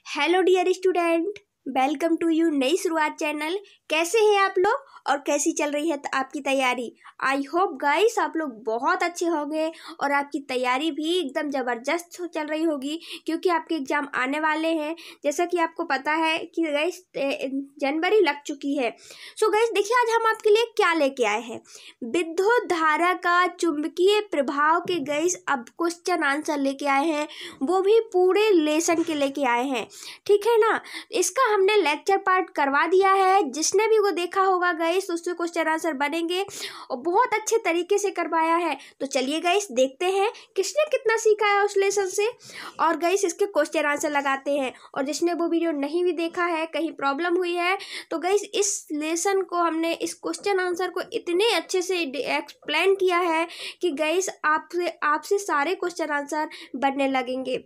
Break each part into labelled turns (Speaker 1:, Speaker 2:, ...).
Speaker 1: Hello dear student, welcome to you नई शुरुआत channel. कैसे हैं आप लोग और कैसी चल रही है आपकी तैयारी? आई होप गाइस आप लोग बहुत अच्छे होंगे और आपकी तैयारी भी एकदम ज़बरदस्त चल रही होगी, क्योंकि आपके एग्ज़ाम आने वाले हैं। जैसा कि आपको पता है कि गाइस जनवरी लग चुकी है। सो गाइस देखिए, आज हम आपके लिए क्या लेके आए हैं। विद्युत धारा का चुंबकीय प्रभाव के गाइस अब क्वेश्चन आंसर लेके आए हैं, वो भी पूरे लेसन के लेके आए हैं। ठीक है ना, इसका हमने लेक्चर पार्ट करवा दिया है। जिसने भी वो देखा होगा गाइस, उससे क्वेश्चन आंसर बनेंगे और बहुत अच्छे तरीके से करवाया है। तो चलिए गाइस देखते हैं किसने कितना सीखा है उस लेसन से, और गाइस इसके क्वेश्चन आंसर लगाते हैं। और जिसने वो वीडियो नहीं भी देखा है, कहीं प्रॉब्लम हुई है, तो गाइस इस लेसन को हमने इस क्वेश्चन आंसर को इतने अच्छे से एक्सप्लेन किया है कि गाइस आपसे सारे क्वेश्चन आंसर बनने लगेंगे।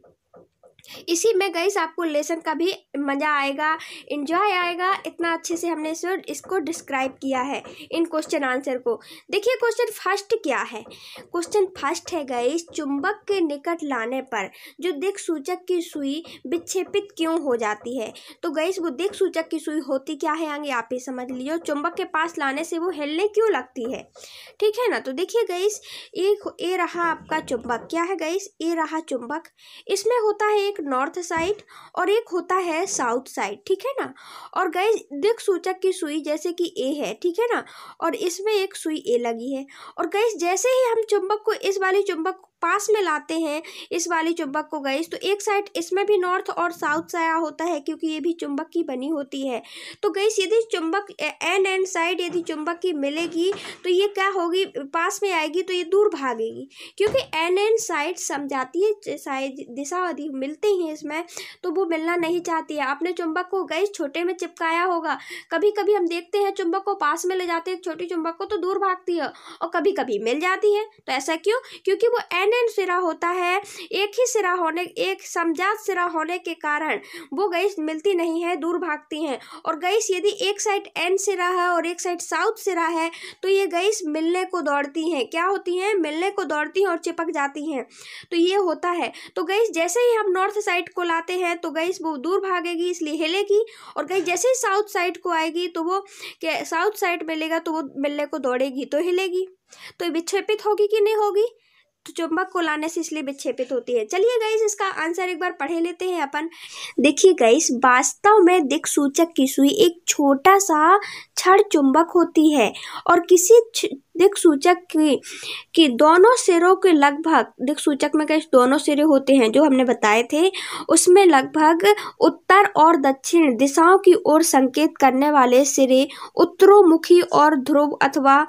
Speaker 1: इसी में गाइस आपको लेसन का भी मज़ा आएगा, एंजॉय आएगा। इतना अच्छे से हमने इसको डिस्क्राइब किया है इन क्वेश्चन आंसर को। देखिए क्वेश्चन फर्स्ट क्या है। क्वेश्चन फर्स्ट है गाइस, चुंबक के निकट लाने पर जो दिक् सूचक की सुई विक्षेपित क्यों हो जाती है। तो गाइस वो दिक् सूचक की सुई होती क्या है, आगे आप ही समझ लीजिए। चुंबक के पास लाने से वो हिलने क्यों लगती है, ठीक है ना। तो देखिए गाइस, ये रहा आपका चुंबक। क्या है गाइस, ये रहा चुंबक। इसमें होता है एक नॉर्थ साइड और एक होता है साउथ साइड, ठीक है ना। और गाइस दिक् सूचक की सुई जैसे कि ए है, ठीक है ना, और इसमें एक सुई ए लगी है। और गाइस जैसे ही हम चुंबक को, इस वाली चुंबक को पास में लाते हैं, इस वाली चुंबक को गाइस, तो एक साइड इसमें भी नॉर्थ और साउथ साया होता है, क्योंकि ये भी चुंबक की बनी होती है। तो गाइस यदि चुंबक एन साइड यदि चुंबक की मिलेगी तो ये क्या होगी, पास में आएगी तो ये दूर भागेगी, क्योंकि एन साइड समजातीय दिशा यदि मिलते हैं इसमें तो वो मिलना नहीं चाहती है। आपने चुंबक को गाइस छोटे में चिपकाया होगा, कभी कभी हम देखते हैं चुंबक को पास में ले जाते हैं छोटी चुंबक को तो दूर भागती है, और कभी कभी मिल जाती है। तो ऐसा क्यों, क्योंकि वो एन सिरा होता है, एक ही सिरा होने, एक समजात सिरा होने के कारण वो गाइस मिलती नहीं है, दूर भागती हैं। और गाइस यदि एक साइड एन सिरा है और एक साइड साउथ सिरा है तो ये गाइस मिलने को दौड़ती हैं। क्या होती हैं, मिलने को दौड़ती हैं और चिपक जाती हैं। तो ये होता है। तो गाइस जैसे ही हम नॉर्थ साइड को लाते हैं तो गाइस वो दूर भागेगी, इसलिए हिलेगी। और गाइस जैसे ही साउथ साइड को आएगी तो वो साउथ साइड मिलेगा तो वो मिलने को दौड़ेगी तो हिलेगी। तो विक्षेपित होगी कि नहीं होगी, तो चुंबक को लाने से इसलिए विक्षेपित होती है। चलिए गाइस इसका आंसर एक बार पढ़े लेते हैं अपन। देखिए गाइस, वास्तव में दिक् सूचक की सुई एक छोटा सा क्षण चुंबक होती है और किसी दिक् सूचक की दोनों सिरों के लगभग, दिक् सूचक में गाइस दोनों सिरे होते हैं जो हमने बताए थे, उसमें लगभग उत्तर और दक्षिण दिशाओं की ओर संकेत करने वाले सिरे उत्तरोमुखी और ध्रुव अथवा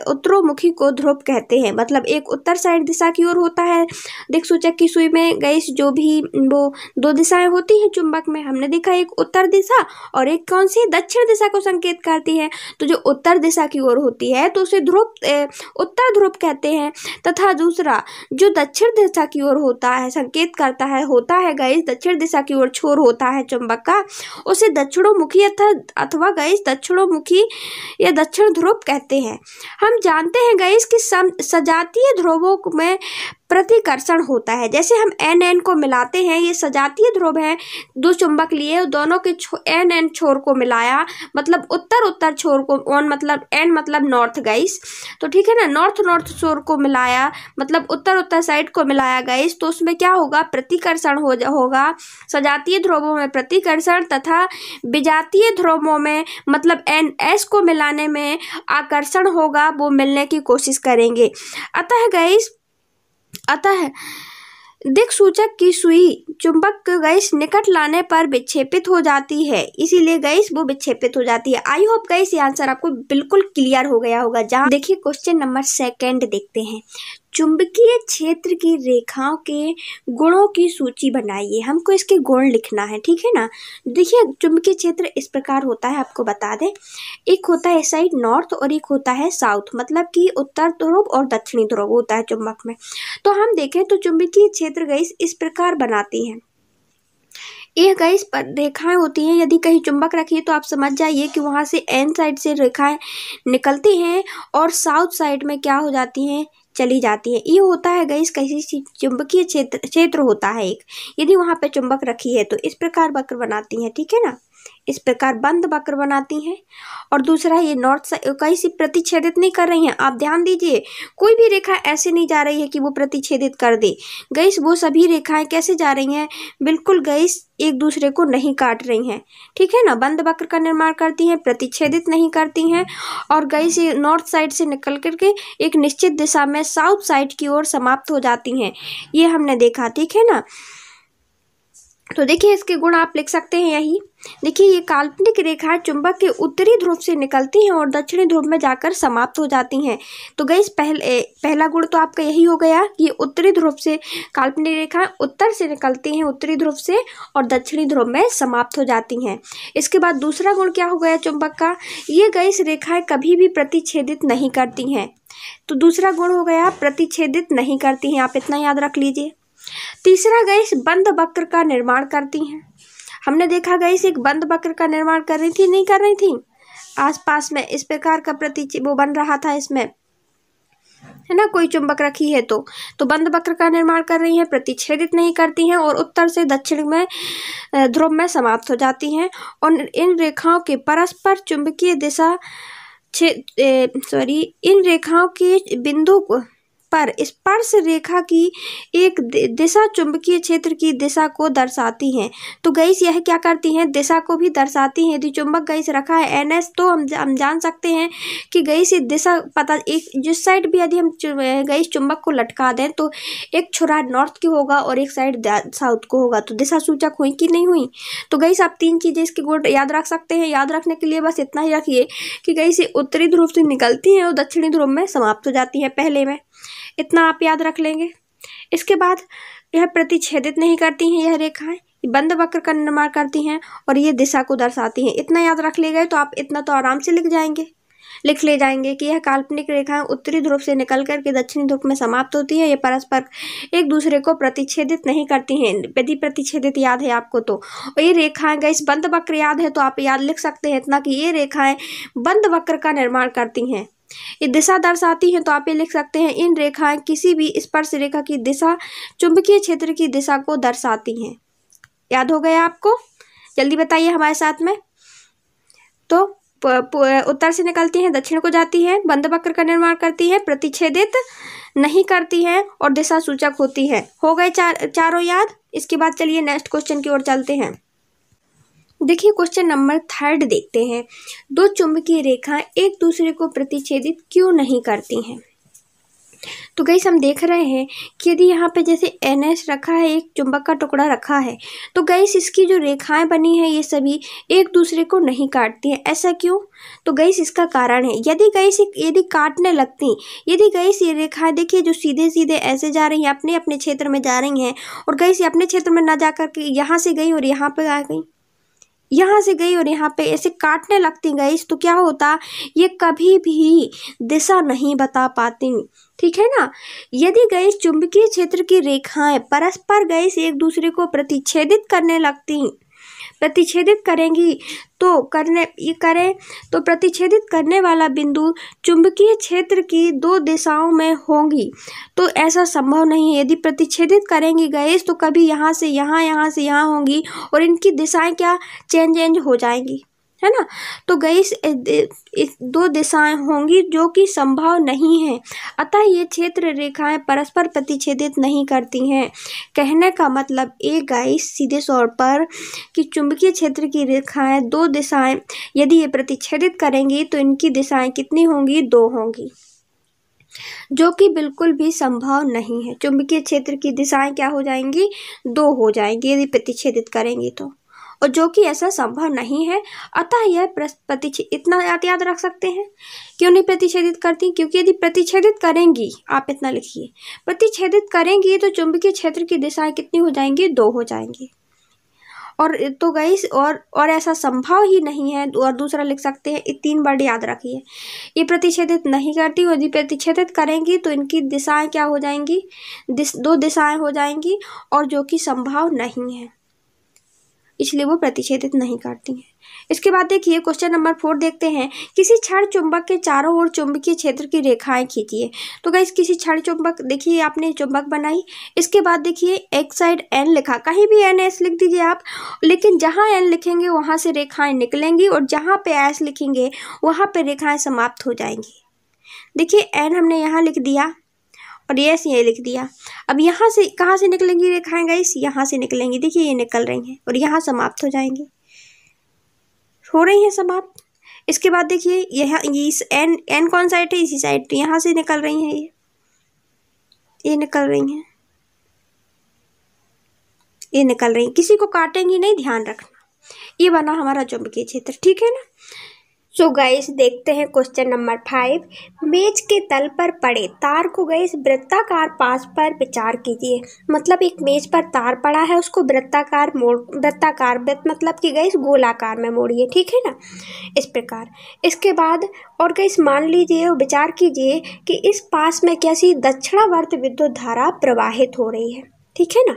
Speaker 1: उत्तरोमुखी को ध्रुव कहते हैं। मतलब एक उत्तर साइड दिशा की ओर होता है दिक् सूचक की सुई में गाइस, जो भी वो दो दिशाएं होती हैं चुंबक में, हमने देखा एक उत्तर दिशा और एक कौन सी, दक्षिण दिशा को संकेत करती है। तो जो उत्तर दिशा की ओर होती है तो उसे उत्तर ध्रुव कहते हैं, तथा दूसरा जो दक्षिण दिशा की ओर होता है, संकेत करता है, होता है गाइस दक्षिण दिशा की ओर छोर होता है चुंबक का, उसे दक्षिणोमुखी अथवा गाइस दक्षिणोमुखी या दक्षिण ध्रुव कहते हैं। हम जानते हैं गाइस कि सजातीय ध्रुवों में प्रतिकर्षण होता है। जैसे हम एन को मिलाते हैं, ये सजातीय ध्रुव है, दो चुंबक लिए, दोनों के एन छोर को मिलाया, मतलब उत्तर छोर को, मतलब एन मतलब नॉर्थ गाइस, तो ठीक है ना, नॉर्थ छोर को मिलाया, मतलब उत्तर साइड को मिलाया गाइस, तो उसमें क्या होगा, प्रतिकर्षण होगा। सजातीय ध्रुवों में प्रतिकर्षण तथा विजातीय ध्रुवों में, मतलब एन एस को मिलाने में आकर्षण होगा, वो मिलने की कोशिश करेंगे। अतः दिक् सूचक की सुई चुंबक गाइस निकट लाने पर विक्षेपित हो जाती है, इसीलिए गाइस वो विक्षेपित हो जाती है। आई होप गाइस ये आंसर आपको बिल्कुल क्लियर हो गया होगा। जहाँ देखिए क्वेश्चन नंबर 2 देखते हैं। चुंबकीय क्षेत्र की रेखाओं के गुणों की सूची बनाइए। हमको इसके गुण लिखना है, ठीक है ना। देखिए चुंबकीय क्षेत्र इस प्रकार होता है, आपको बता दें, एक होता है साइड नॉर्थ और एक होता है साउथ, मतलब कि उत्तर ध्रुव और दक्षिणी ध्रुव होता है चुंबक में। तो हम देखें तो चुंबकीय क्षेत्र गाइस इस प्रकार बनाती हैं। ये गाइस रेखाएं होती हैं, यदि कहीं चुंबक रखिए तो आप समझ जाइए कि वहाँ से एन साइड से रेखाएं निकलती हैं और साउथ साइड में क्या हो जाती हैं, चली जाती हैं। ये होता है गाइस कैसी चुंबकीय क्षेत्र होता है एक, यदि वहां पे चुंबक रखी है तो इस प्रकार वक्र बनाती हैं, ठीक है ना, इस प्रकार बंद वक्र बनाती हैं। और दूसरा ये नॉर्थ साइड कहीं प्रतिच्छेदित नहीं कर रही हैं। आप ध्यान दीजिए, कोई भी रेखा ऐसे नहीं जा रही है कि वो प्रतिच्छेदित कर दे गाइस। वो सभी रेखाएं कैसे जा रही हैं, बिल्कुल गाइस एक दूसरे को नहीं काट रही हैं, ठीक है ना, बंद वक्र का निर्माण करती हैं, प्रतिच्छेदित नहीं करती हैं। और गाइस ये नॉर्थ साइड से निकल करके एक निश्चित दिशा में साउथ साइड की ओर समाप्त हो जाती हैं, ये हमने देखा, ठीक है ना। तो देखिए इसके गुण आप लिख सकते हैं यही। देखिए ये काल्पनिक रेखाएं चुंबक के उत्तरी ध्रुव से निकलती हैं और दक्षिणी ध्रुव में जाकर समाप्त हो जाती हैं। तो गाइस पहला गुण तो आपका यही हो गया कि उत्तरी ध्रुव से काल्पनिक रेखाएं उत्तर से निकलती हैं, उत्तरी ध्रुव से, और दक्षिणी ध्रुव में समाप्त हो जाती हैं। इसके बाद दूसरा गुण क्या हो गया चुंबक का, ये गाइस रेखाएं कभी भी प्रतिच्छेदित नहीं करती हैं। तो दूसरा गुण हो गया प्रतिच्छेदित नहीं करती हैं, आप इतना याद रख लीजिए। तीसरा गाइस बंद वक्र का निर्माण करती हैं। हमने देखा गाइस एक बंद वक्र का निर्माण कर रही थी, नहीं कर रही थी, आसपास में इस प्रकार का वो बन रहा था इसमें, है ना, कोई चुंबक रखी है तो बंद वक्र का निर्माण कर रही हैं, प्रतिच्छेदित नहीं करती हैं और उत्तर से दक्षिण में ध्रुव में समाप्त हो जाती हैं। और इन रेखाओं के परस्पर चुंबकीय दिशा इन रेखाओं के बिंदु पर स्पर्श रेखा की एक दिशा चुंबकीय क्षेत्र की दिशा को दर्शाती हैं। तो गाइस यह क्या करती हैं, दिशा को भी दर्शाती हैं। यदि चुंबक गाइस रखा है NS तो हम जान सकते हैं कि गाइस दिशा पता, एक जिस साइड भी यदि हम गाइस चुंबक को लटका दें तो एक छोरा नॉर्थ की होगा और एक साइड साउथ को होगा, तो दिशा सूचक हुई कि नहीं हुई। तो गाइस आप 3 चीजें इसके गुण याद रख सकते हैं। याद रखने के लिए बस इतना ही रखिए कि गाइस उत्तरी ध्रुव से निकलती हैं और दक्षिणी ध्रुव में समाप्त हो जाती है पहले में, इतना आप याद रख लेंगे। इसके बाद यह प्रतिच्छेदित नहीं करती हैं, यह रेखाएं बंद वक्र का निर्माण करती हैं और ये दिशा को दर्शाती हैं। इतना याद रख ले गए तो आप इतना तो आराम से लिख ले जाएंगे कि यह काल्पनिक रेखाएं उत्तरी ध्रुव से निकल करके दक्षिणी ध्रुव में समाप्त होती है। ये परस्पर एक दूसरे को प्रतिच्छेदित नहीं करती हैं, यदि प्रतिच्छेदित याद है आपको तो। और ये रेखाएं गाइस बंद वक्र याद है तो आप याद लिख सकते हैं इतना कि ये रेखाएं बंद वक्र का निर्माण करती हैं, ये दिशा दर्शाती हैं। तो आप ये लिख सकते हैं इन रेखाएं किसी भी स्पर्श रेखा की दिशा चुंबकीय क्षेत्र की दिशा को दर्शाती हैं। याद हो गया आपको, जल्दी बताइए हमारे साथ में। तो उत्तर से निकलती हैं, दक्षिण को जाती हैं, बंद वक्र का निर्माण करती हैं, प्रतिच्छेदित नहीं करती हैं और दिशा सूचक होती है। हो गए चारों याद। इसके बाद चलिए नेक्स्ट क्वेश्चन की ओर चलते हैं। देखिए क्वेश्चन नंबर 3 देखते हैं। 2 चुंबकीय रेखाएं एक दूसरे को प्रतिच्छेदित क्यों नहीं करती हैं। तो गाइस हम देख रहे हैं कि यदि यहाँ पे जैसे NS रखा है, एक चुंबक का टुकड़ा रखा है, तो गाइस इसकी जो रेखाएं बनी है ये सभी एक दूसरे को नहीं काटती हैं। ऐसा क्यों? तो गाइस इसका कारण है, यदि काटने लगती, यदि गाइस ये रेखाएं देखिए जो सीधे सीधे ऐसे जा रही हैं, अपने अपने क्षेत्र में जा रही हैं, और गाइस ये अपने क्षेत्र में ना जा करके यहाँ से गई और यहाँ पे आ गई, यहाँ से गई और यहाँ पे ऐसे काटने लगती गाइस, तो क्या होता, ये कभी भी दिशा नहीं बता पाती, ठीक है ना। यदि गाइस चुंबकीय क्षेत्र की रेखाएं परस्पर गाइस एक दूसरे को प्रतिच्छेदित करने लगती, प्रतिच्छेदित करेंगी तो प्रतिच्छेदित करने वाला बिंदु चुंबकीय क्षेत्र की 2 दिशाओं में होंगी, तो ऐसा संभव नहीं है। यदि प्रतिच्छेदित करेंगी गाइस तो कभी यहाँ से यहाँ, यहाँ से यहाँ होंगी और इनकी दिशाएं क्या चेंज हो जाएंगी, है ना। तो गाइस 2 दिशाएं होंगी जो कि संभव नहीं है, अतः ये क्षेत्र रेखाएं परस्पर प्रतिच्छेदित नहीं करती हैं। कहने का मतलब ये गाइस सीधे तौर पर कि चुंबकीय क्षेत्र की रेखाएं 2 दिशाएं यदि ये प्रतिच्छेदित करेंगी तो इनकी दिशाएं कितनी होंगी, 2 होंगी, जो कि बिल्कुल भी संभव नहीं है। चुंबकीय क्षेत्र की दिशाएं क्या हो जाएंगी, 2 हो जाएंगी यदि प्रतिच्छेदित करेंगी तो, और जो कि ऐसा संभव नहीं है। अतः यह इतना याद रख सकते हैं क्यों नहीं प्रतिच्छेदित करती, क्योंकि यदि प्रतिच्छेदित करेंगी, आप इतना लिखिए, प्रतिच्छेदित करेंगी तो चुंबकीय क्षेत्र की दिशाएं कितनी हो जाएंगी, 2 हो जाएंगी। और तो गाइस और ऐसा संभव ही नहीं है। और दूसरा लिख सकते हैं, 3 वर्ड याद रखिए, ये प्रतिच्छेदित नहीं करती, यदि प्रतिच्छेदित करेंगी तो इनकी दिशाएं क्या हो जाएंगी, 2 दिशाएं हो जाएंगी, और जो कि संभव नहीं है। इसलिए वो प्रतिच्छेदित नहीं करती हैं। इसके बाद देखिए क्वेश्चन नंबर 4 देखते हैं। किसी क्षण चुंबक के चारों ओर चुंबकीय क्षेत्र की रेखाएं खींचिए। तो गाइस किसी क्षण चुंबक, देखिए आपने चुंबक बनाई, इसके बाद देखिए एक साइड एन लिखा, कहीं भी एन एस लिख दीजिए आप, लेकिन जहां एन लिखेंगे वहां से रेखाएं निकलेंगी और जहां पे एस लिखेंगे वहां पे रेखाएं समाप्त हो जाएंगी। देखिए एन हमने यहाँ लिख दिया और यस ये लिख दिया। अब यहाँ से कहाँ से निकलेंगी रेखाएं गाइस? यहाँ से निकलेंगी। देखिए ये निकल रही हैं और यहाँ समाप्त हो जाएंगी, हो रही है समाप्त। इसके बाद देखिए यहाँ इस एन कौन साइड है? इसी साइड, तो यहाँ से निकल रही हैं, ये निकल रही हैं, ये निकल रही हैं, किसी को काटेंगी नहीं, ध्यान रखना। ये बना हमारा चुंबकीय क्षेत्र, ठीक है ना। सो गाइस देखते हैं क्वेश्चन नंबर 5। मेज के तल पर पड़े तार को गाइस वृत्ताकार पास पर विचार कीजिए। मतलब एक मेज पर तार पड़ा है, उसको वृत्ताकार वृत्त मतलब कि गाइस गोलाकार में मोड़िए, ठीक है ना, इस प्रकार। इसके बाद और गाइस मान लीजिए और विचार कीजिए कि इस पास में कैसी दक्षिणावर्त विद्युत धारा प्रवाहित हो रही है, ठीक है ना,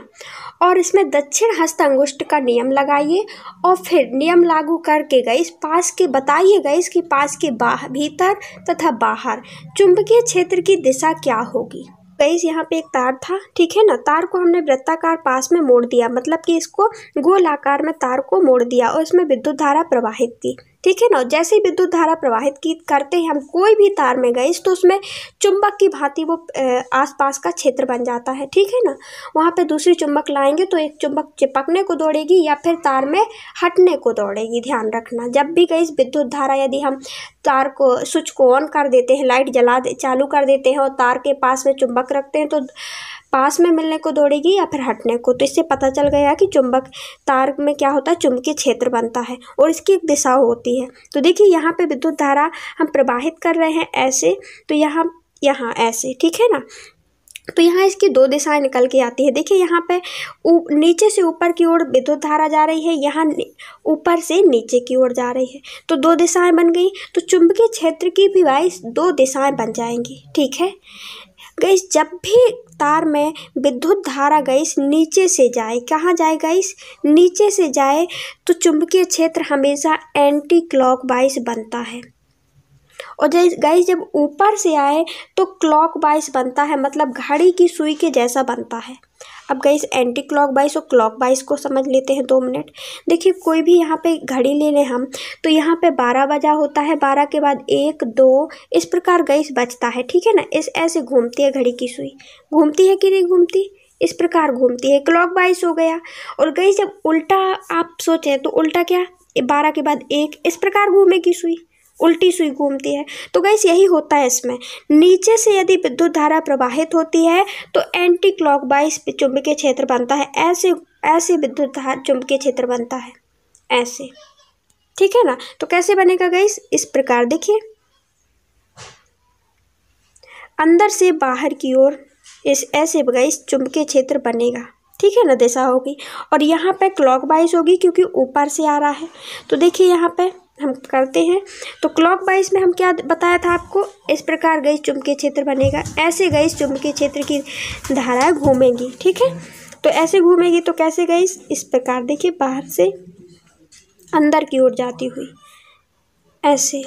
Speaker 1: और इसमें दक्षिण हस्त अंगुष्ठ का नियम लगाइए और फिर नियम लागू करके गाइस पास के बताइए गाइस कि पास के भीतर तथा बाहर चुंबकीय क्षेत्र की दिशा क्या होगी। गाइस यहाँ पे एक तार था, ठीक है ना, तार को हमने वृत्ताकार पास में मोड़ दिया, मतलब कि इसको गोल आकार में तार को मोड़ दिया और इसमें विद्युत धारा प्रवाहित की, ठीक है ना। जैसे ही विद्युत धारा प्रवाहित की करते हैं हम कोई भी तार में गाइस, तो उसमें चुंबक की भांति वो आसपास का क्षेत्र बन जाता है, ठीक है ना। वहाँ पे दूसरी चुंबक लाएंगे तो एक चुंबक चिपकने को दौड़ेगी या फिर तार में हटने को दौड़ेगी, ध्यान रखना। जब भी गाइस विद्युत धारा, यदि हम तार को स्विच को ऑन कर देते हैं, लाइट चालू कर देते हैं और तार के पास में चुंबक रखते हैं, तो पास में मिलने को दौड़ेगी या फिर हटने को। तो इससे पता चल गया कि चुंबक तार में क्या होता है, चुंबकीय क्षेत्र बनता है और इसकी एक दिशा होती है। तो देखिए यहाँ पे विद्युत धारा हम प्रवाहित कर रहे हैं ऐसे, तो यहाँ ऐसे, ठीक है ना। तो यहाँ इसकी दो दिशाएं निकल के आती है। देखिए यहाँ पे नीचे से ऊपर की ओर विद्युत धारा जा रही है, यहाँ ऊपर से नीचे की ओर जा रही है, तो दो दिशाएं बन गई। तो चुंबकीय क्षेत्र की भी गाइस दो दिशाएं बन जाएंगी, ठीक है गाइस। जब भी तार में विद्युत धारा गाइस नीचे से जाए, कहाँ जाए गाइस? नीचे से जाए, तो चुंबकीय क्षेत्र हमेशा एंटी क्लॉकवाइज बनता है। और गाइस जब ऊपर से आए तो क्लॉकवाइज बनता है, मतलब घड़ी की सुई के जैसा बनता है। अब गाइस एंटी क्लॉकवाइज और क्लॉकवाइज को समझ लेते हैं 2 मिनट। देखिए कोई भी यहाँ पे घड़ी ले लें हम, तो यहाँ पे 12 बजा होता है, 12 के बाद 1 2 इस प्रकार गाइस बजता है, ठीक है ना। ऐसे घूमती है घड़ी की सुई, घूमती है कि नहीं घूमती? इस प्रकार घूमती है, क्लॉकवाइज हो गया। और गाइस जब उल्टा आप सोचें तो उल्टा क्या, 12 के बाद 1 इस प्रकार घूमेगी सुई, उल्टी सुई घूमती है। तो गाइस यही होता है इसमें, नीचे से यदि विद्युत धारा प्रवाहित होती है तो एंटी क्लॉकवाइज चुंबकीय क्षेत्र बनता है, ऐसे विद्युत धारा चुंबकीय क्षेत्र बनता है, ऐसे, ठीक है ना। तो कैसे बनेगा गाइस? इस प्रकार देखिए, अंदर से बाहर की ओर ऐसे गाइस चुंबकीय क्षेत्र बनेगा, ठीक है ना, दिशा होगी। और यहाँ पे क्लॉकवाइज होगी क्योंकि ऊपर से आ रहा है। तो देखिए यहाँ पे हम करते हैं, तो क्लॉकवाइज में हम क्या बताया था आपको, इस प्रकार गाइस चुंबकीय क्षेत्र बनेगा, ऐसे गाइस चुंबकीय क्षेत्र की धाराएं घूमेंगी, ठीक है। तो ऐसे घूमेगी, तो कैसे गाइस? इस प्रकार देखिए, बाहर से अंदर की ओर जाती हुई ऐसे।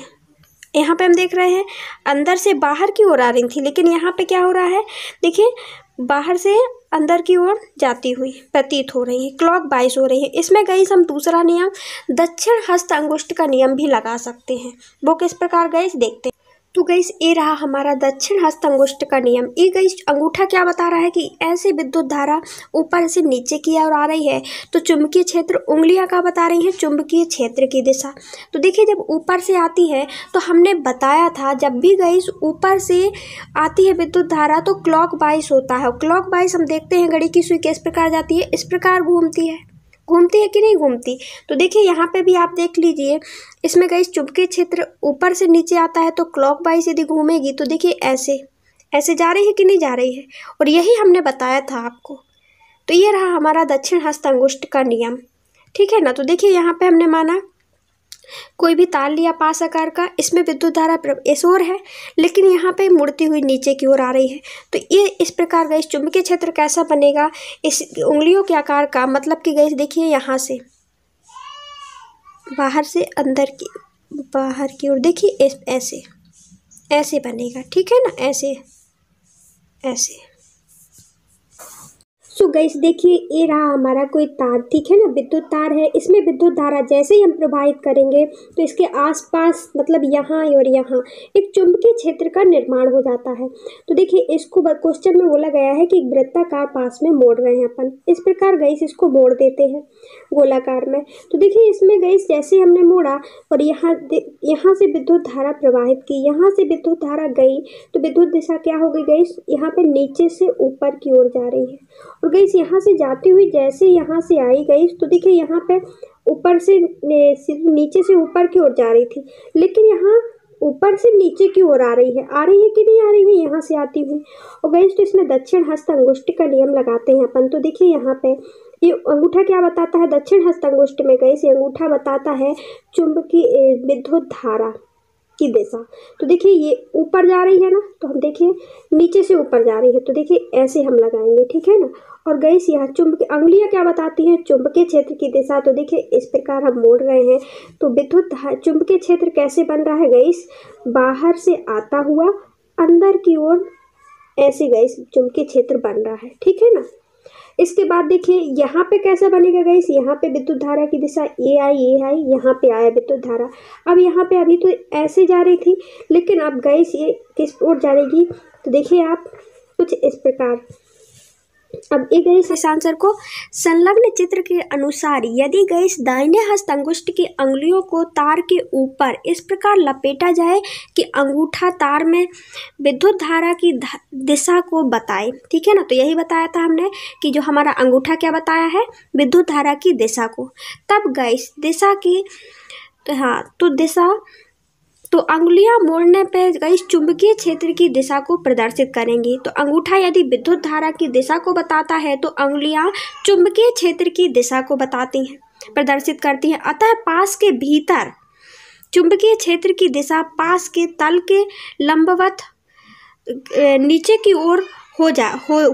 Speaker 1: यहाँ पे हम देख रहे हैं अंदर से बाहर की ओर आ रही थी, लेकिन यहाँ पे क्या हो रहा है, देखिए बाहर से अंदर की ओर जाती हुई प्रतीत हो रही है, क्लॉकवाइज हो रही है। इसमें गाइस हम दूसरा नियम दक्षिण हस्त अंगुष्ठ का नियम भी लगा सकते हैं। वो किस प्रकार गाइस देखते हैं। तो गाइस ये रहा हमारा दक्षिण हस्त अंगुष्ठ का नियम। ये गाइस अंगूठा क्या बता रहा है कि ऐसे विद्युत धारा ऊपर से नीचे की ओर आ रही है, तो चुंबकीय क्षेत्र, उंगलियां क्या बता रही हैं? चुंबकीय क्षेत्र की दिशा। तो देखिए जब ऊपर से आती है तो हमने बताया था, जब भी गाइस ऊपर से आती है विद्युत धारा तो क्लॉकवाइज होता है। क्लॉकवाइज हम देखते हैं घड़ी की सुई किस प्रकार जाती है, इस प्रकार घूमती है कि नहीं घूमती। तो देखिए यहाँ पे भी आप देख लीजिए, इसमें गाइस चुंबकीय क्षेत्र ऊपर से नीचे आता है, तो क्लॉकवाइज यदि घूमेगी तो देखिए ऐसे जा रही है कि नहीं जा रही है, और यही हमने बताया था आपको। तो ये रहा हमारा दक्षिण हस्त अंगुष्ठ का नियम, ठीक है ना। तो देखिए यहाँ पे हमने माना कोई भी तार लिया पास आकार का, इसमें विद्युत धारा इस ओर है, लेकिन यहाँ पे मुड़ती हुई नीचे की ओर आ रही है। तो ये इस प्रकार गाइस चुंबकीय क्षेत्र कैसा बनेगा, इस उंगलियों के आकार का, मतलब कि गाइस देखिए यहाँ से बाहर से अंदर की, बाहर की ओर देखिए, ऐसे ऐसे बनेगा, ठीक है ना, ऐसे ऐसे। सो गाइस देखिए, ये रहा हमारा कोई तार, ठीक है ना, विद्युत तार है। इसमें विद्युत धारा जैसे ही हम प्रवाहित करेंगे तो इसके आसपास, मतलब यहाँ और यहाँ, एक चुंबकीय क्षेत्र का निर्माण हो जाता है। तो देखिए, इसको क्वेश्चन में बोला गया है कि एक वृत्ताकार पास में मोड़ रहे हैं अपन, इस प्रकार गाइस इसको मोड़ देते हैं गोलाकार में। तो देखिए, इसमें गाइस जैसे हमने मोड़ा और यहाँ से विद्युत धारा प्रवाहित की, यहाँ से विद्युत धारा गई, तो विद्युत दिशा क्या हो गई गाइस, यहाँ पे नीचे से ऊपर की ओर जा रही है। और गाइस यहाँ से जाती हुई जैसे यहाँ से आई गाइस, तो देखिए यहाँ पे ऊपर से नीचे से ऊपर की ओर जा रही थी, लेकिन यहाँ ऊपर से नीचे की ओर आ रही है कि नहीं आ रही है, यहाँ से आती हुई। और गाइस तो इसमें दक्षिण हस्त अंगुष्ठ का नियम लगाते हैं अपन। तो देखिए यहाँ पे ये अंगूठा क्या बताता है, दक्षिण हस्त अंगुष्ठ में गाइस ये अंगूठा बताता है चुंबकीय विद्युत धारा की दिशा। तो देखिए ये ऊपर जा रही है ना, तो हम देखिए नीचे से ऊपर जा रही है, तो देखिए ऐसे हम लगाएंगे, ठीक है ना। और गाइस यहाँ चुंबकीय अंगुलियाँ क्या बताती हैं, चुंबकीय क्षेत्र की दिशा। तो देखिए इस प्रकार हम मोड़ रहे हैं, तो विद्युत चुंबकीय क्षेत्र कैसे बन रहा है गाइस, बाहर से आता हुआ अंदर की ओर, ऐसे गाइस चुंबकीय क्षेत्र बन रहा है, ठीक है ना। इसके बाद देखिए यहाँ पे कैसा बनेगा गाइस, यहाँ पे विद्युत धारा की दिशा ये आई, यहाँ पे आया विद्युत धारा। अब यहाँ पे अभी तो ऐसे जा रही थी, लेकिन अब गाइस ये किस ओर जाएगी, तो देखिए आप कुछ इस प्रकार। अब एक गाइस इस आंसर को संलग्न चित्र के अनुसार यदि गाइस दाहिने हस्त अंगुष्ठ की अंगुलियों को तार के ऊपर इस प्रकार लपेटा जाए कि अंगूठा तार में विद्युत धारा की दिशा को बताए, ठीक है ना। तो यही बताया था हमने कि जो हमारा अंगूठा क्या बताया है, विद्युत धारा की दिशा को। तब गाइस दिशा की, तो हाँ, तो दिशा, तो अंगुलियां मोड़ने पर गाइस चुंबकीय क्षेत्र की दिशा को प्रदर्शित करेंगी। तो अंगूठा यदि विद्युत धारा की दिशा को बताता है तो अंगुलियां चुंबकीय क्षेत्र की दिशा को बताती हैं, प्रदर्शित करती हैं। अतः पास के भीतर चुंबकीय क्षेत्र की दिशा पास के तल के लंबवत नीचे की ओर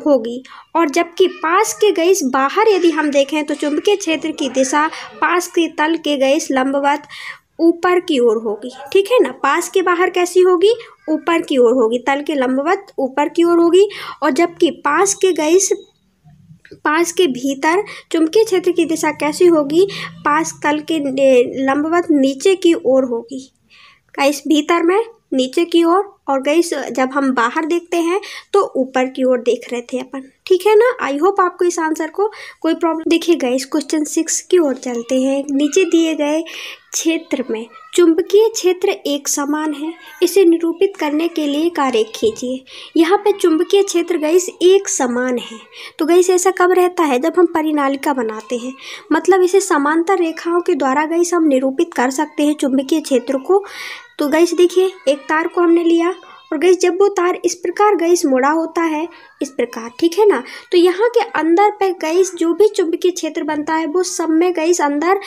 Speaker 1: होगी, और जबकि पास के गाइस बाहर यदि हम देखें तो चुंबकीय क्षेत्र की दिशा पास के तल के गाइस लंबवत ऊपर की ओर होगी, ठीक है ना। पास के बाहर कैसी होगी, ऊपर की ओर होगी, तल के लंबवत ऊपर की ओर होगी। और जबकि पास के भीतर चुंबकीय क्षेत्र की दिशा कैसी होगी, पास तल के लंबवत नीचे की ओर होगी। गाइस भीतर में नीचे की ओर, और गाइस जब हम बाहर देखते हैं तो ऊपर की ओर देख रहे थे अपन, ठीक है ना। आई होप आपको इस आंसर को कोई प्रॉब्लम। देखिए गाइस क्वेश्चन 6 की ओर चलते हैं। नीचे दिए गए क्षेत्र में चुंबकीय क्षेत्र एक समान है, इसे निरूपित करने के लिए कार्य खींचिए। यहाँ पे चुंबकीय क्षेत्र गाइस एक समान है। तो गाइस ऐसा कब रहता है, जब हम परिनालिका बनाते हैं, मतलब इसे समांतर रेखाओं के द्वारा गाइस हम निरूपित कर सकते हैं चुंबकीय क्षेत्र को। तो गाइस देखिए एक तार को हमने लिया, और गाइस जब वो तार इस प्रकार गाइस मुड़ा होता है, इस प्रकार, ठीक है ना, तो यहाँ के अंदर पे गाइस जो भी चुंबकीय क्षेत्र बनता है वो सब में गाइस अंदर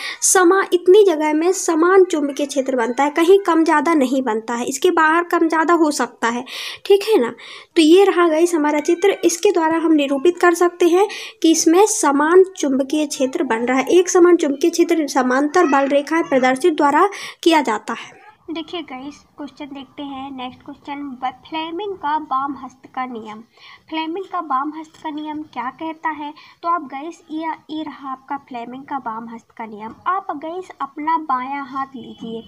Speaker 1: इतनी जगह में समान चुंबकीय क्षेत्र बनता है, कहीं कम ज़्यादा नहीं बनता है। इसके बाहर कम ज़्यादा हो सकता है, ठीक है ना। तो ये रहा गाइस हमारा चित्र, इसके द्वारा हम निरूपित कर सकते हैं कि इसमें समान चुंबकीय क्षेत्र बन रहा है। एक समान चुंबकीय क्षेत्र समांतर बल रेखाएं प्रदर्शित द्वारा किया जाता है। देखिए गाइस क्वेश्चन देखते हैं। नेक्स्ट क्वेश्चन, फ्लेमिंग का बाम हस्त का नियम। फ्लेमिंग का बाम हस्त का नियम क्या कहता है, तो आप गाइस ये रहा आपका फ्लेमिंग का बाम हस्त का नियम। आप गाइस अपना बायां हाथ लीजिए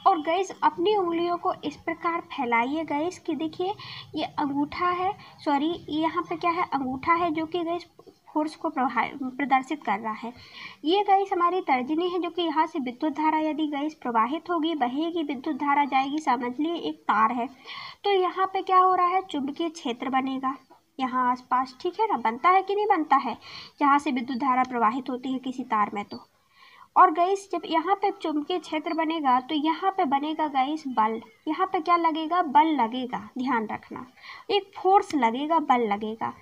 Speaker 1: और गाइस अपनी उंगलियों को इस प्रकार फैलाइए गाइस कि देखिए ये अंगूठा है, सॉरी यहाँ पे क्या है, अंगूठा है जो कि गाइस फोर्स को प्रदर्शित कर रहा है। ये गाइस हमारी तर्जनी है जो कि यहाँ से विद्युत धारा यदि गाइस प्रवाहित होगी, बहेगी, विद्युत धारा जाएगी, समझ लिए एक तार है। तो यहाँ पे क्या हो रहा है, चुंबकीय क्षेत्र बनेगा यहाँ आसपास, ठीक है ना। बनता है कि नहीं बनता है, जहाँ से विद्युत धारा प्रवाहित होती है किसी तार में। तो और गाइस जब यहाँ पे चुंबकीय क्षेत्र बनेगा तो यहाँ पे बनेगा गाइस बल। यहाँ पे क्या लगेगा, बल लगेगा, ध्यान रखना, एक फोर्स लगेगा, बल लगेगा।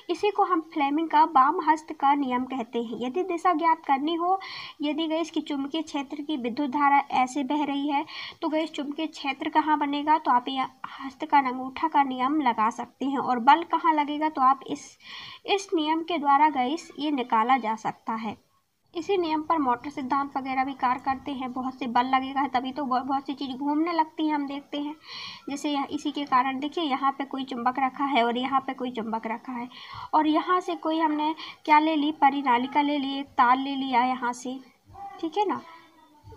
Speaker 1: इसी को हम फ्लेमिंग का बाम हस्त का नियम कहते हैं। यदि दिशा ज्ञात करनी हो, यदि गाइस की चुंबकीय क्षेत्र की विद्युत धारा ऐसे बह रही है तो गाइस चुंबकीय क्षेत्र कहाँ बनेगा, तो आप ये हस्त का अंगूठा का नियम लगा सकते हैं। और बल कहाँ लगेगा, तो आप इस नियम के द्वारा गाइस ये निकाला जा सकता है। इसी नियम पर मोटर सिद्धांत वगैरह भी कार्य करते हैं। बहुत से बल लगेगा तभी तो बहुत सी चीज़ घूमने लगती हैं, हम देखते हैं। जैसे इसी के कारण देखिए यहाँ पे कोई चुंबक रखा है और यहाँ पे कोई चुंबक रखा है, और यहाँ से कोई हमने क्या ले ली, परिनालिका ले ली, एक तार ले लिया यहाँ से, ठीक है ना,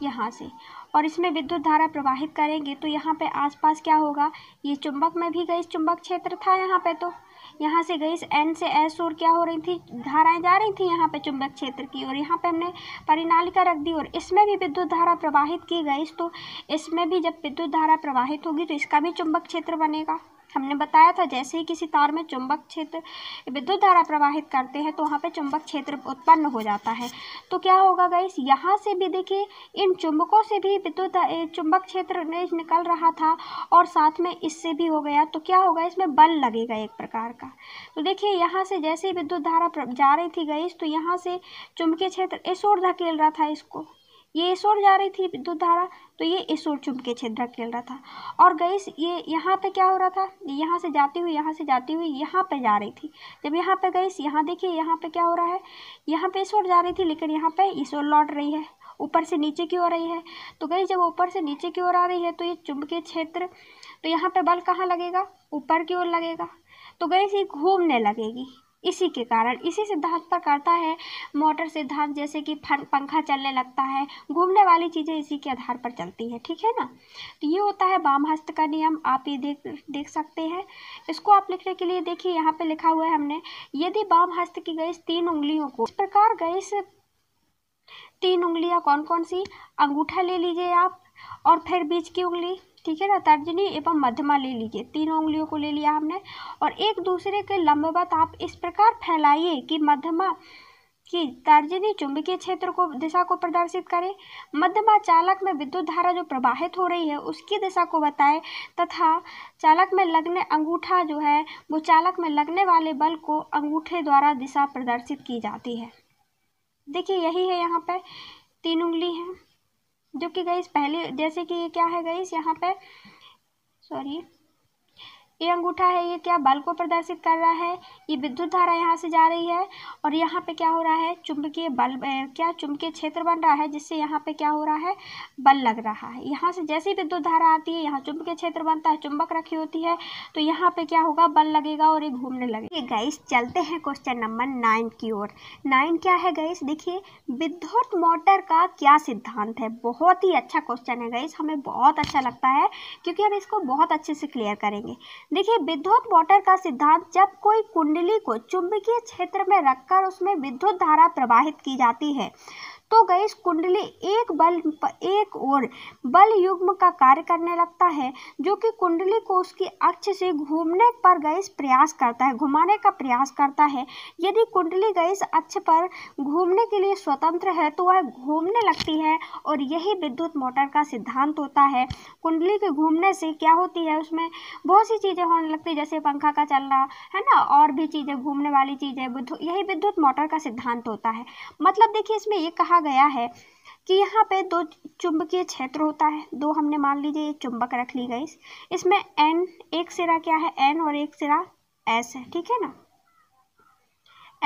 Speaker 1: यहाँ से, और इसमें विद्युत धारा प्रवाहित करेंगे तो यहाँ पे आसपास क्या होगा, ये चुंबक में भी गई, चुंबक क्षेत्र था यहाँ पे, तो यहाँ से गई N से S और क्या हो रही थी, धाराएं जा रही थी यहाँ पे चुंबक क्षेत्र की, और यहाँ पे हमने परिनालिका रख दी और इसमें भी विद्युत धारा प्रवाहित की गई। तो इसमें भी जब विद्युत धारा प्रवाहित होगी तो इसका भी चुंबक क्षेत्र बनेगा। हमने बताया था जैसे ही किसी तार में चुंबक क्षेत्र विद्युत धारा प्रवाहित करते हैं तो वहाँ पे चुंबक क्षेत्र उत्पन्न हो जाता है। तो क्या होगा गाइस, यहाँ से भी देखिए इन चुंबकों से भी विद्युत चुंबक क्षेत्र निकल रहा था और साथ में इससे भी हो गया, तो क्या होगा, इसमें बल लगेगा एक प्रकार का। तो देखिए यहाँ से जैसे ही विद्युत धारा जा रही थी गाइस तो यहाँ से चुंबकीय क्षेत्र इस ओर धकेल रहा था इसको, ये इस ओर जा रही थी विद्युत धारा तो ये इस ओर चुंबकीय क्षेत्र खेल रहा था। और गाइस ये यहाँ पे क्या हो रहा था, यहाँ से जाती हुई यहाँ पे जा रही थी। जब यहाँ पे गाइस यहाँ देखिए यहाँ पे क्या हो रहा है, यहाँ पे इस ओर जा रही थी लेकिन यहाँ पे इस ओर लौट रही है, ऊपर से नीचे की ओर रही है। तो गाइस जब ऊपर से नीचे की ओर आ रही है तो ये चुंबकीय क्षेत्र, तो यहाँ पे बल कहाँ लगेगा, ऊपर की ओर लगेगा। तो गाइस ये घूमने लगेगी, इसी के कारण, इसी सिद्धांत पर करता है मोटर सिद्धांत। जैसे कि पंखा चलने लगता है, घूमने वाली चीज़ें इसी के आधार पर चलती है, ठीक है ना। तो ये होता है वाम हस्त का नियम, आप ये देख सकते हैं। इसको आप लिखने के लिए देखिए यहाँ पे लिखा हुआ है हमने, यदि वाम हस्त की गई 3 उंगलियों को इस प्रकार गई 3 उंगलियां कौन कौन सी, अंगूठा ले लीजिए आप और फिर बीच की उंगली, ठीक है ना, तर्जनी एवं मध्यमा ले लीजिए, 3 उंगलियों को ले लिया हमने और एक दूसरे के लंबवत आप इस प्रकार फैलाइए कि मध्यमा की तर्जनी चुंबकीय क्षेत्र को दिशा को प्रदर्शित करे, मध्यमा चालक में विद्युत धारा जो प्रवाहित हो रही है उसकी दिशा को बताए, तथा चालक में लगने अंगूठा जो है वो चालक में लगने वाले बल को अंगूठे द्वारा दिशा प्रदर्शित की जाती है। देखिए यही है, यहाँ पे 3 उंगली है जो कि गाइस पहले जैसे कि ये क्या है गाइस, यहाँ पे सॉरी ये अंगूठा है, ये क्या बल को प्रदर्शित कर रहा है, ये विद्युत धारा यहाँ से जा रही है और यहाँ पे क्या हो रहा है, चुंबकीय बल क्या चुंबकीय क्षेत्र बन रहा है जिससे यहाँ पे क्या हो रहा है, बल लग रहा है। यहाँ से जैसे ही विद्युत धारा आती है यहाँ चुंबकीय क्षेत्र बनता है, चुंबक रखी होती है तो यहाँ पे क्या होगा, बल लगेगा और ये घूमने लगेगा। गाइस चलते हैं क्वेश्चन नंबर 9 की ओर। 9 क्या है गाइस, देखिए विद्युत मोटर का क्या सिद्धांत है। बहुत ही अच्छा क्वेश्चन है गाइस, हमें बहुत अच्छा लगता है क्योंकि हम इसको बहुत अच्छे से क्लियर करेंगे। देखिए विद्युत मोटर का सिद्धांत, जब कोई कुंडली को चुंबकीय क्षेत्र में रखकर उसमें विद्युत धारा प्रवाहित की जाती है तो गाइस कुंडली एक और बल युग्म का कार्य करने लगता है जो कि कुंडली को उसकी अक्ष से घूमने पर गाइस प्रयास करता है, घुमाने का प्रयास करता है। यदि कुंडली गाइस अक्ष पर घूमने के लिए स्वतंत्र है तो वह घूमने लगती है और यही विद्युत मोटर का सिद्धांत होता है। कुंडली के घूमने से क्या होती है, उसमें बहुत सी चीज़ें होने लगती है, जैसे पंखा का चलना है ना, और भी चीज़ें घूमने वाली चीज़ें, यही विद्युत मोटर का सिद्धांत होता है। मतलब देखिए इसमें ये कहा गया है कि यहाँ पे 2 चुंबकीय क्षेत्र होता है, 2 हमने मान लीजिए एक चुंबक रख ली गई, इसमें N एक सिरा क्या है N और एक सिरा S है, ठीक है ना,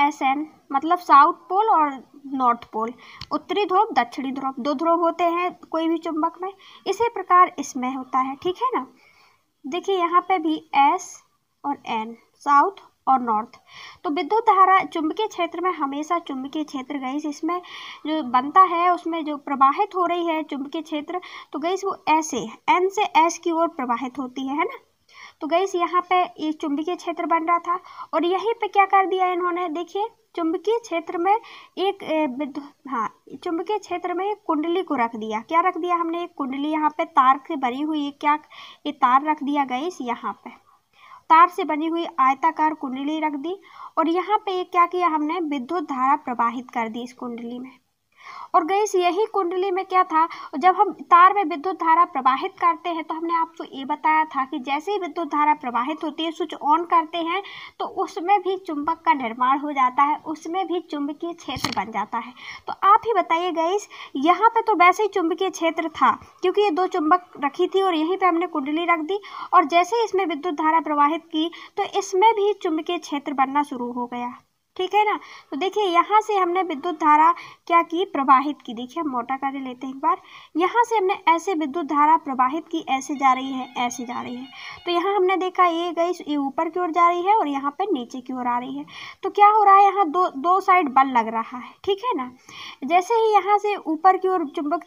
Speaker 1: SN मतलब साउथ पोल और नॉर्थ पोल, उत्तरी ध्रुव दक्षिणी ध्रुव, 2 ध्रुव होते हैं कोई भी चुंबक में, इसी प्रकार इसमें होता है, ठीक है ना। देखिए यहाँ पे भी S और N साउथ और नॉर्थ। तो विद्युत धारा चुंबकीय क्षेत्र में हमेशा चुंबकीय क्षेत्र गई इसमें जो बनता है उसमें जो प्रवाहित हो रही है चुंबकीय क्षेत्र, तो गई वो ऐसे N से S की ओर प्रवाहित होती है ना। तो गई यहाँ पे ये चुंबकीय क्षेत्र बन रहा था और यहीं पे क्या कर दिया इन्होंने, देखिए चुंबकीय क्षेत्र में चुंबकीय क्षेत्र में एक कुंडली को रख दिया। क्या रख दिया हमने, एक कुंडली यहाँ पे तार से बनी हुई, क्या ये तार रख दिया गई, यहाँ पे तार से बनी हुई आयताकार कुंडली रख दी और यहाँ पे क्या किया हमने, विद्युत धारा प्रवाहित कर दी इस कुंडली में। और गैस यही कुंडली में क्या था, जब हम तार में विद्युत धारा प्रवाहित करते हैं तो हमने आपको ये बताया था कि जैसे ही विद्युत धारा प्रवाहित होती है, स्विच ऑन करते हैं तो उसमें भी चुंबक का निर्माण हो जाता है, उसमें भी चुंबकीय क्षेत्र बन जाता है। तो आप ही बताइए गैस, यहाँ पे तो वैसे ही चुंबकीय क्षेत्र था क्योंकि ये 2 चुंबक रखी थी और यहीं पे हमने कुंडली रख दी और जैसे ही इसमें विद्युत धारा प्रवाहित की तो इसमें भी चुंबकीय क्षेत्र बनना शुरू हो गया। ठीक है ना। तो देखिए यहाँ से हमने विद्युत धारा क्या की, प्रवाहित की। देखिए हम मोटा कर लेते हैं एक बार। यहाँ से हमने ऐसे विद्युत धारा प्रवाहित की, ऐसे जा रही है, ऐसे जा रही है। तो यहाँ हमने देखा ये गई, ये ऊपर की ओर जा रही है और यहाँ पे नीचे की ओर आ रही है। तो क्या हो रहा है, यहाँ दो साइड बल लग रहा है, ठीक है ना। जैसे ही यहाँ से ऊपर की ओर चुंबक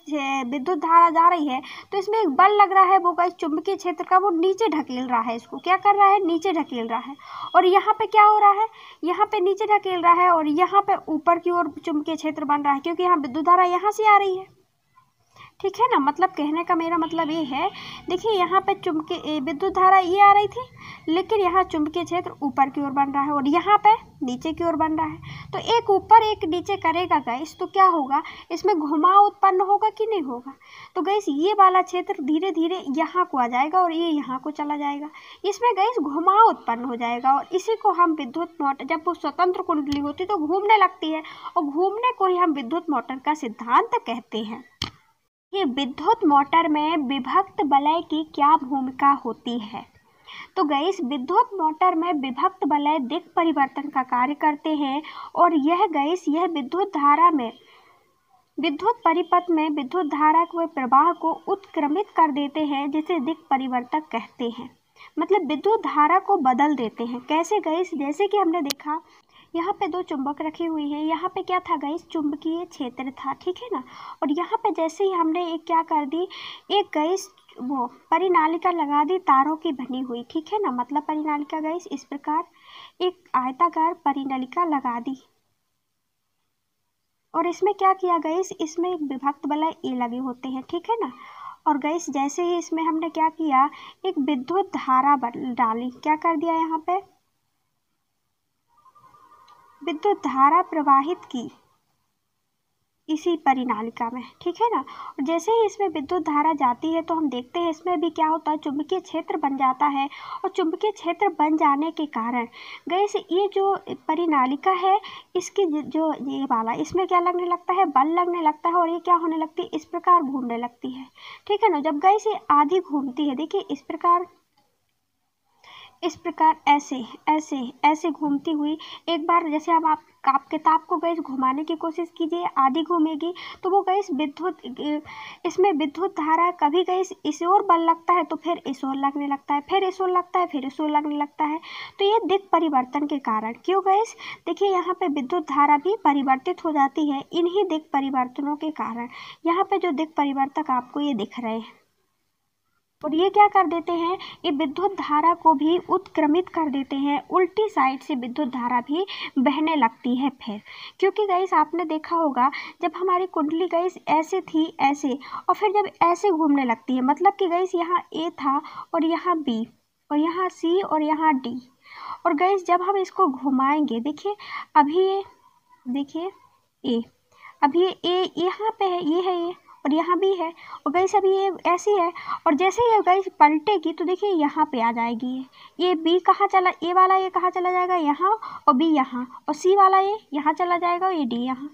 Speaker 1: विद्युत धारा जा रही है तो इसमें एक बल लग रहा है, वो गाइस चुंबकीय क्षेत्र का वो नीचे ढकेल रहा है, इसको क्या कर रहा है, नीचे ढकेल रहा है। और यहाँ पे क्या हो रहा है, यहाँ पे नीचे ढकेल रहा है और यहाँ पे ऊपर की ओर चुंबकीय क्षेत्र बन रहा है, क्योंकि यहाँ विद्युत धारा यहाँ से आ रही है, ठीक है ना। मतलब कहने का मेरा मतलब ये है, देखिए यहाँ पे चुंबकीय विद्युत धारा ये आ रही थी, लेकिन यहाँ चुंबकीय क्षेत्र ऊपर की ओर बन रहा है और यहाँ पे नीचे की ओर बन रहा है। तो एक ऊपर एक नीचे करेगा गाइस, तो क्या होगा, इसमें घुमाव उत्पन्न होगा कि नहीं होगा। तो गाइस ये वाला क्षेत्र धीरे धीरे यहाँ को आ जाएगा और ये यहाँ को चला जाएगा, इसमें गाइस घुमाव उत्पन्न हो जाएगा। और इसी को हम विद्युत मोटर, जब वो स्वतंत्र कुंडली होती तो घूमने लगती है, और घूमने को ही हम विद्युत मोटर का सिद्धांत कहते हैं। ये विद्युत मोटर में विभक्त वलय की क्या भूमिका होती है। तो गाइस विद्युत मोटर में विभक्त वलय दिक् परिवर्तन का कार्य करते हैं, और यह गाइस यह विद्युत धारा में, विद्युत परिपथ में विद्युत धारा के प्रवाह को उत्क्रमित कर देते हैं, जिसे दिक् परिवर्तक कहते हैं। मतलब विद्युत धारा को बदल देते हैं। कैसे गाइस, जैसे कि हमने देखा यहाँ पे दो चुंबक रखी हुई है, यहाँ पे क्या था गाइस, चुंबकीय क्षेत्र था, ठीक है ना। और यहाँ पे जैसे ही हमने एक क्या कर दी, एक गाइस वो परिनालिका लगा दी, तारों की बनी हुई, ठीक है ना। मतलब परिनालिका गाइस इस प्रकार एक आयताकार परिनालिका लगा दी, और इसमें क्या किया गाइस, इसमें एक विभक्त वलय ए लगे होते हैं, ठीक है ना। और गाइस जैसे ही इसमें हमने क्या किया, एक विद्युत धारा डाली, क्या कर दिया, यहाँ पे विद्युत धारा प्रवाहित की इसी परिनालिका में, ठीक है ना। और जैसे ही इसमें विद्युत धारा जाती है तो हम देखते हैं इसमें भी क्या होता है, चुंबकीय क्षेत्र बन जाता है। और चुंबकीय क्षेत्र बन जाने के कारण गाइस ये जो परिनालिका है, इसकी जो ये वाला, इसमें क्या लगने लगता है, बल लगने लगता है, और ये क्या होने लगती है, इस प्रकार घूमने लगती है, ठीक है ना। जब गाइस ये आधी घूमती है, देखिए इस प्रकार ऐसे ऐसे ऐसे घूमती हुई, एक बार जैसे अब आप किताब को गैस घुमाने की कोशिश कीजिए, आधी घूमेगी तो वो गैस विद्युत, इसमें विद्युत धारा कभी गैस इस ओर बल लगता है तो फिर इस ओर लगने लगता है, फिर इस ओर लगता है, फिर इस ओर लगने लगता है। तो ये दिक् परिवर्तन के कारण, क्यों गैस, देखिए यहाँ पे विद्युत धारा भी परिवर्तित हो जाती है इन्हीं दिक् परिवर्तनों के कारण। यहाँ पे जो दिक् परिवर्तक आपको ये दिख रहे हैं, और ये क्या कर देते हैं, ये विद्युत धारा को भी उत्क्रमित कर देते हैं, उल्टी साइड से विद्युत धारा भी बहने लगती है फिर। क्योंकि गाइस आपने देखा होगा, जब हमारी कुंडली गाइस ऐसे थी, ऐसे, और फिर जब ऐसे घूमने लगती है, मतलब कि गाइस यहाँ ए था और यहाँ बी और यहाँ सी और यहाँ डी, और गाइस जब हम इसको घुमाएंगे, देखिए अभी ये, देखिए ए, अभी ये ए यहाँ पे है, ये है ये, और यहाँ भी है, और गाइस अभी ये ऐसी है, और जैसे ये गाइस पलटेगी तो देखिए यहाँ पे आ जाएगी ये बी कहाँ चला, ए वाला ये कहाँ चला जाएगा, यहाँ, और बी यहाँ, और सी वाला ये यहाँ चला जाएगा, और ये डी यहाँ,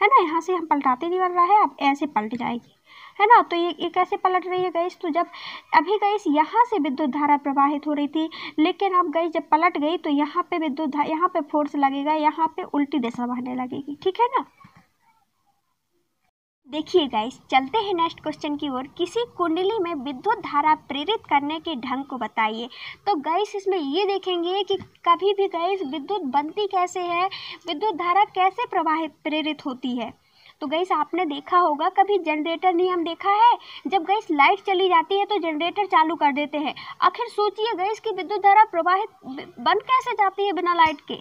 Speaker 1: है ना। यहाँ से हम पलटाते नहीं बन रहा है, अब ऐसे पलट जाएगी, है ना। तो ये कैसे पलट रही है गाइस, तो जब अभी गाइस यहाँ से विद्युत धारा प्रवाहित हो रही थी, लेकिन अब गाइस जब पलट गई तो यहाँ पे विद्युत धारा, यहाँ पे फोर्स लगेगा, यहाँ पे उल्टी दिशा बहने लगेगी, ठीक है ना। देखिए गाइस, चलते हैं नेक्स्ट क्वेश्चन की ओर। किसी कुंडली में विद्युत धारा प्रेरित करने के ढंग को बताइए। तो गाइस इसमें ये देखेंगे कि कभी भी गाइस विद्युत बनती कैसे है, विद्युत धारा कैसे प्रेरित होती है। तो गाइस आपने देखा होगा, कभी जनरेटर नियम देखा है, जब गाइस लाइट चली जाती है तो जनरेटर चालू कर देते हैं। आखिर सोचिए गाइस कि विद्युत धारा प्रवाहित बन कैसे जाती है बिना लाइट के,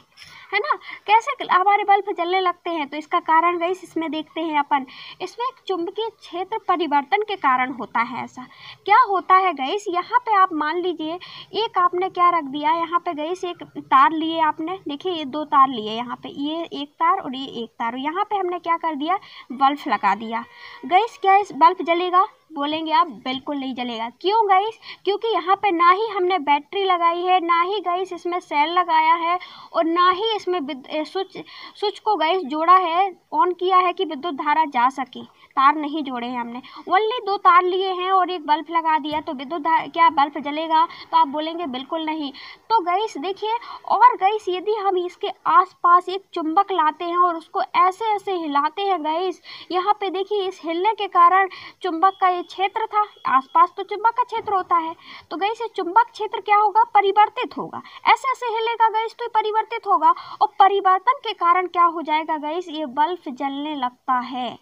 Speaker 1: है ना, कैसे हमारे बल्ब जलने लगते हैं। तो इसका कारण गाइस इसमें देखते हैं अपन, इसमें एक चुंबकीय क्षेत्र परिवर्तन के कारण होता है। ऐसा क्या होता है गाइस, यहाँ पे आप मान लीजिए एक आपने क्या रख दिया, यहाँ पे गाइस एक तार लिए आपने, देखिए ये दो तार लिए, यहाँ पे ये एक तार और ये एक तार, और यहाँ पे हमने क्या कर दिया, बल्ब लगा दिया। गाइस क्या इस बल्ब जलेगा, बोलेंगे आप बिल्कुल नहीं जलेगा। क्यों गाइस? क्योंकि यहाँ पे ना ही हमने बैटरी लगाई है, ना ही गाइस इसमें सेल लगाया है, और ना ही इसमें स्विच को गाइस जोड़ा है, ऑन किया है कि विद्युत धारा जा सके। तार नहीं जोड़े हैं हमने, ओनली 2 तार लिए हैं और एक बल्ब लगा दिया, तो विद्युत धारा क्या बल्ब जलेगा? तो आप बोलेंगे बिल्कुल नहीं। तो गाइस देखिए, और गाइस यदि हम इसके आसपास एक चुंबक लाते हैं और उसको ऐसे ऐसे हिलाते हैं गाइस, यहाँ पे देखिए इस हिलने के कारण चुंबक का ये क्षेत्र था, आसपास तो चुंबक का क्षेत्र होता है, तो गाइस ये चुंबक क्षेत्र क्या होगा? परिवर्तित होगा। ऐसे ऐसे हिलेगा गाइस तो ये परिवर्तित होगा, और परिवर्तन के कारण क्या हो जाएगा गाइस? ये बल्ब जलने लगता है।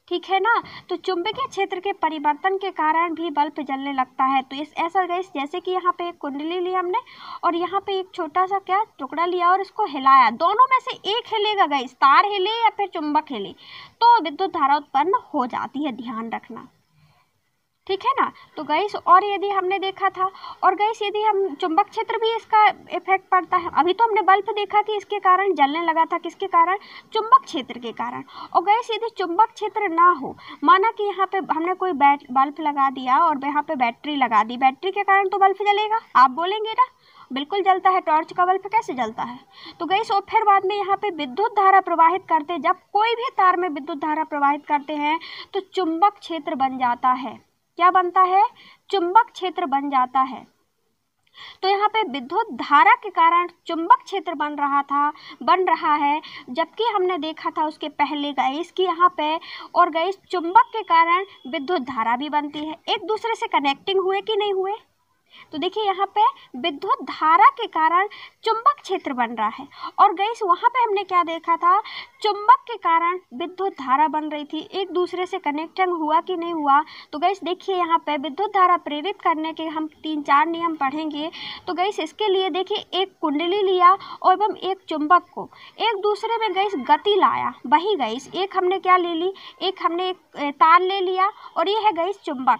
Speaker 1: ठीक है ना? तो चुंबकीय क्षेत्र के परिवर्तन के कारण भी बल्ब जलने लगता है। तो इस ऐसा गाइस, जैसे कि यहाँ पे एक कुंडली ली हमने और यहाँ पे एक छोटा सा क्या टुकड़ा लिया और इसको हिलाया, दोनों में से एक हिलेगा गाइस, तार हिले या फिर चुंबक हिले, तो विद्युत धारा उत्पन्न हो जाती है, ध्यान रखना। ठीक है ना? तो गाइस, और यदि हमने देखा था, और गाइस यदि हम चुंबक क्षेत्र भी इसका इफेक्ट पड़ता है। अभी तो हमने बल्ब देखा कि इसके कारण जलने लगा था, किसके कारण? चुंबक क्षेत्र के कारण। और गाइस यदि चुंबक क्षेत्र ना हो, माना कि यहाँ पे हमने कोई बल्ब लगा दिया और यहाँ पे बैटरी लगा दी, बैटरी के कारण तो बल्ब जलेगा, आप बोलेंगे ना बिल्कुल जलता है, टॉर्च का बल्ब कैसे जलता है? तो गाइस, और फिर बाद में यहाँ पे विद्युत धारा प्रवाहित करते, जब कोई भी तार में विद्युत धारा प्रवाहित करते हैं तो चुंबक क्षेत्र बन जाता है। क्या बनता है? चुंबक क्षेत्र बन जाता है। तो यहाँ पे विद्युत धारा के कारण चुंबक क्षेत्र बन रहा है, जबकि हमने देखा था उसके पहले गाइस कि यहाँ पे और गाइस चुंबक के कारण विद्युत धारा भी बनती है। एक दूसरे से कनेक्टिंग हुए कि नहीं हुए? तो देखिए यहाँ पे विद्युत धारा के कारण चुंबक क्षेत्र बन रहा है, और गाइस वहाँ पे हमने क्या देखा था? चुंबक के कारण विद्युत धारा बन रही थी। एक दूसरे से कनेक्टिंग हुआ कि नहीं हुआ? तो गाइस देखिए यहाँ पे विद्युत धारा प्रेरित करने के हम 3-4 नियम पढ़ेंगे। तो गाइस इसके लिए देखिए, एक कुंडली लिया और एवं एक चुंबक को एक दूसरे में गाइस गति लाया। वही गाइस, एक हमने क्या ले ली? एक हमने एक तार ले लिया और ये है गाइस चुंबक,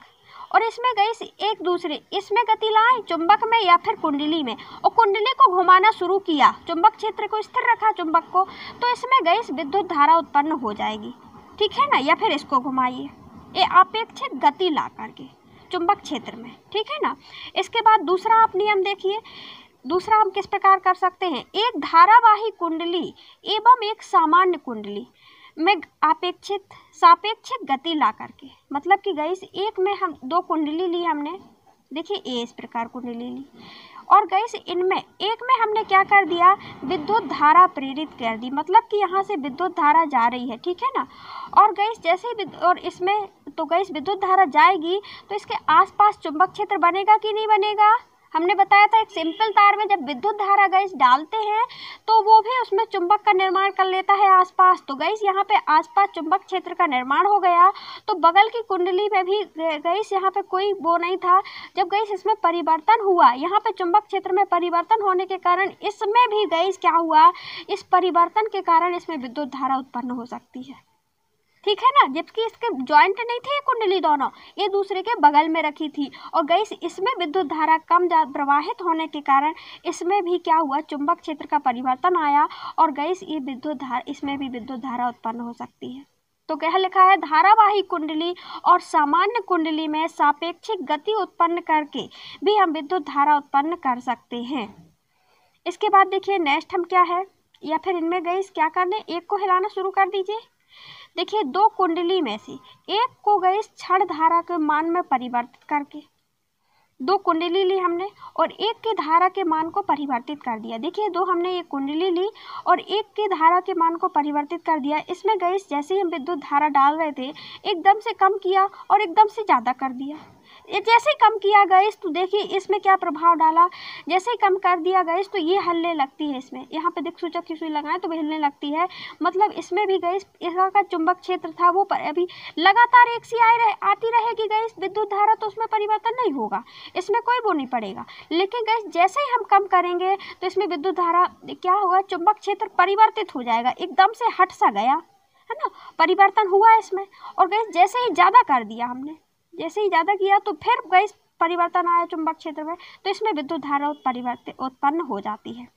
Speaker 1: और इसमें गाइस एक दूसरे इसमें गति लाए चुंबक में या फिर कुंडली में, और कुंडली को घुमाना शुरू किया, चुंबक क्षेत्र को स्थिर रखा चुंबक को, तो इसमें गाइस विद्युत धारा उत्पन्न हो जाएगी। ठीक है ना? या फिर इसको घुमाइए, ये अपेक्षित गति ला करके चुंबक क्षेत्र में। ठीक है ना? इसके बाद दूसरा आप नियम देखिए, दूसरा हम किस प्रकार कर सकते हैं? एक धारावाही कुंडली एवं एक सामान्य कुंडली में सापेक्षिक गति ला करके, मतलब कि गाइस एक में हम 2 कुंडली ली हमने, देखिए ये इस प्रकार कुंडली ली, और गाइस इनमें एक में हमने क्या कर दिया? विद्युत धारा प्रेरित कर दी, मतलब कि यहाँ से विद्युत धारा जा रही है। ठीक है ना? और गाइस जैसे ही और इसमें तो गाइस विद्युत धारा जाएगी तो इसके आसपास चुंबक क्षेत्र बनेगा कि नहीं बनेगा? हमने बताया था एक सिंपल तार में जब विद्युत धारा गाइस डालते हैं तो वो भी उसमें चुंबक का निर्माण कर लेता है आसपास। तो गाइस यहाँ पे आसपास चुंबक क्षेत्र का निर्माण हो गया, तो बगल की कुंडली में भी गाइस यहाँ पे कोई वो नहीं था। जब गाइस इसमें परिवर्तन हुआ, यहाँ पे चुंबक क्षेत्र में परिवर्तन होने के कारण इसमें भी गाइस क्या हुआ? इस परिवर्तन के कारण इसमें विद्युत धारा उत्पन्न हो सकती है। ठीक है ना? जबकि इसके जॉइंट नहीं थे ये कुंडली, दोनों ये दूसरे के बगल में रखी थी, और गाइस इसमें विद्युत धारा कम प्रवाहित होने के कारण इसमें भी क्या हुआ? चुंबक क्षेत्र का परिवर्तन आया, और गाइस ये विद्युत धारा, इसमें भी विद्युत धारा उत्पन्न हो सकती है। तो क्या लिखा है? धारावाही कुंडली और सामान्य कुंडली में सापेक्षिक गति उत्पन्न करके भी हम विद्युत धारा उत्पन्न कर सकते हैं। इसके बाद देखिए नेक्स्ट हम क्या है, या फिर इनमें गाइस क्या करने, एक को हिलाना शुरू कर दीजिए। देखिए 2 कुंडली में से एक को गाइस क्षण धारा के मान में परिवर्तित करके, 2 कुंडली ली हमने और एक के धारा के मान को परिवर्तित कर दिया। देखिए हमने एक कुंडली ली और एक के धारा के मान को परिवर्तित कर दिया। इसमें गाइस जैसे ही हम विद्युत धारा डाल रहे थे एकदम से कम किया और एकदम से ज़्यादा कर दिया। ये जैसे ही कम किया गैस तो देखिए इसमें क्या प्रभाव डाला, जैसे ही कम कर दिया गैस तो ये हिलने लगती है। इसमें यहाँ पे देख सूचक की सुई लगाएं तो हिलने लगती है, मतलब इसमें भी गैस इसका का चुंबक क्षेत्र था वो पर अभी लगातार एक सी आती रहेगी गैस विद्युत धारा, तो उसमें परिवर्तन नहीं होगा, इसमें कोई वो नहीं पड़ेगा। लेकिन गैस जैसे ही हम कम करेंगे तो इसमें विद्युत धारा क्या होगा, चुंबक क्षेत्र परिवर्तित हो जाएगा, एकदम से हट सा गया है ना, परिवर्तन हुआ इसमें। और गैस जैसे ही ज़्यादा कर दिया हमने, जैसे ही ज़्यादा किया तो फिर गैस परिवर्तन आया चुंबक क्षेत्र में, तो इसमें विद्युत धारा उत्पन्न हो जाती है।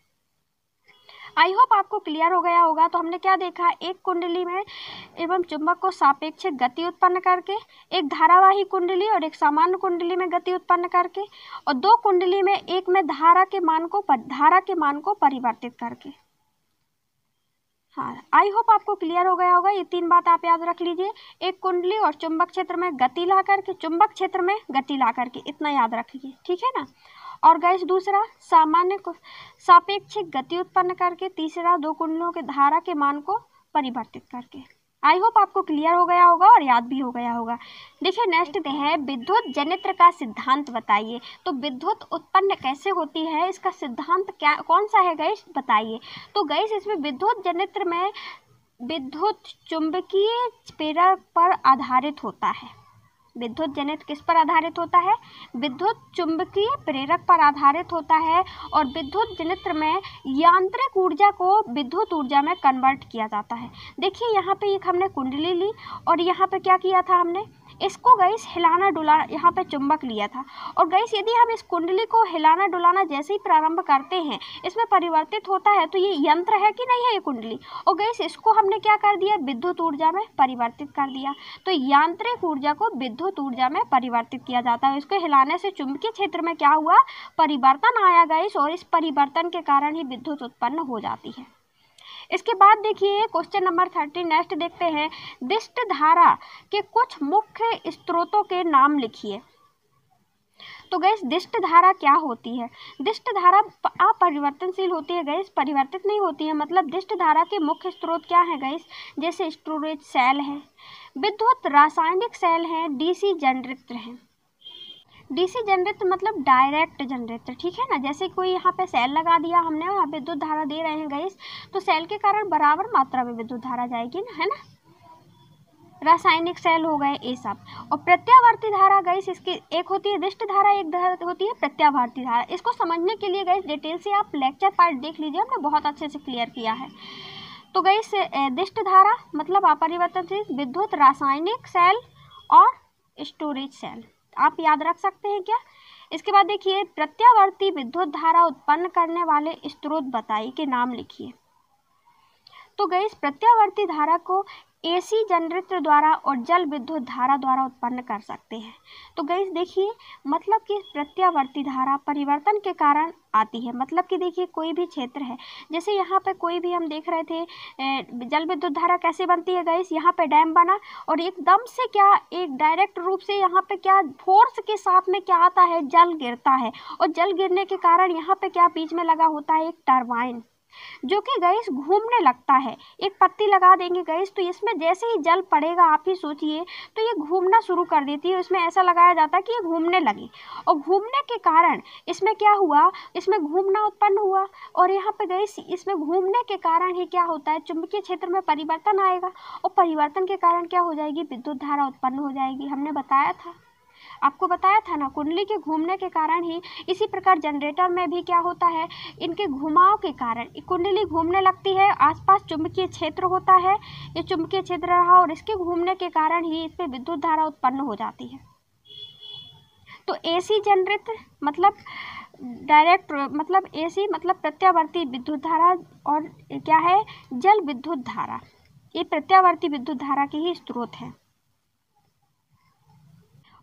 Speaker 1: आई होप आपको क्लियर हो गया होगा। तो हमने क्या देखा, एक कुंडली में एवं चुंबक को सापेक्षिक गति उत्पन्न करके, एक धारावाही कुंडली और एक सामान्य कुंडली में गति उत्पन्न करके, और दो कुंडली में एक में धारा के मान को परिवर्तित करके। हाँ, आई होप आपको क्लियर हो गया होगा। ये 3 बात आप याद रख लीजिए, एक कुंडली और चुंबक क्षेत्र में गति ला करके, चुंबक क्षेत्र में गति ला करके, इतना याद रखिए, ठीक है ना। और गाइस दूसरा सामान्य को सापेक्षिक गति उत्पन्न करके, तीसरा दो कुंडलियों के धारा के मान को परिवर्तित करके। आई होप आपको क्लियर हो गया होगा और याद भी हो गया होगा। देखिए नेक्स्ट है विद्युत जनित्र का सिद्धांत बताइए। तो विद्युत उत्पन्न कैसे होती है, इसका सिद्धांत क्या कौन सा है गाइस, बताइए। तो गाइस इसमें विद्युत जनित्र में विद्युत चुंबकीय प्रेरक पर आधारित होता है। विद्युत जनित्र किस पर आधारित होता है, विद्युत चुंबकीय प्रेरक पर आधारित होता है। और विद्युत जनित्र में यांत्रिक ऊर्जा को विद्युत ऊर्जा में कन्वर्ट किया जाता है। देखिए यहाँ पे एक हमने कुंडली ली और यहाँ पे क्या किया था, हमने इसको गाइस हिलाना डुलाना, यहाँ पे चुंबक लिया था। और गाइस यदि हम इस कुंडली को हिलाना डुलाना जैसे ही प्रारंभ करते हैं, इसमें परिवर्तित होता है, तो ये यंत्र है कि नहीं है ये कुंडली। और गाइस इसको हमने क्या कर दिया, विद्युत ऊर्जा में परिवर्तित कर दिया। तो यांत्रिक ऊर्जा को विद्युत ऊर्जा में परिवर्तित किया जाता है। इसको हिलाने से चुंबकीय क्षेत्र में क्या हुआ, परिवर्तन आया गाइस, और इस परिवर्तन के कारण ही विद्युत उत्पन्न हो जाती है। इसके बाद देखिए क्वेश्चन नंबर 30 नेक्स्ट देखते हैं, दिष्ट धारा के कुछ मुख्य स्रोतों के नाम लिखिए। तो गैस दिष्ट धारा क्या होती है, दिष्ट धारा अपरिवर्तनशील होती है गैस, परिवर्तित नहीं होती है। मतलब दिष्ट धारा के मुख्य स्रोत क्या है गैस, जैसे स्टोरेज सेल है, विद्युत रासायनिक सेल है, डीसी जनरेटर है। डीसी जनरेटर मतलब डायरेक्ट जनरेटर, ठीक है ना। जैसे कोई यहाँ पे सेल लगा दिया हमने, वहाँ विद्युत धारा दे रहे हैं गैस, तो सेल के कारण बराबर मात्रा में विद्युत धारा जाएगी ना, है ना। रासायनिक सेल हो गए ये सब। और प्रत्यावर्ती धारा गैस, इसकी एक होती है दिष्ट धारा, एक होती है प्रत्यावर्ती धारा। इसको समझने के लिए गैस डिटेल से आप लेक्चर पार्ट देख लीजिए, हमने बहुत अच्छे से क्लियर किया है। तो गैस दिष्ट धारा मतलब अपरिवर्तनशील विद्युत रासायनिक सेल और स्टोरेज सेल, आप याद रख सकते हैं क्या। इसके बाद देखिए प्रत्यावर्ती विद्युत धारा उत्पन्न करने वाले स्रोत बताइए के नाम लिखिए। तो गैस प्रत्यावर्ती धारा को एसी जनरेटर द्वारा और जल विद्युत धारा द्वारा उत्पन्न कर सकते हैं। तो गैस देखिए मतलब कि प्रत्यावर्ती धारा परिवर्तन के कारण आती है। मतलब कि देखिए कोई भी क्षेत्र है, जैसे यहाँ पे कोई भी हम देख रहे थे जल विद्युत धारा कैसे बनती है गैस, यहाँ पे डैम बना और एकदम से क्या एक डायरेक्ट रूप से यहाँ पे क्या फोर्स के साथ में क्या आता है, जल गिरता है। और जल गिरने के कारण यहाँ पे क्या बीच में लगा होता है एक टरबाइन, जो कि गैस घूमने लगता है। एक पत्ती लगा देंगे गैस, तो इसमें जैसे ही जल पड़ेगा आप ही सोचिए, तो ये घूमना शुरू कर देती है। इसमें ऐसा लगाया जाता है कि ये घूमने लगी, और घूमने के कारण इसमें क्या हुआ, इसमें घूमना उत्पन्न हुआ। और यहाँ पे गैस इसमें घूमने के कारण ही क्या होता है, चुंबकीय क्षेत्र में परिवर्तन आएगा, और परिवर्तन के कारण क्या हो जाएगी, विद्युत धारा उत्पन्न हो जाएगी। हमने बताया था, आपको बताया था ना, कुंडली के घूमने के कारण ही। इसी प्रकार जनरेटर में भी क्या होता है, इनके घुमाव के कारण कुंडली घूमने लगती है, आसपास चुंबकीय क्षेत्र होता है, ये चुंबकीय क्षेत्र रहा और इसके घूमने के कारण ही इस पे विद्युत धारा उत्पन्न हो जाती है। तो एसी जनरेटर मतलब डायरेक्ट, मतलब एसी मतलब प्रत्यावर्ती विद्युत धारा, और क्या है जल विद्युत धारा, ये प्रत्यावर्ती विद्युत धारा के ही स्रोत है।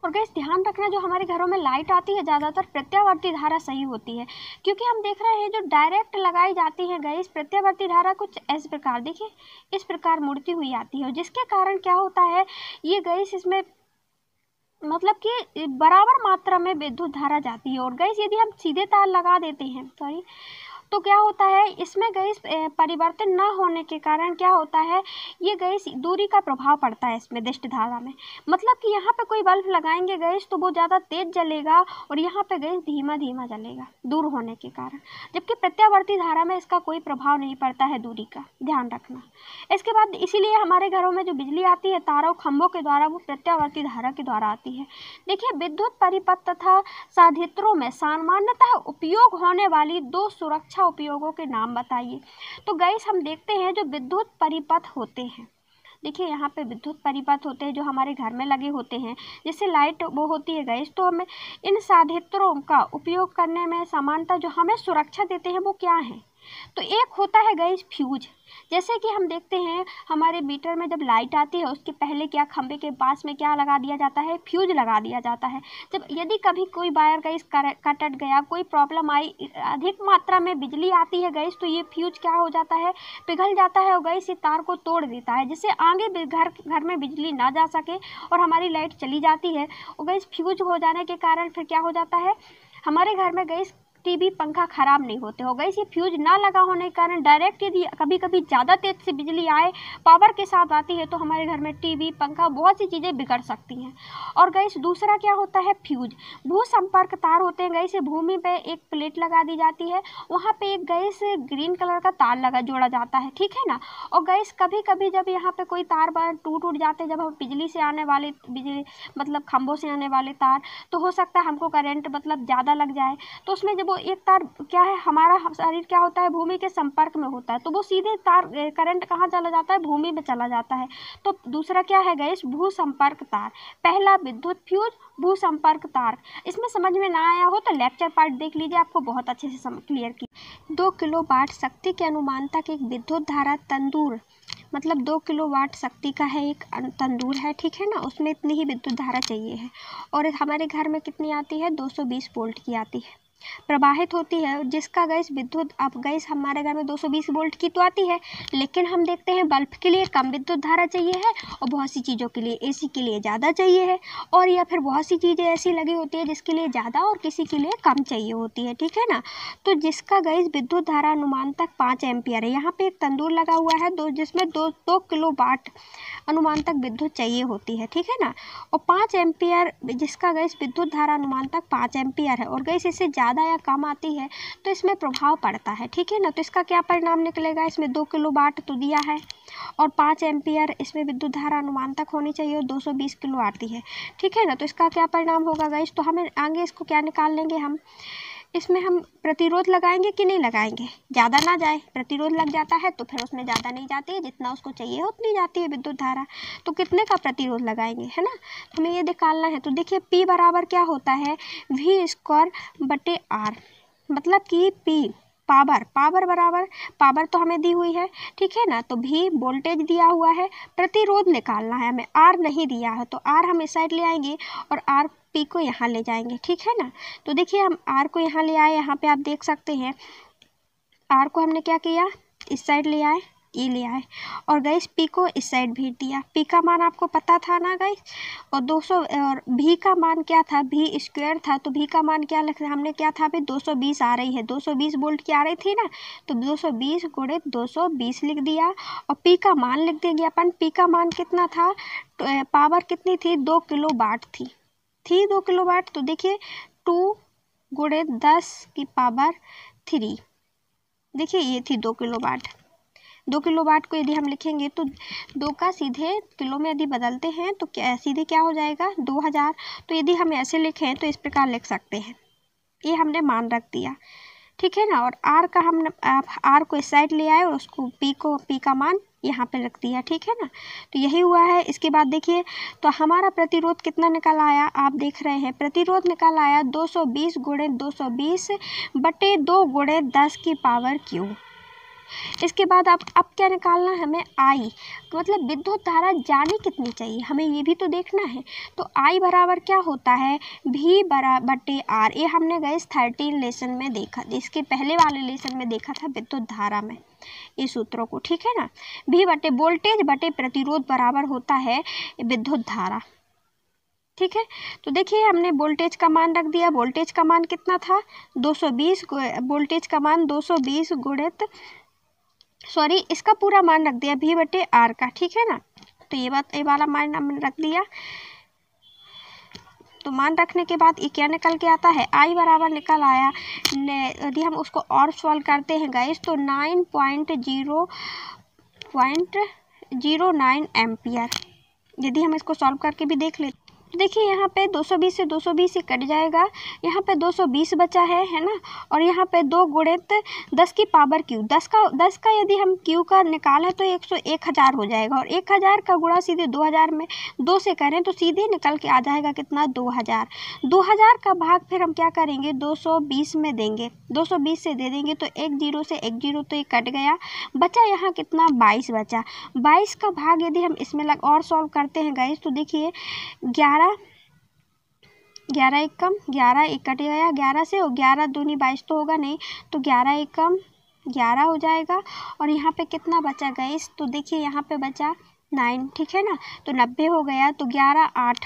Speaker 1: और गैस ध्यान रखना, जो हमारे घरों में लाइट आती है ज़्यादातर प्रत्यावर्ती धारा सही होती है, क्योंकि हम देख रहे हैं जो डायरेक्ट लगाई जाती है गैस प्रत्यावर्ती धारा कुछ इस प्रकार, देखिए इस प्रकार मुड़ती हुई आती है, जिसके कारण क्या होता है ये गैस इसमें मतलब कि बराबर मात्रा में विद्युत धारा जाती है। और गैस यदि हम सीधे तार लगा देते हैं तो क्या होता है, इसमें गैस परिवर्तन न होने के कारण क्या होता है, ये गैस दूरी का प्रभाव पड़ता है इसमें दिष्ट धारा में। मतलब कि यहाँ पे कोई बल्ब लगाएंगे गैस तो वो ज़्यादा तेज जलेगा, और यहाँ पे गैस धीमा धीमा जलेगा दूर होने के कारण, जबकि प्रत्यावर्ती धारा में इसका कोई प्रभाव नहीं पड़ता है दूरी का, ध्यान रखना। इसके बाद इसीलिए हमारे घरों में जो बिजली आती है तारों खंभों के द्वारा, वो प्रत्यावर्ती धारा के द्वारा आती है। देखिए विद्युत परिपथ तथा साधित्रों में सामान्यतः उपयोग होने वाली दो सुरक्षा उपयोगों के नाम बताइए। तो गैस हम देखते हैं जो विद्युत परिपथ होते हैं, देखिए यहाँ पे विद्युत परिपथ होते हैं जो हमारे घर में लगे होते हैं, जैसे लाइट वो होती है गैस, तो हमें इन साधित्रों का उपयोग करने में समानता जो हमें सुरक्षा देते हैं वो क्या है, तो एक होता है गाइस फ्यूज। जैसे कि हम देखते हैं हमारे मीटर में जब लाइट आती है उसके पहले क्या खंभे के पास में क्या लगा दिया जाता है, फ्यूज लगा दिया जाता है। जब यदि कभी कोई वायर गाइस कट गया, कोई प्रॉब्लम आई, अधिक मात्रा में बिजली आती है गाइस, तो ये फ्यूज क्या हो जाता है, पिघल जाता है और गाइस ये तार को तोड़ देता है, जिससे आगे घर में बिजली ना जा सके और हमारी लाइट चली जाती है। और गाइस फ्यूज हो जाने के कारण फिर क्या हो जाता है, हमारे घर में गाइस टीवी पंखा खराब नहीं होते हो गाइस। ये फ्यूज ना लगा होने के कारण डायरेक्ट यदि कभी कभी ज़्यादा तेज से बिजली आए, पावर के साथ आती है, तो हमारे घर में टीवी पंखा बहुत सी चीज़ें बिगड़ सकती हैं। और गाइस दूसरा क्या होता है फ्यूज, भू संपर्क तार होते हैं गाइस। भूमि पे एक प्लेट लगा दी जाती है, वहाँ पे एक गाइस ग्रीन कलर का तार जोड़ा जाता है, ठीक है ना। और गाइस कभी कभी जब यहाँ पे कोई तार बार टूट जाते हैं, जब हम बिजली से आने वाले बिजली मतलब खंभों से आने वाले तार, तो हो सकता है हमको करंट मतलब ज़्यादा लग जाए। तो उसमें जब वो एक तार क्या है, हमारा शरीर क्या होता है, भूमि के संपर्क में होता है, तो वो सीधे तार करंट कहाँ चला जाता है, भूमि में चला जाता है। तो दूसरा क्या है गाइस, भू संपर्क तार। पहला विद्युत फ्यूज, भू संपर्क तार। इसमें समझ में ना आया हो तो लेक्चर पार्ट देख लीजिए, आपको बहुत अच्छे से क्लियर की। 2 किलोवाट शक्ति के अनुमान तक एक विद्युत धारा तंदूर, मतलब 2 किलोवाट शक्ति का है एक तंदूर है, ठीक है ना, उसमें इतनी ही विद्युत धारा चाहिए है। और हमारे घर में कितनी आती है, 220 वोल्ट की आती है, प्रवाहित होती है, जिसका गैस विद्युत, अब गैस हमारे घर में 220 वोल्ट की तो आती है, लेकिन हम देखते हैं बल्ब के लिए कम विद्युत धारा चाहिए है, और बहुत सी चीज़ों के लिए, एसी के लिए ज़्यादा चाहिए है, और या फिर बहुत सी चीज़ें ऐसी लगी होती है जिसके लिए ज़्यादा और किसी के लिए कम चाहिए होती है, ठीक है ना। तो जिसका गैस विद्युत धारा अनुमान तक 5 एम्पियर है, यहाँ पे एक तंदूर लगा हुआ है जिसमें 2 किलोवाट अनुमान तक विद्युत चाहिए होती है, ठीक है ना। और 5 एम्पियर, जिसका गैस विद्युत धारा अनुमान तक 5 एम्पियर है और गैस इससे ज़्यादा या कम आती है तो इसमें प्रभाव पड़ता है, ठीक है ना। तो इसका क्या परिणाम निकलेगा, इसमें 2 किलोवाट तो दिया है और 5 एम्पियर इसमें विद्युत धारा अनुमान तक होनी चाहिए और 220 किलो आती है, ठीक है ना। तो इसका क्या परिणाम होगा गाइस, तो हमें आगे इसको क्या निकाल लेंगे हम, इसमें हम प्रतिरोध लगाएंगे कि नहीं लगाएंगे, ज़्यादा ना जाए, प्रतिरोध लग जाता है तो फिर उसमें ज़्यादा नहीं जाती है, जितना उसको चाहिए उतनी जाती है विद्युत धारा। तो कितने का प्रतिरोध लगाएंगे, है ना, हमें ये निकालना है। तो देखिए P बराबर क्या होता है, V² बटे R, मतलब कि P पावर बराबर, पावर तो हमें दी हुई है, ठीक है ना। तो भी वोल्टेज दिया हुआ है, प्रतिरोध निकालना है हमें, आर नहीं दिया है, तो आर हम इस साइड ले आएंगे और आर पी को यहाँ ले जाएंगे, ठीक है ना। तो देखिए हम आर को यहाँ ले आए, यहाँ पे आप देख सकते हैं आर को हमने क्या किया, इस साइड ले आए, ये ले आए, और गैस पी को इस साइड भेज दिया। पी का मान आपको पता था ना गैस, और 200, और भी का मान क्या था, भी स्क्वायर था, तो भी का मान क्या लिख रहे हमने, क्या था भाई 220 आ रही है, 220 वोल्ट की आ रही थी ना, तो 220 गुणे 220 लिख दिया, और पी का मान लिख देंगे अपन। पी का मान कितना था, पावर कितनी थी, 2 किलोवाट थी 2 किलोवाट। तो देखिए 2 गुणे 10 की पावर 3, देखिए ये थी 2 किलोवाट। 2 किलोवाट को यदि हम लिखेंगे तो 2 का सीधे किलो में यदि बदलते हैं तो क्या सीधे क्या हो जाएगा, 2000। तो यदि हम ऐसे लिखें तो इस प्रकार लिख सकते हैं, ये हमने मान रख दिया, ठीक है ना। और आर का हमने आर को इस साइड ले आए और उसको पी का मान यहाँ पे रख दिया, ठीक है ना। तो यही हुआ है। इसके बाद देखिए तो हमारा प्रतिरोध कितना निकल आया, आप देख रहे हैं प्रतिरोध निकल आया 220 गुणे 220 बटे 2 गुणे 10 की पावर क्यू। इसके बाद अब क्या निकालना है हमें, आई, मतलब विद्युत धारा जानी कितनी चाहिए हमें ये भी तो देखना है। तो आई बराबर क्या होता है, भी बटे आर। ये हमने गए 13 लेसन में देखा, इसके पहले वाले लेसन में देखा था विद्युत धारा में ये सूत्रों को, ठीक है ना। भी बटे वोल्टेज बटे प्रतिरोध बराबर होता है विद्युत धारा, ठीक है। तो देखिए हमने वोल्टेज का मान रख दिया, वोल्टेज का मान कितना था 220, वोल्टेज का मान 220 गुणित, सॉरी इसका पूरा मान रख दिया भी बटे आर का, ठीक है ना। तो ये वाला मान हमने रख दिया। तो मान रखने के बाद ये क्या निकल के आता है, आई बराबर निकल आया, यदि हम उसको और सॉल्व करते हैं गाइस तो 9.09 एम्पियर। यदि हम इसको सॉल्व करके भी देख लेते तो देखिए यहाँ पे 220 से 220 ही कट जाएगा, यहाँ पे 220 बचा है ना। और यहाँ पे 2 गुणित 10 की पावर क्यू, 10 का यदि हम क्यू का निकालें तो 1000 हो जाएगा। और 1000 का गुणा सीधे 2000 में 2 से करें तो सीधे निकल के आ जाएगा कितना, 2000। 2000 का भाग फिर हम क्या करेंगे, 220 में देंगे, 220 से दे देंगे तो 1 0 से 1 0 तो ये कट गया, बचा यहाँ कितना, 22 बचा। 22 का भाग यदि हम इसमें और सॉल्व करते हैं गाइस तो देखिए 11 एक कम, 11 एक कट गया 11 से, और 11 दूनी 22 तो होगा नहीं, तो 11 एक कम 11 हो जाएगा। और यहाँ पे कितना बचा गाइस, तो देखिए यहाँ पे बचा 9, ठीक है ना, तो 90 हो गया, तो 11 8।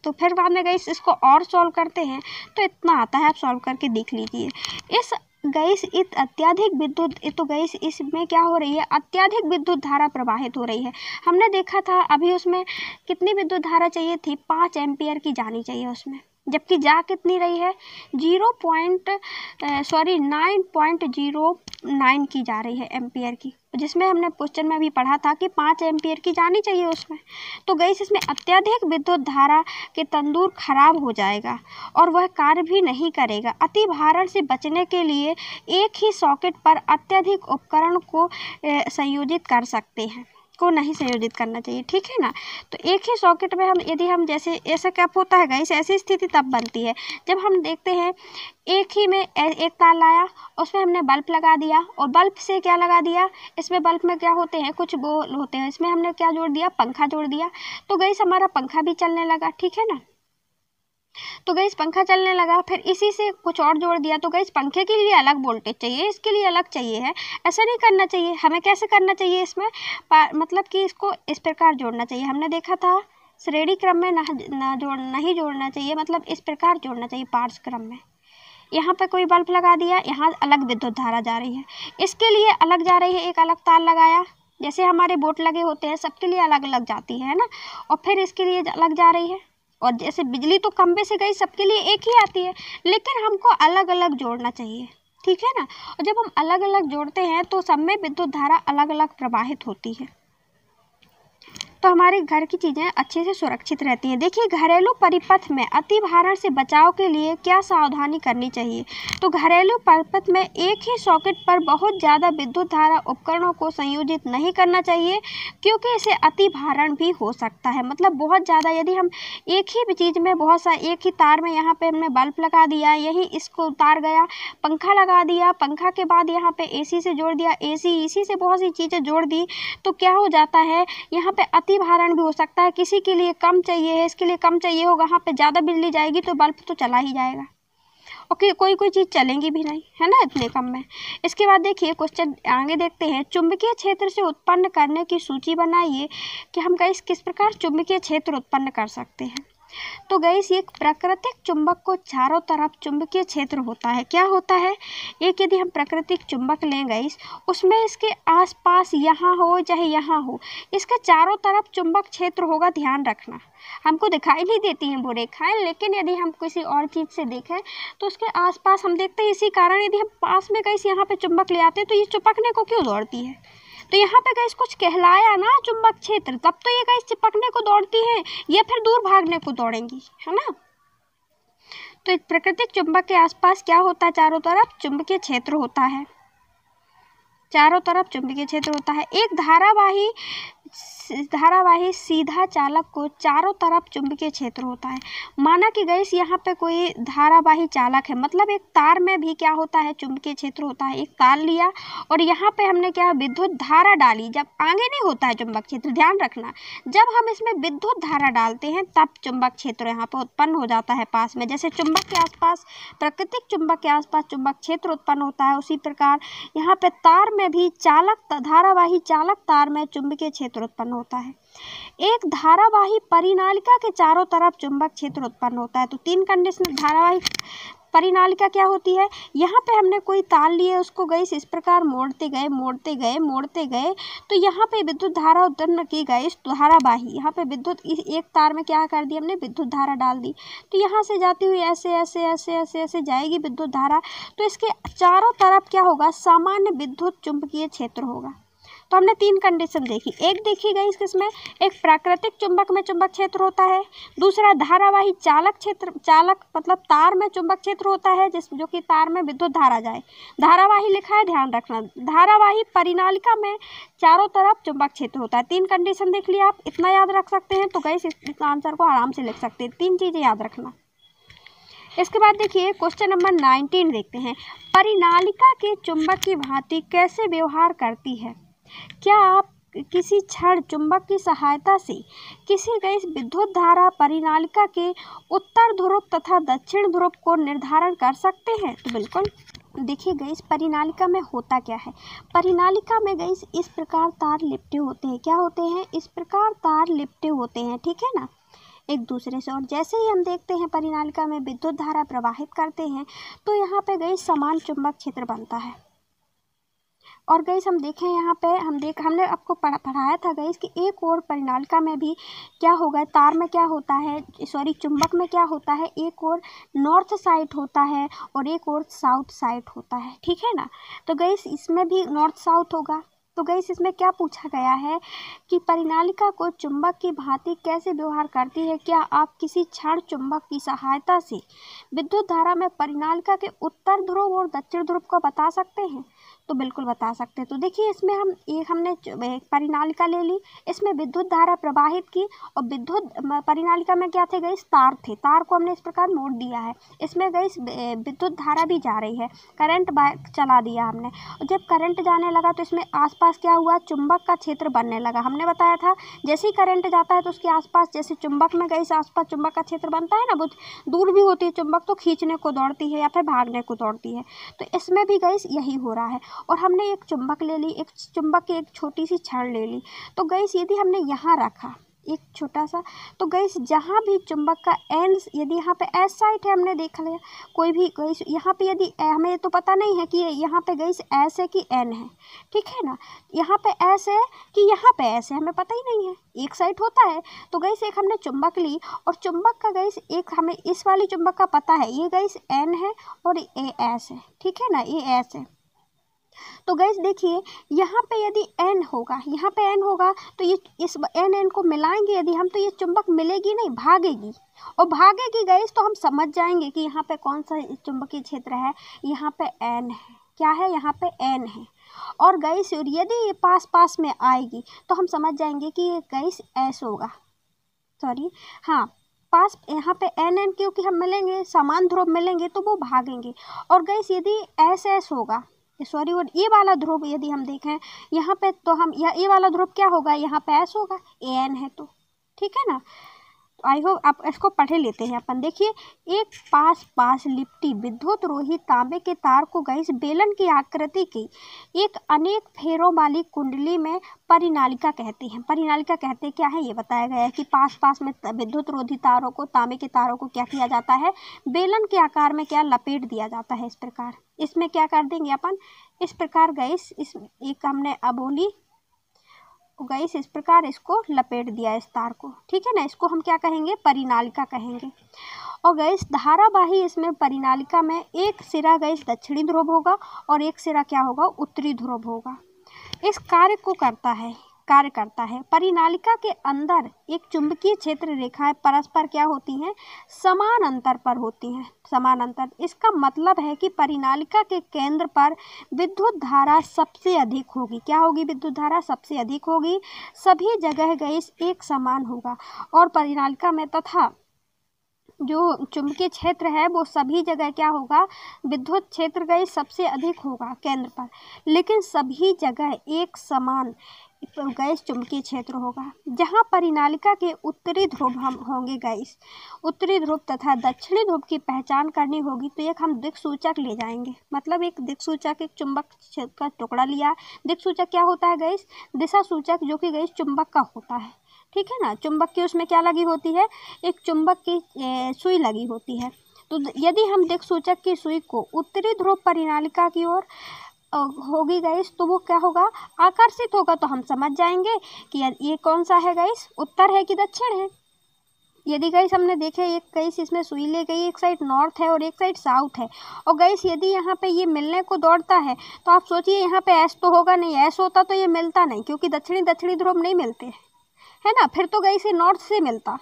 Speaker 1: तो फिर बाद में गाइस इसको और सॉल्व करते हैं तो इतना आता है, आप सॉल्व करके देख लीजिए। इस अत्यधिक विद्युत, तो गैस इसमें क्या हो रही है, अत्यधिक विद्युत धारा प्रवाहित हो रही है। हमने देखा था अभी उसमें कितनी विद्युत धारा चाहिए थी, 5 एम्पियर की जानी चाहिए उसमें, जबकि जा कितनी रही है, 9.09 की जा रही है एम्पियर की, जिसमें हमने क्वेश्चन में भी पढ़ा था कि 5 एम्पियर की जानी चाहिए उसमें। तो गैस इसमें अत्यधिक विद्युत धारा के तंदूर खराब हो जाएगा और वह कार्य भी नहीं करेगा। अति भारण से बचने के लिए एक ही सॉकेट पर अत्यधिक उपकरण को संयोजित कर सकते हैं, को नहीं संयोजित करना चाहिए, ठीक है ना। तो एक ही सॉकेट में यदि हम जैसे ऐसा क्या होता है गाइस, ऐसी स्थिति तब बनती है जब हम देखते हैं एक ही में एक तार लाया, उसमें हमने बल्ब लगा दिया, और बल्ब से क्या लगा दिया, इसमें बल्ब में क्या होते हैं, कुछ वो होते हैं, इसमें हमने क्या जोड़ दिया, पंखा जोड़ दिया। तो गाइस हमारा पंखा भी चलने लगा, ठीक है ना। तो गैस पंखा चलने लगा, फिर इसी से कुछ और जोड़ दिया, तो गैस पंखे के लिए अलग वोल्टेज चाहिए, इसके लिए अलग चाहिए है, ऐसा नहीं करना चाहिए। हमें कैसे करना चाहिए इसमें, मतलब कि इसको इस प्रकार जोड़ना चाहिए। हमने देखा था श्रेणी क्रम में नहीं जोड़ना चाहिए, मतलब इस प्रकार जोड़ना चाहिए पार्श्व क्रम में। यहाँ पे कोई बल्ब लगा दिया, यहाँ अलग विद्युत धारा जा रही है, इसके लिए अलग जा रही है, एक अलग तार लगाया, जैसे हमारे बोर्ड लगे होते हैं सबके लिए अलग अलग जाती है ना, और फिर इसके लिए अलग जा रही है। और जैसे बिजली तो खंबे से गई सबके लिए एक ही आती है, लेकिन हमको अलग अलग जोड़ना चाहिए, ठीक है ना। और जब हम अलग अलग जोड़ते हैं तो सब में विद्युत धारा अलग अलग प्रवाहित होती है, तो हमारे घर की चीज़ें अच्छे से सुरक्षित रहती हैं। देखिए घरेलू परिपथ में अति भारण से बचाव के लिए क्या सावधानी करनी चाहिए। तो घरेलू परिपथ में एक ही सॉकेट पर बहुत ज़्यादा विद्युत धारा उपकरणों को संयोजित नहीं करना चाहिए, क्योंकि इसे अति भारण भी हो सकता है। मतलब बहुत ज़्यादा यदि हम एक ही चीज़ में बहुत सा एक ही तार में, यहाँ पे हमने बल्ब लगा दिया, यही इसको तार गया, पंखा लगा दिया, पंखा के बाद यहाँ पे AC से जोड़ दिया, इसी से बहुत सी चीज़ें जोड़ दी, तो क्या हो जाता है, यहाँ पे अति भारण भी हो सकता है। किसी के लिए कम चाहिए है, इसके लिए कम चाहिए होगा, वहाँ पे ज़्यादा बिजली जाएगी तो बल्ब तो चला ही जाएगा, ओके, कोई चीज़ चलेंगी भी नहीं, है ना, इतने कम में। इसके बाद देखिए क्वेश्चन आगे देखते हैं, चुंबकीय क्षेत्र से उत्पन्न करने की सूची बनाइए कि हम गाइस किस प्रकार चुंबकीय क्षेत्र उत्पन्न कर सकते हैं। तो गाइस एक प्राकृतिक चुंबक को चारों तरफ चुंबकीय क्षेत्र होता है। क्या होता है, एक यदि हम प्राकृतिक चुंबक लें गाइस, उसमें इसके आसपास यहाँ हो चाहे यहाँ हो, इसके चारों तरफ चुंबक क्षेत्र होगा। ध्यान रखना, हमको दिखाई नहीं देती हैं वो रेखाएं, लेकिन यदि हम किसी और चीज़ से देखें तो उसके आसपास हम देखते हैं। इसी कारण यदि हम पास में गाइस यहाँ पे चुंबक ले आते हैं तो ये चिपकने को क्यों दौड़ती है, तो यहाँ पे गाइस कुछ कहलाया ना चुंबक क्षेत्र, तब तो ये गाइस चिपकने को दौड़ती हैं या फिर दूर भागने को दौड़ेंगी, है ना। तो एक प्राकृतिक चुंबक के आसपास क्या होता है, चारों तरफ चुंबकीय क्षेत्र होता है, चारों तरफ चुंबकीय क्षेत्र होता है। एक धारावाही सीधा चालक को चारों तरफ चुंबकीय क्षेत्र होता है। माना कि गैस यहाँ पे कोई धारावाही चालक है, मतलब एक तार में भी क्या होता है, चुंबकीय क्षेत्र होता है। एक तार लिया और यहाँ पे हमने क्या विद्युत धारा डाली, जब आगे नहीं होता है चुंबक क्षेत्र, ध्यान रखना, जब हम इसमें विद्युत धारा डालते हैं तब चुंबक क्षेत्र यहाँ पे उत्पन्न हो जाता है पास में। जैसे चुंबक के आसपास, प्राकृतिक चुंबक के आसपास चुंबक क्षेत्र उत्पन्न होता है, उसी प्रकार यहाँ पे तार में भी धारावाही चालक तार में चुंबकीय क्षेत्र उत्पन्न होता है। एक धारावाही परिनालिका के चारों तरफ चुंबक क्षेत्र उत्पन्न होता है। तो 3 कंडीशन धारावाही परिनालिका क्या होती है, यहाँ पे हमने कोई तार लिए, उसको गई इस प्रकार मोड़ते गए, तो यहाँ पे विद्युत धारा उत्पन्न की गई। धारावाही यहाँ पे विद्युत एक तार में क्या कर दी हमने, विद्युत धारा डाल दी, तो यहाँ से जाती हुई ऐसे जाएगी विद्युत धारा। तो इसके चारों तरफ क्या होगा, सामान्य विद्युत चुंबकीय क्षेत्र होगा। तो हमने 3 कंडीशन देखी। एक देखी गई किसमें, एक प्राकृतिक चुंबक में चुंबक क्षेत्र होता है, दूसरा धारावाही चालक मतलब तार में चुंबक क्षेत्र होता है जो कि तार में विद्युत धारा जाए। धारावाही लिखा है, ध्यान रखना। धारावाही परिनालिका में चारों तरफ चुंबक क्षेत्र होता है। 3 कंडीशन देख लिया आप, इतना याद रख सकते हैं तो गाइस इस आंसर को आराम से लिख सकते हैं। 3 चीजें याद रखना। इसके बाद देखिए क्वेश्चन नंबर 19 देखते हैं। परिनालिका के चुंबक की भांति कैसे व्यवहार करती है? क्या आप किसी क्षण चुंबक की सहायता से किसी गैस विद्युत धारा परिनालिका के उत्तर ध्रुव तथा दक्षिण ध्रुव को निर्धारण कर सकते हैं? तो बिल्कुल। देखिए गैस परिनालिका में होता क्या है, परिनालिका में गैस इस प्रकार तार लिपटे होते हैं। क्या होते हैं? इस प्रकार तार लिपटे होते हैं, ठीक है ना, एक दूसरे से। और जैसे ही हम देखते हैं परिनालिका में विद्युत धारा प्रवाहित करते हैं तो यहाँ पे गैस समान चुंबक क्षेत्र बनता है। और गैस हम देखें यहाँ पे हमने आपको पढ़ाया था गैस कि एक और परिनालिका में भी क्या होगा, तार में क्या होता है, चुंबक में क्या होता है, एक और नॉर्थ साइड होता है और एक और साउथ साइड होता है, ठीक है ना। तो गैस इसमें भी नॉर्थ साउथ होगा। तो गैस इसमें क्या पूछा गया है कि परिनालिका को चुंबक की भांति कैसे व्यवहार करती है? क्या आप किसी क्षण चुंबक की सहायता से विद्युत धारा में परिनालिका के उत्तर ध्रुव और दक्षिण ध्रुव को बता सकते हैं? तो बिल्कुल बता सकते हैं। तो देखिए इसमें हमने परिनालिका ले ली, इसमें विद्युत धारा प्रवाहित की और परिनालिका में क्या थे गैस, तार थे। तार को हमने इस प्रकार मोड़ दिया है, इसमें गैस विद्युत धारा भी जा रही है, करंट चला दिया हमने। और जब करंट जाने लगा तो इसमें आसपास क्या हुआ, चुंबक का क्षेत्र बनने लगा। हमने बताया था जैसे ही करंट जाता है तो उसके आसपास, जैसे चुंबक में गैस आसपास चुंबक का क्षेत्र बनता है ना, बहुत दूर भी होती है चुंबक तो खींचने को दौड़ती है या फिर भागने को दौड़ती है। तो इसमें भी गैस यही हो रहा है। और हमने एक चुंबक ले ली, एक चुंबक की एक छोटी सी छड़ ले ली। तो गैस यदि हमने यहाँ रखा एक छोटा सा, तो गैस जहाँ भी चुंबक का एंड, यदि यहाँ पे एस साइड है, हमने देख लिया कोई भी गैस यहाँ पे, यदि हमें तो पता नहीं है कि यहाँ पे गैस एस है कि एन है, ठीक है ना, यहाँ पे एस है कि यहाँ पे एस है, हमें पता ही नहीं है, एक साइड होता है। तो गैस एक हमने चुंबक ली और चुंबक का गैस एक हमें इस वाली चुंबक का पता है, ये गैस एन है और ये एस है, ठीक है ना, ये एस है। तो गैस देखिए यहाँ पे यदि एन होगा, यहाँ पे एन होगा तो ये इस एन को मिलाएंगे यदि हम, तो ये चुंबक मिलेगी नहीं, भागेगी। और भागेगी गैस तो हम समझ जाएंगे कि यहाँ पे कौन सा चुंबकीय क्षेत्र है, यहाँ पे एन है। क्या है? यहाँ पे एन है। और गैस यदि ये पास पास में आएगी तो हम समझ जाएंगे कि ये गैस एस होगा, हाँ पास, यहाँ पे एन क्योंकि हम मिलेंगे, समान ध्रुव मिलेंगे तो वो भागेंगे। और गैस यदि एस होगा, और ये वाला ध्रुव यदि हम देखें यहाँ पे, तो हम ये वाला ध्रुव क्या होगा, यहाँ पे एस होगा, एन है तो, ठीक है ना। आई होप आप इसको पढ़े लेते हैं अपन। देखिए एक पास लिपटी विद्युत रोही तांबे के तार को गैस बेलन की आकृति की एक अनेक फेरों वाली कुंडली में परिनालिका कहते हैं। परिनालिका कहते हैं क्या है, ये बताया गया है कि पास में विद्युत रोधी तारों को, तांबे के तारों को क्या किया जाता है, बेलन के आकार में क्या लपेट दिया जाता है। इस प्रकार इसमें क्या कर देंगे अपन, इस प्रकार गैस इस एक हमने अबोली गैस इस प्रकार इसको लपेट दिया इस तार को, ठीक है ना, इसको हम क्या कहेंगे, परिनालिका कहेंगे। और गैस धारावाही इसमें परिनालिका में एक सिरा गैस दक्षिणी ध्रुव होगा और एक सिरा क्या होगा, उत्तरी ध्रुव होगा। इस कार्य करता है। परिनालिका के अंदर एक चुंबकीय क्षेत्र रेखाएं परस्पर क्या होती हैं, समान अंतर पर होती हैं, समान अंतर। इसका मतलब है कि परिनालिका के केंद्र पर विद्युत धारा सबसे अधिक होगी। क्या होगी, विद्युत धारा सबसे अधिक होगी। सभी जगह गैस एक समान होगा और परिनालिका में तथा जो चुंबकीय क्षेत्र है वो सभी जगह क्या होगा, विद्युत क्षेत्र गैस सबसे अधिक होगा केंद्र पर, लेकिन सभी जगह एक समान गैस चुंबकीय क्षेत्र होगा। जहां परिनालिका के उत्तरी ध्रुव हम होंगे गैस, उत्तरी ध्रुव तथा दक्षिणी ध्रुव की पहचान करनी होगी तो एक हम दिक्सूचक ले जाएंगे। मतलब एक दिक्सूचक, एक चुंबक का टुकड़ा लिया। दिक्सूचक क्या होता है गैस, दिशा सूचक, जो कि गैस चुंबक का होता है, ठीक है ना। चुंबक की उसमें क्या लगी होती है, एक चुंबक की सुई लगी होती है। तो यदि हम दिक्सूचक की सुई को उत्तरी ध्रुव परिनालिका की ओर होगी गैस तो वो क्या होगा, आकर्षित होगा। तो हम समझ जाएंगे कि ये कौन सा है गैस, उत्तर है कि दक्षिण है। यदि गाइस हमने देखे एक गाइस इसमें सुई ले गई, एक साइड नॉर्थ है और एक साइड साउथ है, और गाइस यदि यहाँ पे ये मिलने को दौड़ता है तो आप सोचिए यहाँ पे ऐस तो होगा नहीं, ऐस होता तो ये मिलता नहीं, क्योंकि दक्षिणी ध्रुव नहीं मिलते है ना। फिर तो गाइस ये नॉर्थ से मिलता,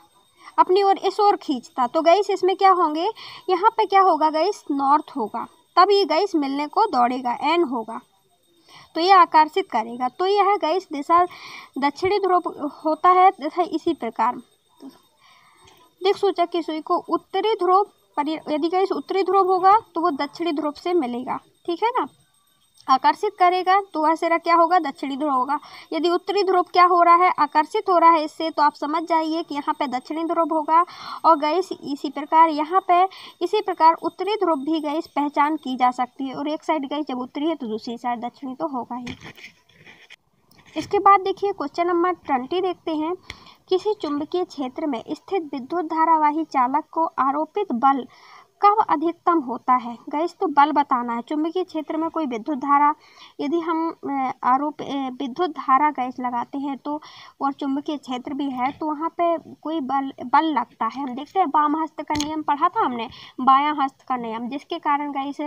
Speaker 1: अपनी ओर इस ओर खींचता, तो गाइस इसमें क्या होंगे, यहाँ पे क्या होगा गाइस, नॉर्थ होगा, तब ये गाइस मिलने को दौड़ेगा, एन होगा, तो ये आकर्षित करेगा। तो यह गाइस दिशा दक्षिणी ध्रुव होता है तथा इसी प्रकार दिक्सूचक की सुई को उत्तरी ध्रुव पर, यदि गाइस उत्तरी ध्रुव होगा तो वो दक्षिणी ध्रुव से मिलेगा, ठीक है ना, आकर्षित करेगा, तो वह सिरा क्या होगा, दक्षिणी ध्रुव होगा। यदि उत्तरी ध्रुव क्या हो रहा है, आकर्षित हो रहा है इससे, तो आप समझ जाइए कि यहाँ पे दक्षिणी ध्रुव होगा। और गाइस इसी प्रकार यहाँ पे इसी प्रकार उत्तरी ध्रुव भी गाइस पहचान की जा सकती है, और एक साइड गाइस जब उत्तरी है तो दूसरी साइड दक्षिणी तो होगा ही। इसके बाद देखिए क्वेश्चन नंबर 20 देखते हैं। किसी चुंबकीय क्षेत्र में स्थित विद्युत धारावाही चालक को आरोपित बल कब अधिकतम होता है। गाइस तो बल बताना है, चुंबकीय क्षेत्र में कोई विद्युत धारा, यदि हम विद्युत धारा गाइस लगाते हैं तो, और चुंबकीय क्षेत्र भी है तो वहाँ पे कोई बल लगता है। हम देखते हैं वाम हस्त का नियम पढ़ा था हमने, बायां हस्त का नियम, जिसके कारण गाइस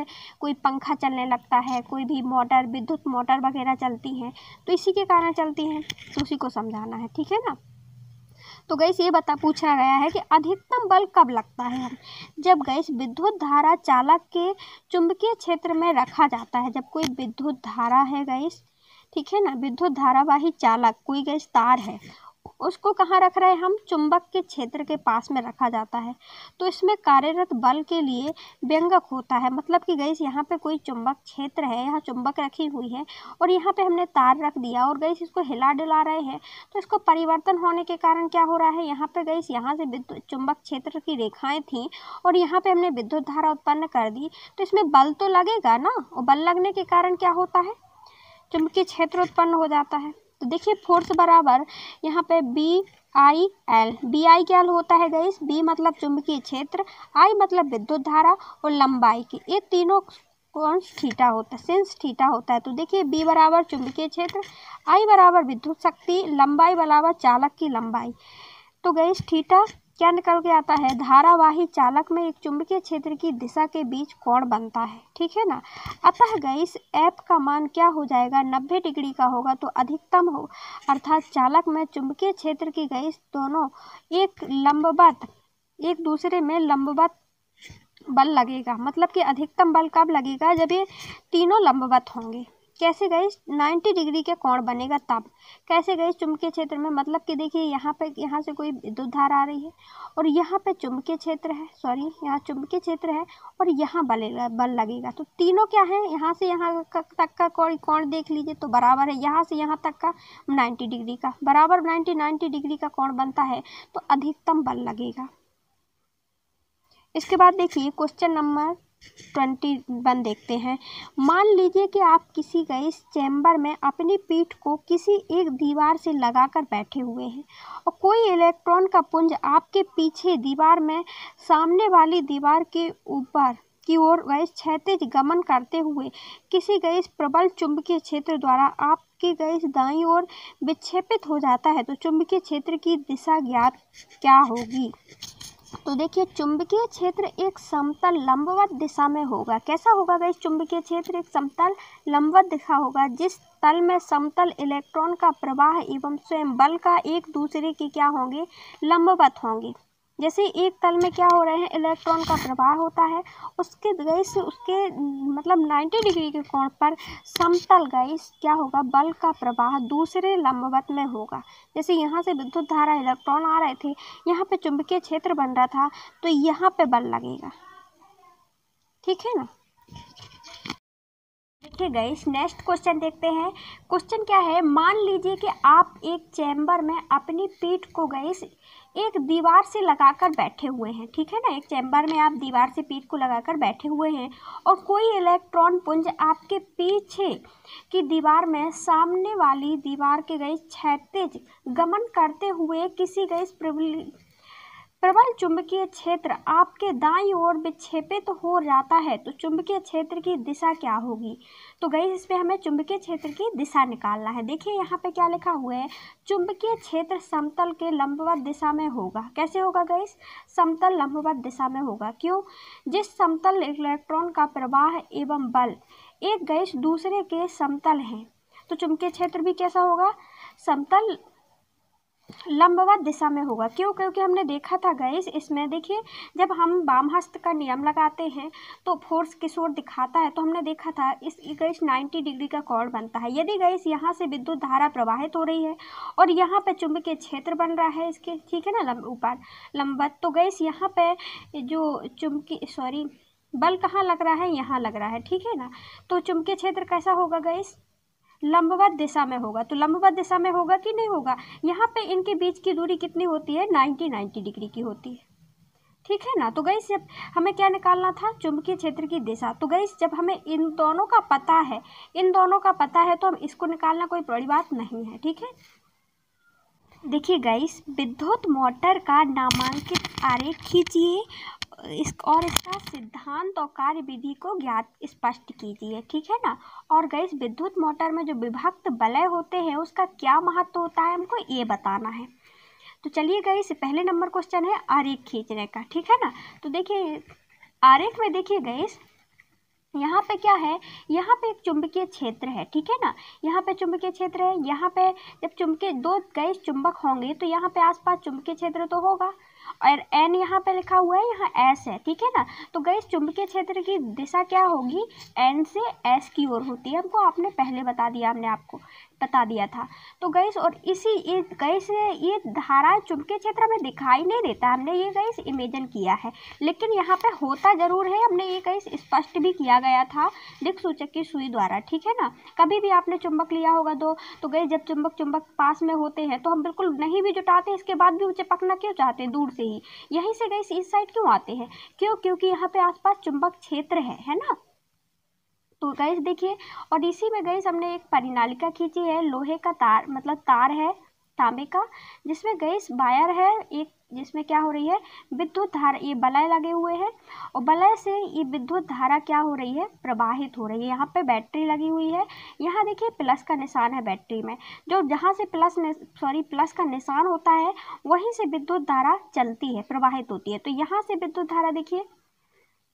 Speaker 1: कोई पंखा चलने लगता है, कोई भी मोटर, विद्युत मोटर वगैरह चलती हैं तो इसी के कारण चलती हैं, तो उसी को समझाना है, ठीक है ना। तो गाइस ये पूछा गया है कि अधिकतम बल कब लगता है, जब गाइस विद्युत धारा चालक के चुंबकीय क्षेत्र में रखा जाता है। जब कोई विद्युत धारा है गाइस, ठीक है ना, विद्युत धारावाही चालक कोई गाइस तार है, उसको कहाँ रख रहे हैं हम, चुंबक के क्षेत्र के पास में रखा जाता है, तो इसमें कार्यरत बल के लिए व्यंजक होता है। मतलब कि गाइस यहाँ पे कोई चुंबक क्षेत्र है, यहाँ चुंबक रखी हुई है और यहाँ पे हमने तार रख दिया और गाइस इसको हिला डुला रहे हैं, तो इसको परिवर्तन होने के कारण क्या हो रहा है, यहाँ पे गाइस यहाँ से विद्युत चुंबक क्षेत्र की रेखाएं थी और यहाँ पे हमने विद्युत धारा उत्पन्न कर दी, तो इसमें बल तो लगेगा ना, और बल लगने के कारण क्या होता है, चुंबकीय क्षेत्र उत्पन्न हो जाता है। तो देखिए फोर्स बराबर यहाँ पे BI/L, BI क्या होता है गाइस, B मतलब चुंबकीय क्षेत्र, I मतलब विद्युत धारा और लंबाई की, ये तीनों कोण थीटा होता है, सिंस थीटा होता है। तो देखिए B बराबर चुंबकीय क्षेत्र, I बराबर विद्युत शक्ति, लंबाई बराबर चालक की लंबाई। तो गाइस थीटा क्या निकल के आता है, धारावाही चालक में एक चुंबकीय क्षेत्र की दिशा के बीच कोण बनता है, ठीक है ना। अतः गाइस F का मान क्या हो जाएगा, 90 डिग्री का होगा, तो अधिकतम हो, अर्थात चालक में चुंबकीय क्षेत्र की गाइस दोनों एक दूसरे में लंबवत बल लगेगा। मतलब कि अधिकतम बल कब लगेगा, जब ये तीनों लंबवत होंगे। कैसे गाइस, 90 डिग्री के कोण बनेगा तब। कैसे गाइस, चुंबकीय क्षेत्र में, मतलब कि देखिए यहाँ से कोई विद्युत धारा आ रही है और यहाँ पे चुंबकीय क्षेत्र है, यहाँ चुंबकीय क्षेत्र है और यहाँ बल लगेगा, तो तीनों क्या है, यहाँ से यहाँ तक का कोण देख लीजिए तो बराबर है, यहाँ से यहाँ तक का 90 डिग्री का, बराबर 90 डिग्री का कोण बनता है, तो अधिकतम बल लगेगा। इसके बाद देखिए क्वेश्चन नंबर 21 देखते हैं। मान लीजिए कि आप किसी गाइस चैम्बर में अपनी पीठ को किसी एक दीवार से लगाकर बैठे हुए हैं और कोई इलेक्ट्रॉन का पुंज आपके पीछे दीवार में सामने वाली दीवार के ऊपर की ओर गाइस क्षैतिज गमन करते हुए किसी गाइस प्रबल चुंबकीय क्षेत्र द्वारा आपके गाइस दाईं ओर विक्षेपित हो जाता है, तो चुंबकीय क्षेत्र की दिशा ज्ञात क्या होगी। तो देखिए चुंबकीय क्षेत्र एक समतल लंबवत दिशा में होगा। कैसा होगा गाइस, चुंबकीय क्षेत्र एक समतल लंबवत दिशा होगा, जिस तल में समतल इलेक्ट्रॉन का प्रवाह एवं स्वयं बल का एक दूसरे के क्या होंगे, लंबवत होंगे। जैसे एक तल में क्या हो रहे हैं, इलेक्ट्रॉन का प्रवाह होता है, उसके मतलब 90 डिग्री के कोण पर समतल गाइस क्या होगा, बल का प्रवाह दूसरे लंबवत में होगा। जैसे यहाँ से विद्युत धारा इलेक्ट्रॉन आ रहे थे, यहाँ पे चुंबकीय क्षेत्र बन रहा था, तो यहाँ पे बल लगेगा, ठीक है ना। देखिए गाइस नेक्स्ट क्वेश्चन देखते हैं। क्वेश्चन क्या है, मान लीजिए कि आप एक चैम्बर में अपनी पीठ को गाइस एक दीवार से लगाकर बैठे हुए हैं, ठीक है ना। एक चैम्बर में आप दीवार से पीठ को लगाकर बैठे हुए हैं और कोई इलेक्ट्रॉन पुंज आपके पीछे की दीवार में सामने वाली दीवार के गाइस क्षैतिज गमन करते हुए किसी गाइस प्रबल चुंबकीय क्षेत्र आपके दाईं ओर विक्षेपित हो जाता है तो चुंबकीय क्षेत्र की दिशा क्या होगी। तो गाइस इसमें हमें चुंबकीय क्षेत्र की दिशा निकालना है। देखिए यहाँ पे क्या लिखा हुआ है, चुंबकीय क्षेत्र समतल के लंबवत दिशा में होगा। कैसे होगा गाइस, समतल लंबवत दिशा में होगा। क्यों, जिस समतल इलेक्ट्रॉन का प्रवाह एवं बल एक गैस दूसरे के समतल हैं तो चुंबकीय क्षेत्र भी कैसा होगा, समतल लंबवत दिशा में होगा। क्यों, क्योंकि हमने देखा था गाइस इसमें, देखिए जब हम वाम हस्त का नियम लगाते हैं तो फोर्स किस ओर दिखाता है, तो हमने देखा था इस गाइस 90 डिग्री का कोण बनता है। यदि गाइस यहाँ से विद्युत धारा प्रवाहित हो रही है और यहाँ पे चुंबकीय क्षेत्र बन रहा है इसके, ठीक है ना, ऊपर लंबवत, तो गाइस यहाँ पे जो बल कहाँ लग रहा है, यहाँ लग रहा है, ठीक है ना। तो चुंबकीय क्षेत्र कैसा होगा गाइस, लंबवत दिशा में होगा। तो लंबवत दिशा में होगा कि नहीं होगा, यहाँ पे इनके बीच की दूरी कितनी होती है, 90 डिग्री की होती है, ठीक है ना। तो गाइस जब हमें क्या निकालना था, चुंबकीय क्षेत्र की दिशा। तो गाइस जब हमें इन दोनों का पता है तो हम इसको निकालना कोई बड़ी बात नहीं है, ठीक है। देखिए गाइस, विद्युत मोटर का नामांकित आरेख खींचिए और इसका सिद्धांत और कार्य विधि को ज्ञात स्पष्ट कीजिए, ठीक है ना। और गाइस विद्युत मोटर में जो विभक्त वलय होते हैं उसका क्या महत्व होता है हमको ये बताना है। तो चलिए गाइस पहले नंबर क्वेश्चन है आरेख खींचने का, ठीक है ना। तो देखिए आरेख में देखिए गाइस यहाँ पे क्या है, यहाँ पे एक चुंबकीय क्षेत्र है, ठीक है ना। यहाँ पे चुंबकीय क्षेत्र है, यहाँ पे जब दो गैस चुंबक होंगे तो यहाँ पे आसपास चुंबकीय क्षेत्र तो होगा और एन यहाँ पे लिखा हुआ है, यहाँ एस है, ठीक है ना। तो गैस चुंबकीय क्षेत्र की दिशा क्या होगी, एन से एस की ओर होती है। हमको आपने पहले हमने आपको बता दिया था। तो गैस और ये धारा चुंबकीय क्षेत्र में दिखाई नहीं देता, हमने ये गैस इमेजिन किया है, लेकिन यहाँ पे होता जरूर है। हमने ये गैस स्पष्ट भी किया गया था दिक् सूचक की सुई द्वारा, ठीक है ना। कभी भी आपने चुंबक लिया होगा तो गैस जब चुंबक पास में होते हैं तो हम बिल्कुल नहीं भी जुटाते, इसके बाद भी चिपकना क्यों चाहते हैं, दूर से ही। यहीं से गैस इस साइड क्यों आते हैं, क्योंकि यहाँ पे आसपास चुंबक क्षेत्र है ना। तो गैस देखिए, और इसी में गैस हमने एक परिनालिका खींची है, लोहे का तार मतलब तार है तांबे का, जिसमें गैस वायर है एक, जिसमें क्या हो रही है, विद्युत धारा, ये वलय लगे हुए हैं और वलय से ये विद्युत धारा क्या हो रही है, प्रवाहित हो रही है। यहाँ पे बैटरी लगी हुई है, यहाँ देखिए प्लस का निशान है बैटरी में, जो जहाँ से प्लस का निशान होता है वहीं से विद्युत धारा चलती है, प्रवाहित होती है। तो यहाँ से विद्युत धारा देखिए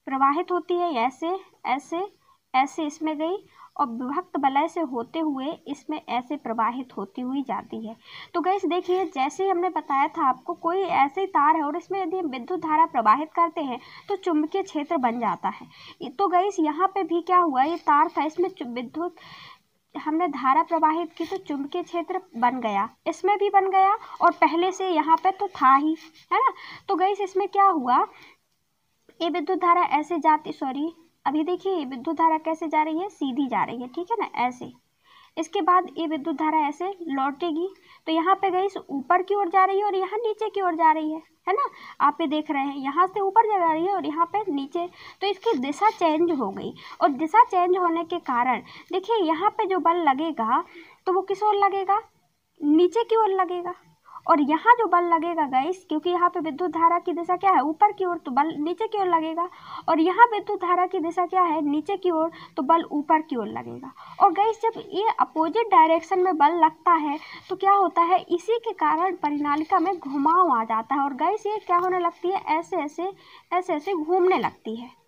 Speaker 1: प्रवाहित होती है, ऐसे ऐसे ऐसे इसमें गई और विभक्त वलय से होते हुए इसमें ऐसे प्रवाहित होती हुई जाती है। तो गैस देखिए, जैसे हमने बताया था आपको, कोई ऐसे तार है और इसमें यदि हम विद्युत धारा प्रवाहित करते हैं तो चुंबकीय क्षेत्र बन जाता है। तो गैस यहाँ पे भी क्या हुआ, ये तार था, इसमें विद्युत हमने धारा प्रवाहित की तो चुंबकीय क्षेत्र बन गया, इसमें भी बन गया और पहले से यहाँ पे तो था ही, है ना। तो गैस इसमें क्या हुआ, ये विद्युत धारा ऐसे जाती, अभी देखिए विद्युत धारा कैसे जा रही है, सीधी जा रही है, ठीक है ना, ऐसे। इसके बाद ये विद्युत धारा ऐसे लौटेगी तो यहाँ पे गई ऊपर की ओर जा रही है और यहाँ नीचे की ओर जा रही है ना। आप ये देख रहे हैं, यहाँ से ऊपर जा रही है और यहाँ पे नीचे, तो इसकी दिशा चेंज हो गई। और दिशा चेंज होने के कारण देखिए यहाँ पे जो बल लगेगा तो वो किस ओर लगेगा, नीचे की ओर लगेगा। और यहाँ जो बल लगेगा गाइस, क्योंकि यहाँ पे विद्युत धारा की दिशा क्या है, ऊपर की ओर, तो बल नीचे की ओर लगेगा। और यहाँ विद्युत धारा की दिशा क्या है, नीचे की ओर, तो बल ऊपर की ओर लगेगा। और गाइस जब ये अपोजिट डायरेक्शन में बल लगता है तो क्या होता है, इसी के कारण परिनालिका में घुमाव आ जाता है और गाइस ये क्या होने लगती है, ऐसे ऐसे घूमने लगती है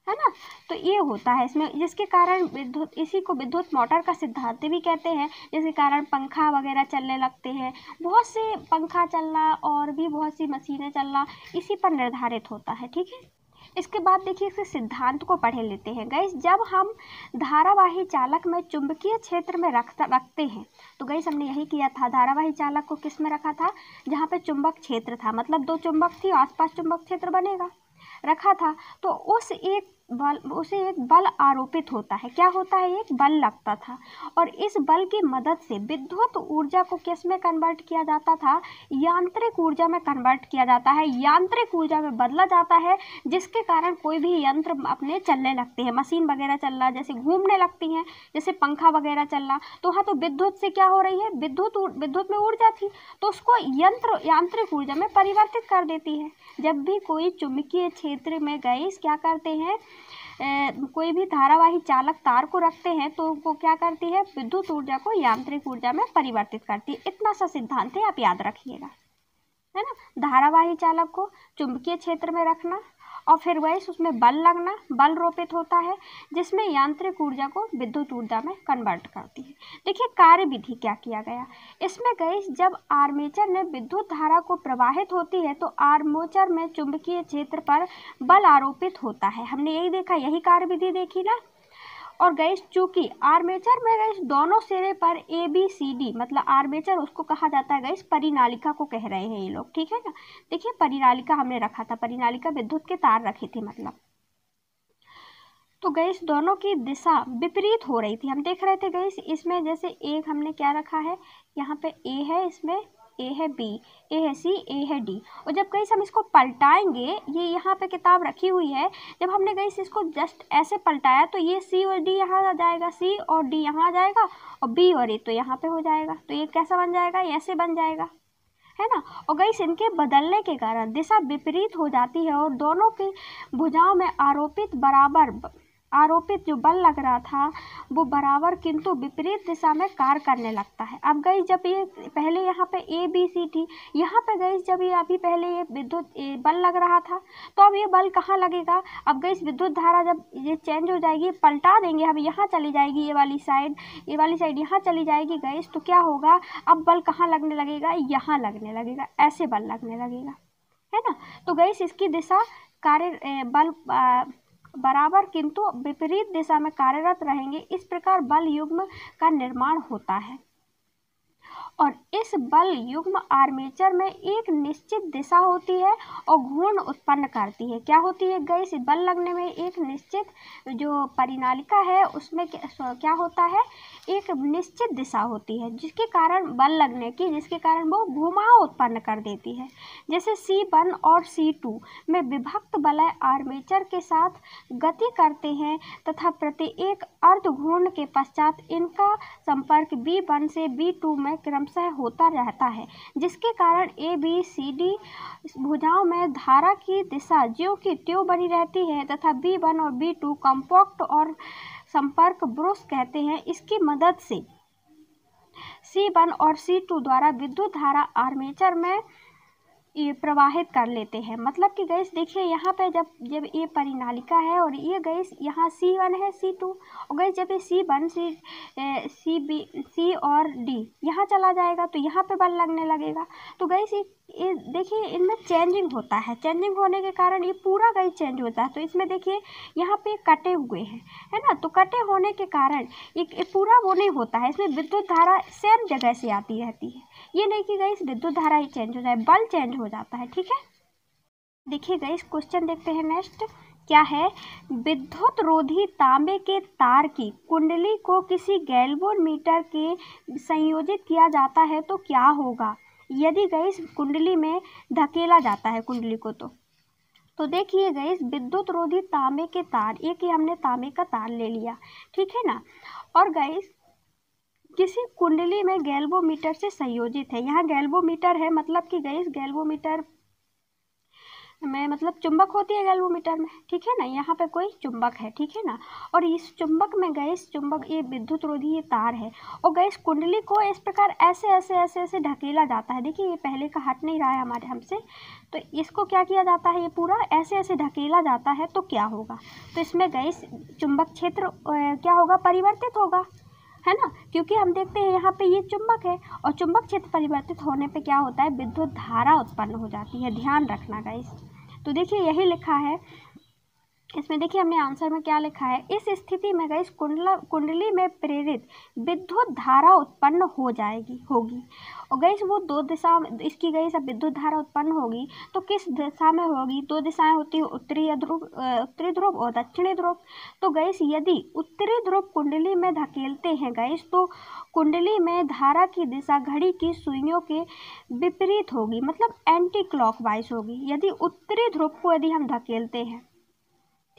Speaker 1: ना। तो ये होता है इसमें, जिसके कारण इसी को विद्युत मोटर का सिद्धांत भी कहते हैं, जिसके कारण पंखा वगैरह चलने लगते हैं। बहुत से पंखा चलना और भी बहुत सी मशीनें चलना इसी पर निर्धारित होता है, ठीक है। इसके बाद देखिए इसके सिद्धांत को पढ़ लेते हैं गाइस। जब हम धारावाही चालक में चुंबकीय क्षेत्र में रखते हैं तो गाइस हमने यही किया था, धारावाही चालक को किस में रखा था, जहाँ पे चुंबक क्षेत्र था, मतलब दो चुंबक थी, आसपास चुंबक क्षेत्र बनेगा, रखा था। तो उस एक उसे एक बल आरोपित होता है। क्या होता है? एक बल लगता था और इस बल की मदद से विद्युत ऊर्जा को किस में कन्वर्ट किया जाता था? यांत्रिक ऊर्जा में कन्वर्ट किया जाता है, यांत्रिक ऊर्जा में बदला जाता है, जिसके कारण कोई भी यंत्र अपने चलने लगते हैं। मशीन वगैरह चल रहा, जैसे घूमने लगती हैं, जैसे पंखा वगैरह चल रहा, तो हाँ, तो विद्युत से क्या हो रही है? विद्युत में ऊर्जा थी तो उसको यांत्रिक ऊर्जा में परिवर्तित कर देती है। जब भी कोई चुंबकीय क्षेत्र में गैस क्या करते हैं, कोई भी धारावाही चालक तार को रखते हैं तो वो क्या करती है? विद्युत ऊर्जा को यांत्रिक ऊर्जा में परिवर्तित करती है। इतना सा सिद्धांत है, आप याद रखिएगा, है ना। धारावाही चालक को चुंबकीय क्षेत्र में रखना और फिर गैस उसमें बल लगना, बल रोपित होता है, जिसमें यांत्रिक ऊर्जा को विद्युत ऊर्जा में कन्वर्ट करती है। देखिए कार्य विधि क्या किया गया इसमें। गैस जब आर्मेचर में विद्युत धारा को प्रवाहित होती है तो आर्मेचर में चुंबकीय क्षेत्र पर बल आरोपित होता है। हमने यही देखा, यही कार्य विधि देखी ना। और गैस चूंकि आर्मेचर में गैस दोनों सिरे पर ABCD, मतलब आर्मेचर उसको कहा जाता है गैस, परिनालिका को कह रहे हैं ये लोग, ठीक है ना। देखिए परिनालिका हमने रखा था, परिनालिका विद्युत के तार रखे थे मतलब। तो गैस दोनों की दिशा विपरीत हो रही थी। हम देख रहे थे गैस इसमें, जैसे एक हमने क्या रखा है, यहाँ पे A है, इसमें A है B, A है C, A है D। और जब गैस हम इसको पलटाएंगे, ये यहाँ पे किताब रखी हुई है, जब हमने गैस इसको जस्ट ऐसे पलटाया तो ये C और D यहाँ आ जाएगा, C और D यहाँ आ जाएगा और B और A तो यहाँ पे हो जाएगा। तो ये कैसा बन जाएगा? ऐसे बन जाएगा, है ना। और गैस इनके बदलने के कारण दिशा विपरीत हो जाती है और दोनों की भुजाओं में आरोपित जो बल लग रहा था वो बराबर किंतु विपरीत दिशा में कार्य करने लगता है। अब गई जब ये पहले यहाँ पे ABC थी, यहाँ पे गई जब ये अभी पहले ये विद्युत बल लग रहा था, तो अब ये बल कहाँ लगेगा? अब गई विद्युत धारा जब ये चेंज हो जाएगी, पलटा देंगे, अब यहाँ चली जाएगी, ये वाली साइड यहाँ चली जाएगी गैस, तो क्या होगा? अब बल कहाँ लगने लगेगा? यहाँ लगने लगेगा, ऐसे बल लगने लगेगा, है ना। तो गैस इसकी दिशा बल बराबर किंतु विपरीत दिशा में कार्यरत रहेंगे। इस प्रकार बल युग्म का निर्माण होता है और इस बल युग्म आर्मेचर में एक निश्चित दिशा होती है और घूर्ण उत्पन्न करती है। क्या होती है गैस? बल लगने में एक निश्चित जो परिनालिका है उसमें क्या होता है? एक निश्चित दिशा होती है जिसके कारण बल लगने की, जिसके कारण वो घुमाव उत्पन्न कर देती है। जैसे C1 और C2 में विभक्त बलय आर्मेचर के साथ गति करते हैं तथा प्रत्येक अर्ध घूर्ण के पश्चात इनका संपर्क B1 से B2 में क्रमशः होता रहता है, जिसके कारण ABCD भुजाओं में धारा की दिशा ज्यों की त्यों बनी रहती है तथा B1 और B2 कॉम्पैक्ट और संपर्क ब्रुश कहते हैं। इसकी मदद से C1 और C2 द्वारा विद्युत धारा आर्मेचर में ये प्रवाहित कर लेते हैं। मतलब कि गैस देखिए यहाँ पे जब ये परिनालिका है और ये गैस यहाँ C1 है, C2 और गैस जब ये C1 C और D यहाँ चला जाएगा तो यहाँ पे बल लगने लगेगा। तो गैस ये देखिए इनमें चेंजिंग होता है, चेंजिंग होने के कारण ये पूरा गैस चेंज होता है। तो इसमें देखिए यहाँ पे कटे हुए हैं, है ना। तो कटे होने के कारण ये पूरा वो नहीं होता है, इसमें विद्युत धारा सेम जगह से आती रहती है। ये नहीं कि गैस विद्युत धारा ही चेंज हो जाए, बल चेंज हो जाता है, ठीक है। देखिए गैस क्वेश्चन देखते हैं नेक्स्ट क्या है। विद्युत रोधी तांबे के तार की कुंडली को किसी गैल्वेनोमीटर के संयोजित किया जाता है तो क्या होगा यदि गैस कुंडली में धकेला जाता है कुंडली को। तो देखिए गैस विद्युत रोधी तांबे के तार, एक ही हमने तांबे का तार ले लिया, ठीक है ना, और गैस किसी कुंडली में गैल्वेनोमीटर से संयोजित है। यहाँ गैल्वेनोमीटर है, मतलब कि गैस गैल्वेनोमीटर में मतलब चुंबक होती है गैल्वेनोमीटर में, ठीक है ना। यहाँ पे कोई चुंबक है, ठीक है ना, और इस चुंबक में गैस ये विद्युत रोधी ये तार है और गैस कुंडली को इस प्रकार ऐसे ऐसे ऐसे ऐसे ढकेला जाता है। देखिए ये पहले का हट नहीं रहा है हमारे हमसे, तो इसको क्या किया जाता है, ये पूरा ऐसे ऐसे ढकेला जाता है तो क्या होगा। तो इसमें गैस चुंबक क्षेत्र क्या होगा, परिवर्तित होगा, है ना, क्योंकि हम देखते हैं यहाँ पे ये चुंबक है और चुंबक क्षेत्र परिवर्तित होने पे क्या होता है, विद्युत धारा उत्पन्न हो जाती है। ध्यान रखना गाइस। तो देखिए यही लिखा है इसमें देखिए हमने आंसर में क्या लिखा है, इस स्थिति में गाइस कुंडली में प्रेरित विद्युत धारा उत्पन्न होगी। और गाइस वो दो दिशा इसकी गाइस अब विद्युत धारा उत्पन्न होगी तो किस दिशा में होगी? दो दिशाएं होती है, उत्तरी ध्रुव और दक्षिणी ध्रुव। तो गाइस यदि उत्तरी ध्रुव कुंडली में धकेलते हैं गाइस तो कुंडली में धारा की दिशा घड़ी की सुइयों के विपरीत होगी, मतलब एंटी क्लॉकवाइज होगी यदि उत्तरी ध्रुव को यदि हम धकेलते हैं।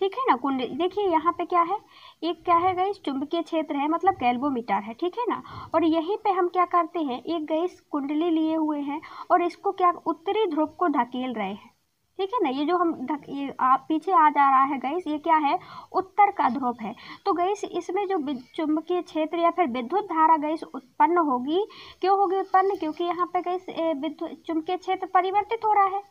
Speaker 1: ठीक है ना। कुंडली देखिए यहाँ पे क्या है, एक क्या है गाइस चुंबकीय क्षेत्र है, मतलब गैल्वोमीटर है। ठीक है ना। और यहीं पे हम क्या करते हैं, एक गाइस कुंडली लिए हुए हैं और इसको क्या उत्तरी ध्रुव को धकेल रहे हैं। ठीक है ना। ये जो हम पीछे आ जा रहा है गाइस, ये क्या है, उत्तर का ध्रुव है। तो गाइस इसमें जो चुंबकीय क्षेत्र या फिर विद्युत धारा गाइस उत्पन्न होगी, क्यों होगी उत्पन्न? क्योंकि यहाँ पे गाइस विद्युत चुंबकीय क्षेत्र परिवर्तित हो रहा है।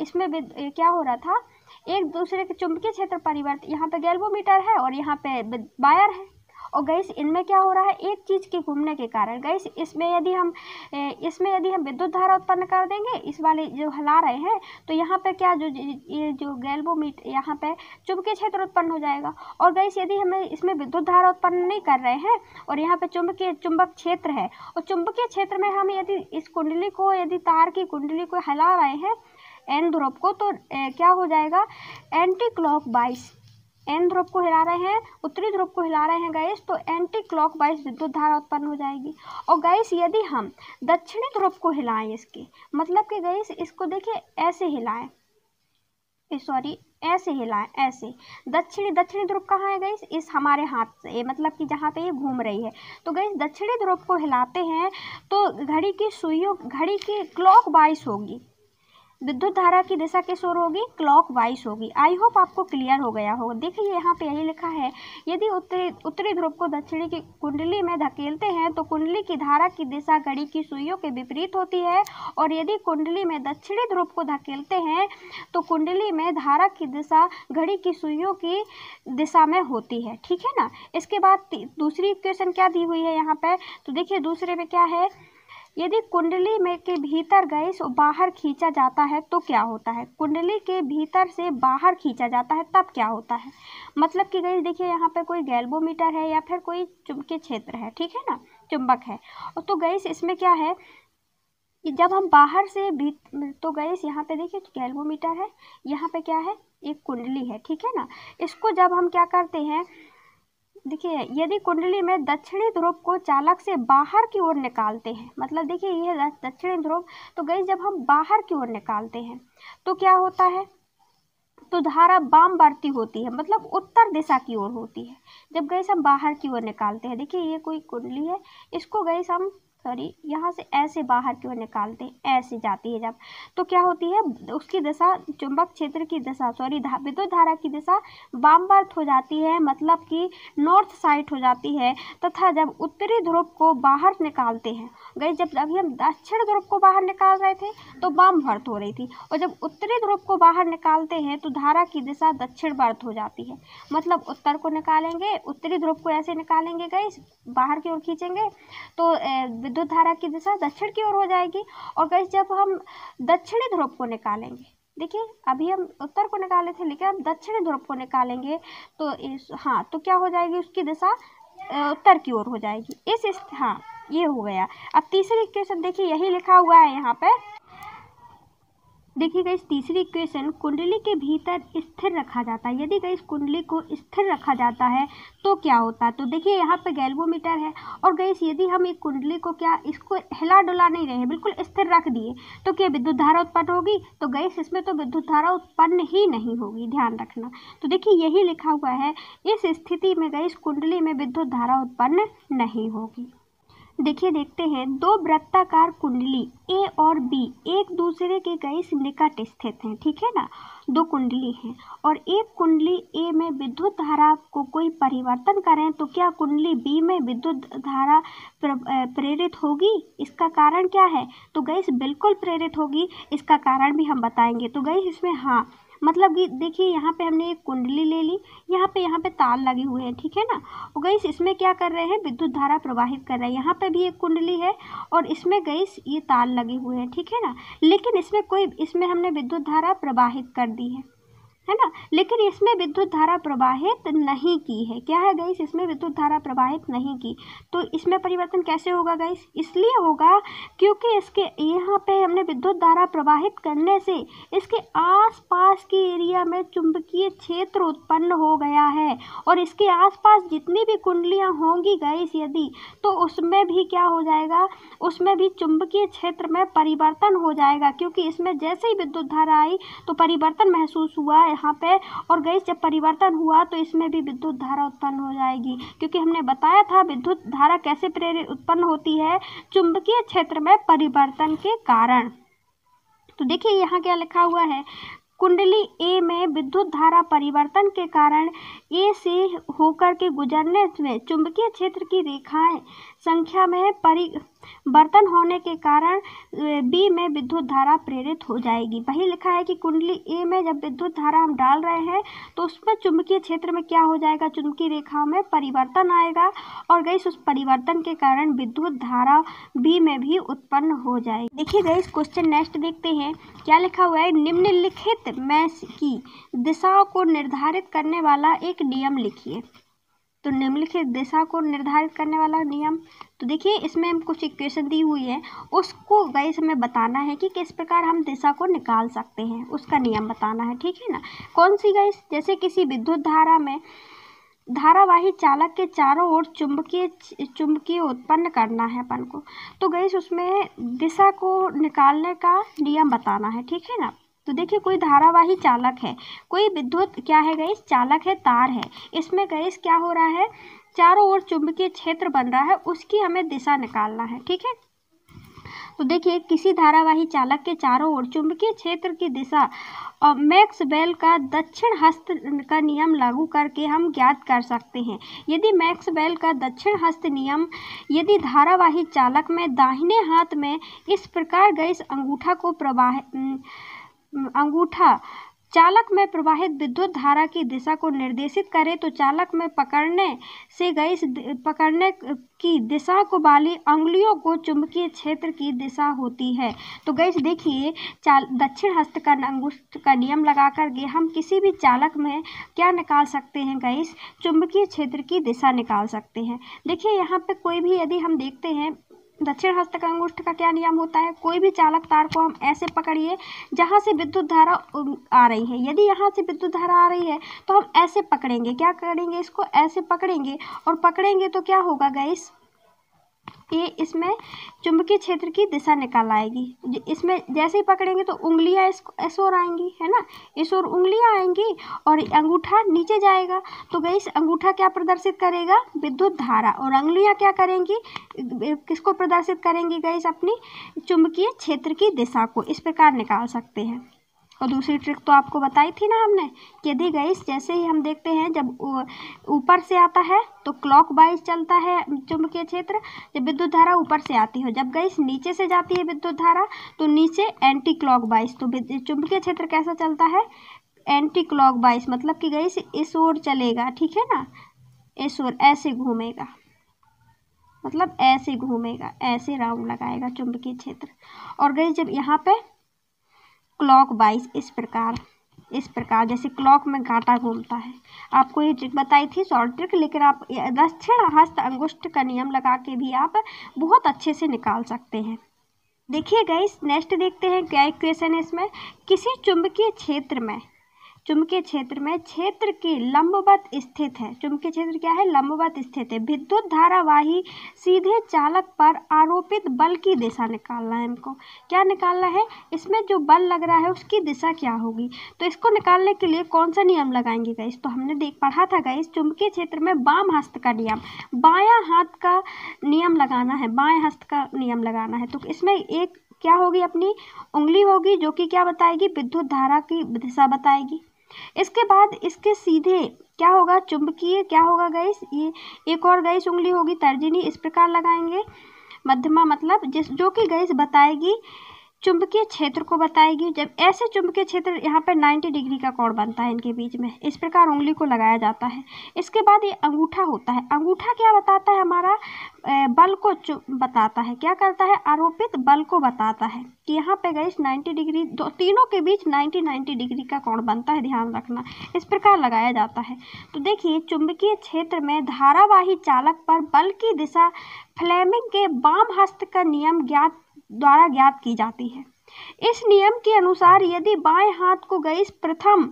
Speaker 1: इसमें क्या हो रहा था, एक दूसरे के चुंबकीय क्षेत्र परिवर्तित, यहाँ पे गैल्वोमीटर है और यहाँ पे वायर है। और गैस इनमें क्या हो रहा है, एक चीज के घूमने के कारण गैस इसमें यदि हम विद्युत धारा उत्पन्न कर देंगे, इस वाले जो हिला रहे हैं, तो यहाँ पे क्या ये जो गैल्वोमीटर यहाँ पे चुंबकीय क्षेत्र उत्पन्न हो जाएगा। और गैस यदि हमें इसमें विद्युत धारा उत्पन्न नहीं कर रहे हैं और यहाँ पे चुंबक क्षेत्र है, और चुंबकीय क्षेत्र में हम यदि इस कुंडली को, यदि तार की कुंडली को हिला रहे हैं एन ध्रुव को, तो क्या हो जाएगा, एंटी क्लॉकवाइज। एन ध्रुव को हिला रहे हैं, उत्तरी ध्रुव को हिला रहे हैं गैस, तो एंटी क्लॉकवाइज विद्युत धारा उत्पन्न हो जाएगी। और गैस यदि हम दक्षिणी ध्रुव को हिलाएं, इसके मतलब कि गैस इसको देखिए ऐसे हिलाएं, ऐसे हिलाएं, ऐसे। दक्षिणी ध्रुव कहाँ है गैस, इस हमारे हाथ से, मतलब कि जहाँ पे ये घूम रही है। तो गैस दक्षिणी ध्रुव को हिलाते हैं तो घड़ी की सुइयों, घड़ी की क्लॉकवाइज होगी, विद्युत धारा की दिशा किस ओर होगी, क्लॉकवाइज होगी। आई होप आपको क्लियर हो गया होगा। देखिए यहाँ पे यही लिखा है, यदि उत्तरी ध्रुव को दक्षिणी की कुंडली में धकेलते हैं तो कुंडली की धारा की दिशा घड़ी की सुइयों के विपरीत होती है, और यदि कुंडली में दक्षिणी ध्रुव को धकेलते हैं तो कुंडली में धारा की दिशा घड़ी की सुइयों की दिशा में होती है। ठीक है ना। इसके बाद दूसरी इक्वेशन क्या दी हुई है यहाँ पे, तो देखिए दूसरे में क्या है, यदि कुंडली में के भीतर गैस बाहर खींचा जाता है तो क्या होता है, कुंडली के भीतर से बाहर खींचा जाता है तब क्या होता है। मतलब कि गैस देखिए यहाँ पे कोई गैल्वोमीटर है या फिर कोई चुंबकीय क्षेत्र है, ठीक है ना, चुंबक है। और तो गैस इसमें क्या है कि जब हम बाहर से भी, तो गैस यहाँ पे देखिए गैल्वोमीटर है, यहाँ पे क्या है, एक कुंडली है। ठीक है ना। इसको जब हम क्या करते हैं, देखिए यदि कुंडली में दक्षिणी ध्रुव को चालक से बाहर की ओर निकालते हैं, मतलब देखिए ये दक्षिणी ध्रुव, तो गैस जब हम बाहर की ओर निकालते हैं तो क्या होता है, तो धारा वामवर्ती होती है, मतलब उत्तर दिशा की ओर होती है जब गैस हम बाहर की ओर निकालते हैं। देखिए ये कोई कुंडली है, इसको गैस हम यहाँ से ऐसे बाहर की ओर निकालते हैं, ऐसे जाती है जब, तो क्या होती है, उसकी दिशा, चुंबक क्षेत्र की दिशा, विद्युत धारा की दिशा वामवर्त हो जाती है, मतलब कि नॉर्थ साइड हो जाती है। तथा जब उत्तरी ध्रुव को बाहर निकालते हैं गैस, जब अभी हम दक्षिण ध्रुव को बाहर निकाल रहे थे तो वामवर्त हो रही थी, और जब उत्तरी ध्रुव को बाहर निकालते हैं तो धारा की दिशा दक्षिणवर्त हो जाती है। मतलब उत्तर को निकालेंगे, उत्तरी ध्रुव को ऐसे निकालेंगे गैस, बाहर की ओर खींचेंगे तो विद्युत धारा की दिशा दक्षिण की ओर हो जाएगी। और गैस जब हम दक्षिणी ध्रुव को निकालेंगे, देखिए अभी हम उत्तर को निकाले थे लेकिन हम दक्षिणी ध्रुव को निकालेंगे तो तो क्या हो जाएगी, उसकी दिशा उत्तर की ओर हो जाएगी। ये हो गया। अब तीसरी इक्वेशन देखिए यही लिखा हुआ है यहाँ पे, देखिए गाइस तीसरी इक्वेशन, कुंडली के भीतर स्थिर रखा जाता है। यदि गाइस कुंडली को स्थिर रखा जाता है तो क्या होता है, तो देखिए यहाँ पे गैल्वोमीटर है, और गाइस यदि हम एक कुंडली को इसको हिला डुला नहीं रहे, बिल्कुल स्थिर रख दिए, तो क्या विद्युत धारा उत्पन्न होगी, तो गाइस इसमें तो विद्युत धारा उत्पन्न ही नहीं होगी, ध्यान रखना। तो देखिए यही लिखा हुआ है, इस स्थिति में गाइस कुंडली में विद्युत धारा उत्पन्न नहीं होगी। देखिए देखते हैं, दो वृत्ताकार कुंडली ए और बी एक दूसरे के गैस निकट स्थित हैं। ठीक है ना, दो कुंडली हैं और एक कुंडली ए में विद्युत धारा को कोई परिवर्तन करें तो क्या कुंडली बी में विद्युत धारा प्रेरित होगी। इसका कारण क्या है, तो गैस बिल्कुल प्रेरित होगी, इसका कारण भी हम बताएंगे। तो गैस इसमें मतलब कि देखिए यहाँ पे हमने एक कुंडली ले ली, यहाँ पे तार लगे हुए हैं, ठीक है ना। और गैस इसमें क्या कर रहे हैं, विद्युत धारा प्रवाहित कर रहे हैं। यहाँ पे भी एक कुंडली है और इसमें गैस ये तार लगे हुए हैं, ठीक है ना। लेकिन इसमें हमने विद्युत धारा प्रवाहित कर दी है, है ना। लेकिन इसमें विद्युत धारा प्रवाहित नहीं की है। क्या है गाइस, इसमें विद्युत धारा प्रवाहित नहीं की। तो इसमें परिवर्तन कैसे होगा गाइस, इसलिए होगा क्योंकि इसके यहाँ पे हमने विद्युत धारा प्रवाहित करने से इसके आसपास के एरिया में चुंबकीय क्षेत्र उत्पन्न हो गया है, और इसके आसपास जितनी भी कुंडलियाँ होंगी गाइस यदि, तो उसमें भी क्या हो जाएगा, उसमें भी चुंबकीय क्षेत्र में परिवर्तन हो जाएगा, क्योंकि इसमें जैसे ही विद्युत धारा आई तो परिवर्तन महसूस हुआ यहाँ पे। और गाइस जब परिवर्तन हुआ तो इसमें भी विद्युत धारा उत्पन्न हो जाएगी, क्योंकि हमने बताया था विद्युत धारा कैसे प्रेरित उत्पन्न होती है, चुंबकीय क्षेत्र में परिवर्तन के कारण। तो देखिए यहाँ क्या लिखा हुआ है, कुंडली ए में विद्युत धारा परिवर्तन के कारण ए से होकर के गुजरने में चुंबकीय क्षेत्र की रेखाएं संख्या में परिवर्तन होने के कारण बी में विद्युत धारा प्रेरित हो जाएगी। वही लिखा है कि कुंडली ए में जब विद्युत धारा हम डाल रहे हैं तो उसमें चुंबकीय क्षेत्र में क्या हो जाएगा, चुंबकीय रेखाओं में परिवर्तन आएगा, और गाइस उस परिवर्तन के कारण विद्युत धारा बी में भी उत्पन्न हो जाएगी। देखिए गाइस क्वेश्चन नेक्स्ट देखते हैं, क्या लिखा हुआ है, निम्नलिखित में की दिशा को निर्धारित करने वाला एक नियम लिखिए। तो निम्नलिखित दिशा को निर्धारित करने वाला नियम, तो देखिए इसमें हम कुछ इक्वेशन दी हुई है, उसको गाइस हमें बताना है कि किस प्रकार हम दिशा को निकाल सकते हैं, उसका नियम बताना है, ठीक है ना। कौन सी गाइस, जैसे किसी विद्युत धारा में धारावाही चालक के चारों ओर चुंबकीय उत्पन्न करना है अपन को, तो गाइस उसमें दिशा को निकालने का नियम बताना है, ठीक है ना। तो देखिए कोई धारावाही चालक है, कोई विद्युत क्या है गाइस, चालक है, तार है, इसमें गाइस क्या हो रहा है, चारों ओर चुंबकीय क्षेत्र बन रहा है, उसकी हमें दिशा निकालना है, ठीक है। तो देखिए किसी धारावाही चालक के चारों ओर चुंबकीय क्षेत्र की दिशा मैक्सवेल का दक्षिण हस्त का नियम लागू करके हम ज्ञात कर सकते हैं। यदि मैक्सवेल का दक्षिण हस्त नियम यदि धारावाही चालक में दाहिने हाथ में इस प्रकार गाइस अंगूठा चालक में प्रवाहित विद्युत धारा की दिशा को निर्देशित करे, तो चालक में पकड़ने की दिशा को वाली अंगुलियों को चुंबकीय क्षेत्र की दिशा होती है। तो गाइस देखिए दक्षिण हस्त का अंगुष्ठ का नियम लगा करके हम किसी भी चालक में क्या निकाल सकते हैं गाइस, चुंबकीय क्षेत्र की दिशा निकाल सकते हैं। देखिए यहाँ पे कोई भी यदि हम देखते हैं दक्षिण हस्त का अंगुष्ठ का क्या नियम होता है, कोई भी चालक तार को हम ऐसे पकड़िए जहाँ से विद्युत धारा आ रही है, यदि यहाँ से विद्युत धारा आ रही है तो हम ऐसे पकड़ेंगे, क्या करेंगे, इसको ऐसे पकड़ेंगे, और पकड़ेंगे तो क्या होगा गाइस, ये इसमें चुंबकीय क्षेत्र की दिशा निकाल आएगी। इसमें जैसे ही पकड़ेंगे तो उंगलियां इस ओर आएंगी, है ना, इस ओर उंगलियां आएंगी और अंगूठा नीचे जाएगा, तो गाइस अंगूठा क्या प्रदर्शित करेगा, विद्युत धारा, और उंगलियां क्या करेंगी, किसको प्रदर्शित करेंगी गाइस, अपनी चुंबकीय क्षेत्र की दिशा को। इस प्रकार निकाल सकते हैं। और दूसरी ट्रिक तो आपको बताई थी ना हमने, कि यदि गाइस जैसे ही हम देखते हैं जब ऊपर से आता है तो क्लॉकवाइज चलता है चुंबकीय क्षेत्र, जब विद्युत धारा ऊपर से आती है, जब गाइस नीचे से जाती है विद्युत धारा तो नीचे एंटी क्लॉकवाइज। तो चुंबकीय क्षेत्र कैसा चलता है, एंटी क्लॉकवाइज, मतलब कि गाइस इस ओर चलेगा, ठीक है ना, इस ओर ऐसे घूमेगा, मतलब ऐसे घूमेगा, ऐसे राउंड लगाएगा चुंबकीय क्षेत्र। और गाइस जब यहाँ पे क्लॉकवाइज इस प्रकार जैसे क्लॉक में कांटा घूमता है, आपको ये ट्रिक बताई थी शॉर्ट ट्रिक, लेकिन आप दक्षिण हस्त अंगुष्ठ का नियम लगा के भी आप बहुत अच्छे से निकाल सकते हैं। देखिए गाइस नेक्स्ट देखते हैं क्या इक्वेशन है इसमें, किसी चुंबकीय क्षेत्र में क्षेत्र के लंबवत स्थित है, चुंबकीय क्षेत्र क्या है, लंबवत स्थित है, विद्युत धारावाही सीधे चालक पर आरोपित बल की दिशा निकालना है हमको। क्या निकालना है, इसमें जो बल लग रहा है उसकी दिशा क्या होगी, तो इसको निकालने के लिए कौन सा नियम लगाएंगे गाइस, तो हमने पढ़ा था गाइस चुंबकीय क्षेत्र में वाम हस्त का नियम, बायां हाथ का नियम लगाना है, बाएं हस्त का नियम लगाना है। तो इसमें एक क्या होगी, अपनी उंगली होगी जो कि क्या बताएगी, विद्युत धारा की दिशा बताएगी। इसके बाद इसके सीधे क्या होगा, चुंबकीय क्या होगा गाइस, ये एक और गाइस उंगली होगी तर्जनी, इस प्रकार लगाएंगे, मध्यमा मतलब जो कि गाइस बताएगी चुंबकीय क्षेत्र को बताएगी। जब ऐसे चुंबकीय क्षेत्र यहाँ पे 90 डिग्री का कोण बनता है इनके बीच में, इस प्रकार उंगली को लगाया जाता है। इसके बाद ये अंगूठा होता है। अंगूठा क्या बताता है? हमारा बल को बताता है। क्या करता है? आरोपित बल को बताता है कि यहाँ पे गई 90 डिग्री, तीनों के बीच 90 डिग्री का कोण बनता है, ध्यान रखना। इस प्रकार लगाया जाता है। तो देखिए, चुंबकीय क्षेत्र में धारावाही चालक पर बल की दिशा फ्लेमिंग के वाम हस्त का नियम द्वारा ज्ञात की जाती है। इस नियम के अनुसार यदि बाएं हाथ को गई प्रथम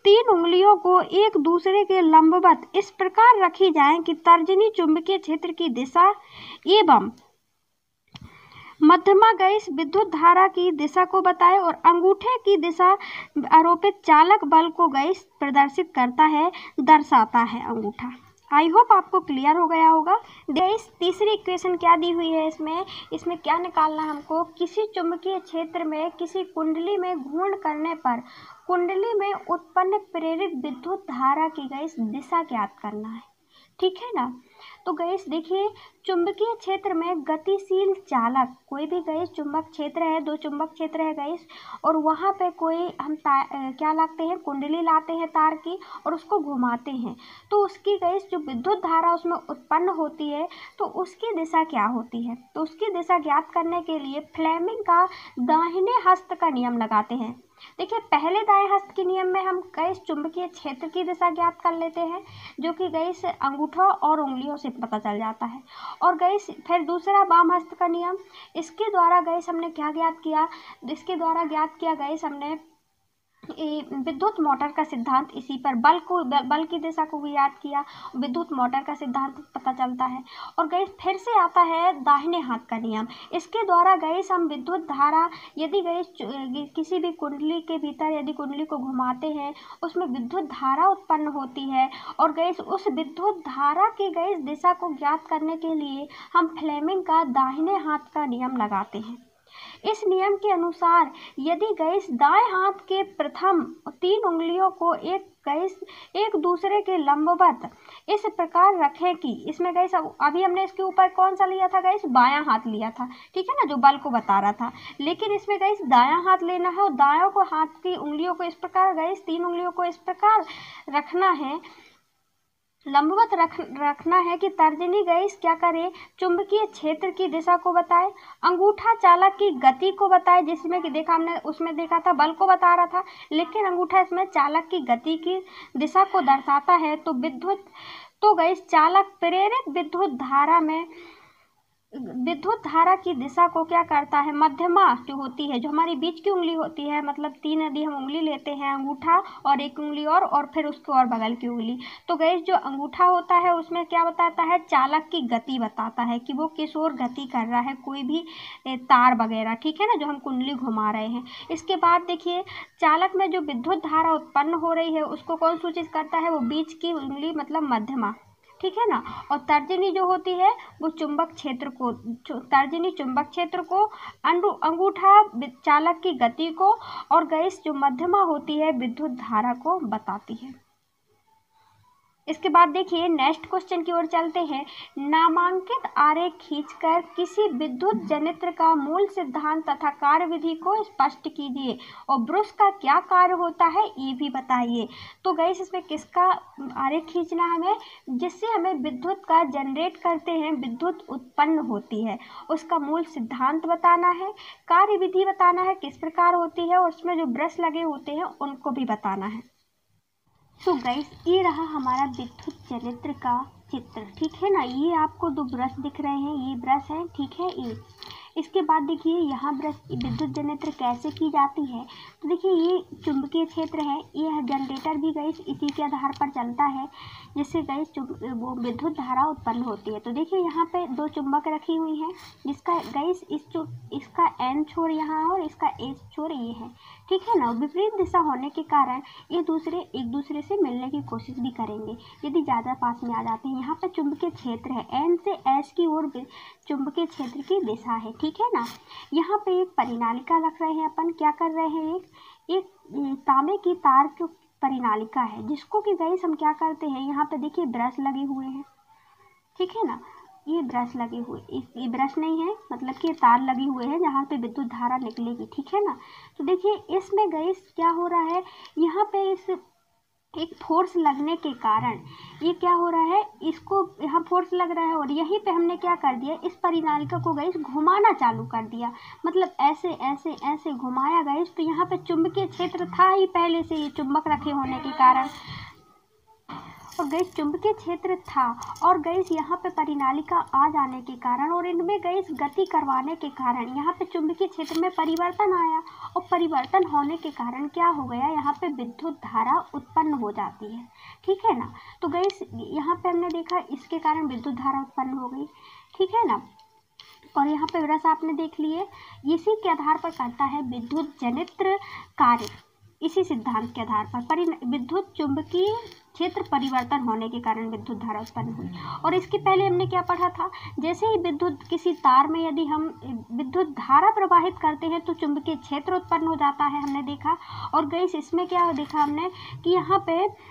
Speaker 1: 3 उंगलियों को एक दूसरे के लंबवत इस प्रकार रखी जाएं कि तर्जनी चुंबकीय क्षेत्र की दिशा एवं मध्यमा गैस विद्युत धारा की दिशा को बताए और अंगूठे की दिशा आरोपित चालक बल को गैस प्रदर्शित करता है, दर्शाता है अंगूठा। आई होप आपको क्लियर हो गया होगा। गैस तीसरी इक्वेशन क्या दी हुई है इसमें क्या निकालना है हमको? किसी चुंबकीय क्षेत्र में किसी कुंडली में घूर्णन करने पर कुंडली में उत्पन्न प्रेरित विद्युत धारा की गैस दिशा ज्ञात करना है। ठीक है ना? तो गैस देखिए, चुंबकीय क्षेत्र में गतिशील चालक, कोई भी गैस चुंबक क्षेत्र है, 2 चुंबक क्षेत्र है गैस, और वहाँ पे कोई हम क्या लाते हैं? कुंडली लाते हैं तार की, और उसको घुमाते हैं। तो उसकी गैस जो विद्युत धारा उसमें उत्पन्न होती है, तो उसकी दिशा क्या होती है? तो उसकी दिशा ज्ञात करने के लिए फ्लेमिंग का दाहिने हस्त का नियम लगाते हैं। देखिए, पहले दाएं हस्त के नियम में हम गैस चुंबकीय क्षेत्र की दिशा ज्ञात कर लेते हैं, जो कि गैस अंगूठा और उंगलियों से पता चल जाता है। और गैस फिर दूसरा वाम हस्त का नियम, इसके द्वारा गैस हमने क्या ज्ञात किया? इसके द्वारा ज्ञात किया गैस हमने विद्युत मोटर का सिद्धांत। इसी पर बल की दिशा को भी याद किया, विद्युत मोटर का सिद्धांत पता चलता है। और गैस फिर से आता है दाहिने हाथ का नियम। इसके द्वारा गैस हम विद्युत धारा, यदि गैस किसी भी कुंडली के भीतर यदि कुंडली को घुमाते हैं, उसमें विद्युत धारा उत्पन्न होती है, और गैस उस विद्युत धारा की गैस दिशा को ज्ञात करने के लिए हम फ्लेमिंग का दाहिने हाथ का नियम लगाते हैं। इस नियम के अनुसार यदि गैस दाएं हाथ के प्रथम 3 उंगलियों को एक दूसरे के लंबवत इस प्रकार रखें कि इसमें गैस, अभी हमने इसके ऊपर कौन सा लिया था गैस? बायां हाथ लिया था, ठीक है ना, जो बल को बता रहा था। लेकिन इसमें गैस दायां हाथ लेना है, और दायों को हाथ की उंगलियों को इस प्रकार, गैस 3 उंगलियों को इस प्रकार रखना है, लंबवत रखना है कि तर्जनी गैस क्या करे? चुंबकीय क्षेत्र की दिशा को बताए, अंगूठा चालक की गति को बताए, जिसमें कि देखा हमने, उसमें देखा था बल को बता रहा था, लेकिन अंगूठा इसमें चालक की गति की दिशा को दर्शाता है। तो गैस चालक प्रेरित विद्युत धारा की दिशा को क्या करता है? मध्यमा जो होती है, जो हमारी बीच की उंगली होती है, मतलब 3 यदि हम उंगली लेते हैं, अंगूठा और एक उंगली और फिर उसको और बगल की उंगली, तो गैस जो अंगूठा होता है उसमें क्या बताता है? चालक की गति बताता है कि वो किस ओर गति कर रहा है, कोई भी तार वगैरह, ठीक है ना, जो हम कुंडली घुमा रहे हैं। इसके बाद देखिए, चालक में जो विद्युत धारा उत्पन्न हो रही है उसको कौन सूचित करता है? वो बीच की उंगली, मतलब मध्यमा, ठीक है ना। और तर्जनी जो होती है वो चुंबक क्षेत्र को, तर्जनी चुंबक क्षेत्र को, अंगूठा चालक की गति को, और गैस जो मध्यमा होती है विद्युत धारा को बताती है। इसके बाद देखिए, नेक्स्ट क्वेश्चन की ओर चलते हैं। नामांकित आरेख खींचकर किसी विद्युत जनित्र का मूल सिद्धांत तथा कार्यविधि को स्पष्ट कीजिए, और ब्रुश का क्या कार्य होता है ये भी बताइए। तो गैस इसमें किसका आरेख खींचना है हमें? जिससे हमें विद्युत का जनरेट करते हैं, विद्युत उत्पन्न होती है, उसका मूल सिद्धांत बताना है, कार्यविधि बताना है किस प्रकार होती है, और उसमें जो ब्रश लगे होते हैं उनको भी बताना है। तो गाइस, ये रहा हमारा विद्युत जनित्र का चित्र, ठीक है ना। ये आपको 2 ब्रश दिख रहे हैं, ये ब्रश है, ठीक है। ये इसके बाद देखिए, यहाँ ब्रश विद्युत जनित्र कैसे की जाती है। तो देखिए, ये चुंबकीय क्षेत्र है, ये जनरेटर भी गैस इसी के आधार पर चलता है, जिससे गैस वो विद्युत धारा उत्पन्न होती है। तो देखिए, यहाँ पे 2 चुंबक रखी हुई हैं, जिसका गैस इसका N छोर यहाँ है और इसका S छोर ये है, ठीक है ना। विपरीत दिशा होने के कारण ये एक दूसरे से मिलने की कोशिश भी करेंगे यदि ज़्यादा पास में आ जाते हैं। यहाँ पे चुंबकीय क्षेत्र है, N से S की ओर चुंबकीय क्षेत्र की दिशा है, ठीक है ना। यहाँ पे एक परिनालिका रख रहे हैं अपन, क्या कर रहे हैं? एक तांबे की तार की परिनालिका है, जिसको कि गैस हम क्या करते हैं, यहाँ पे देखिए ब्रश लगे हुए हैं, ठीक है ना। ये ब्रश लगे हुए, ये ब्रश नहीं है, मतलब कि तार लगे हुए हैं जहाँ पे विद्युत धारा निकलेगी, ठीक है ना। तो देखिए इसमें गाइस क्या हो रहा है, यहाँ पे इस एक फोर्स लगने के कारण ये क्या हो रहा है, इसको यहाँ फोर्स लग रहा है और यहीं पे हमने क्या कर दिया, इस परिनालिका को गाइस घुमाना चालू कर दिया, मतलब ऐसे ऐसे ऐसे घुमाया गाइस। तो यहाँ पे चुंबकीय क्षेत्र था ही पहले से, ये चुंबक रखे होने के कारण, और गैस चुंबकीय क्षेत्र था और गैस यहाँ पे परिनालिका आ जाने के कारण और इनमें गैस गति करवाने के कारण यहाँ पे चुंबकीय क्षेत्र में परिवर्तन आया, और परिवर्तन होने के कारण क्या हो गया, यहाँ पे विद्युत धारा उत्पन्न हो जाती है, ठीक है ना। तो गैस यहाँ पे हमने देखा इसके कारण विद्युत धारा उत्पन्न हो गई, ठीक है ना। और यहाँ पे ब्रश आपने देख लिए, इसी के आधार पर करता है विद्युत जनित्र कार्य, इसी सिद्धांत के आधार पर विद्युत चुंबकीय क्षेत्र परिवर्तन होने के कारण विद्युत धारा उत्पन्न हुई। और इसके पहले हमने क्या पढ़ा था, जैसे ही विद्युत किसी तार में यदि हम विद्युत धारा प्रवाहित करते हैं तो चुंबकीय क्षेत्र उत्पन्न हो जाता है, हमने देखा। और गैस इसमें क्या देखा हमने कि यहाँ पे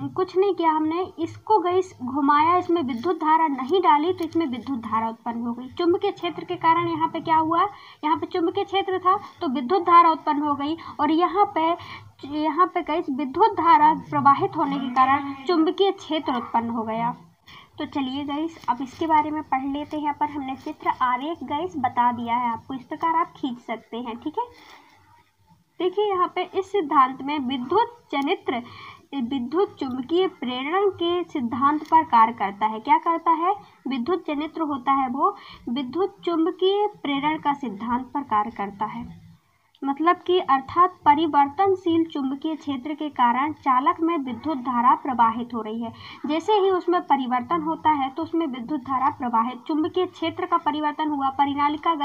Speaker 1: कुछ नहीं किया हमने, इसको गैस घुमाया, इसमें विद्युत धारा नहीं डाली तो इसमें विद्युत धारा उत्पन्न हो गई। चुंबकीय क्षेत्र के कारण यहाँ पे क्या हुआ, यहाँ पे चुंबकीय क्षेत्र था तो विद्युत धारा उत्पन्न हो गई, और यहाँ पे गैस विद्युत धारा प्रवाहित होने के कारण चुंबकीय क्षेत्र उत्पन्न हो गया। तो चलिए गैस अब इसके बारे में पढ़ लेते हैं। पर हमने चित्र आरेख गैस बता दिया है आपको, इस प्रकार आप खींच सकते हैं, ठीक है। देखिए यहाँ पे इस सिद्धांत में विद्युत चुंबकीय प्रेरण के सिद्धांत पर कार्य करता है। क्या करता है, विद्युत जनित्र होता है वो विद्युत चुंबकीय प्रेरण का सिद्धांत पर कार्य करता है, मतलब कि अर्थात परिवर्तनशील चुंबकीय क्षेत्र के कारण चालक में विद्युत धारा प्रवाहित हो रही है। जैसे ही उसमें परिवर्तन होता है तो उसमें विद्युत धारा प्रवाहित, चुंबकीय क्षेत्र का परिवर्तन हुआ, परिनालिका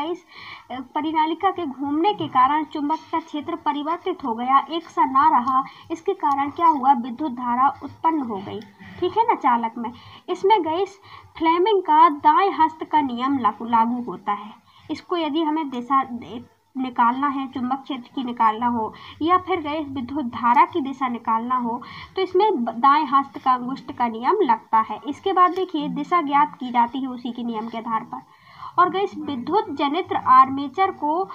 Speaker 1: के घूमने के कारण चुंबक का क्षेत्र परिवर्तित हो गया, एक सा ना रहा, इसके कारण क्या हुआ, विद्युत धारा उत्पन्न हो गई, ठीक है ना, चालक में। इसमें गैस फ्लेमिंग का दाएं हस्त का नियम लागू होता है। इसको यदि हमें दिशा निकालना है, चुंबक क्षेत्र की निकालना हो या फिर गैस विद्युत धारा की दिशा निकालना हो तो इसमें दाएं हस्त का अंगुष्ठ का नियम लगता है। इसके बाद देखिए दिशा ज्ञात की जाती है उसी के नियम के आधार पर। और गैस विद्युत जनित्र आर्मेचर को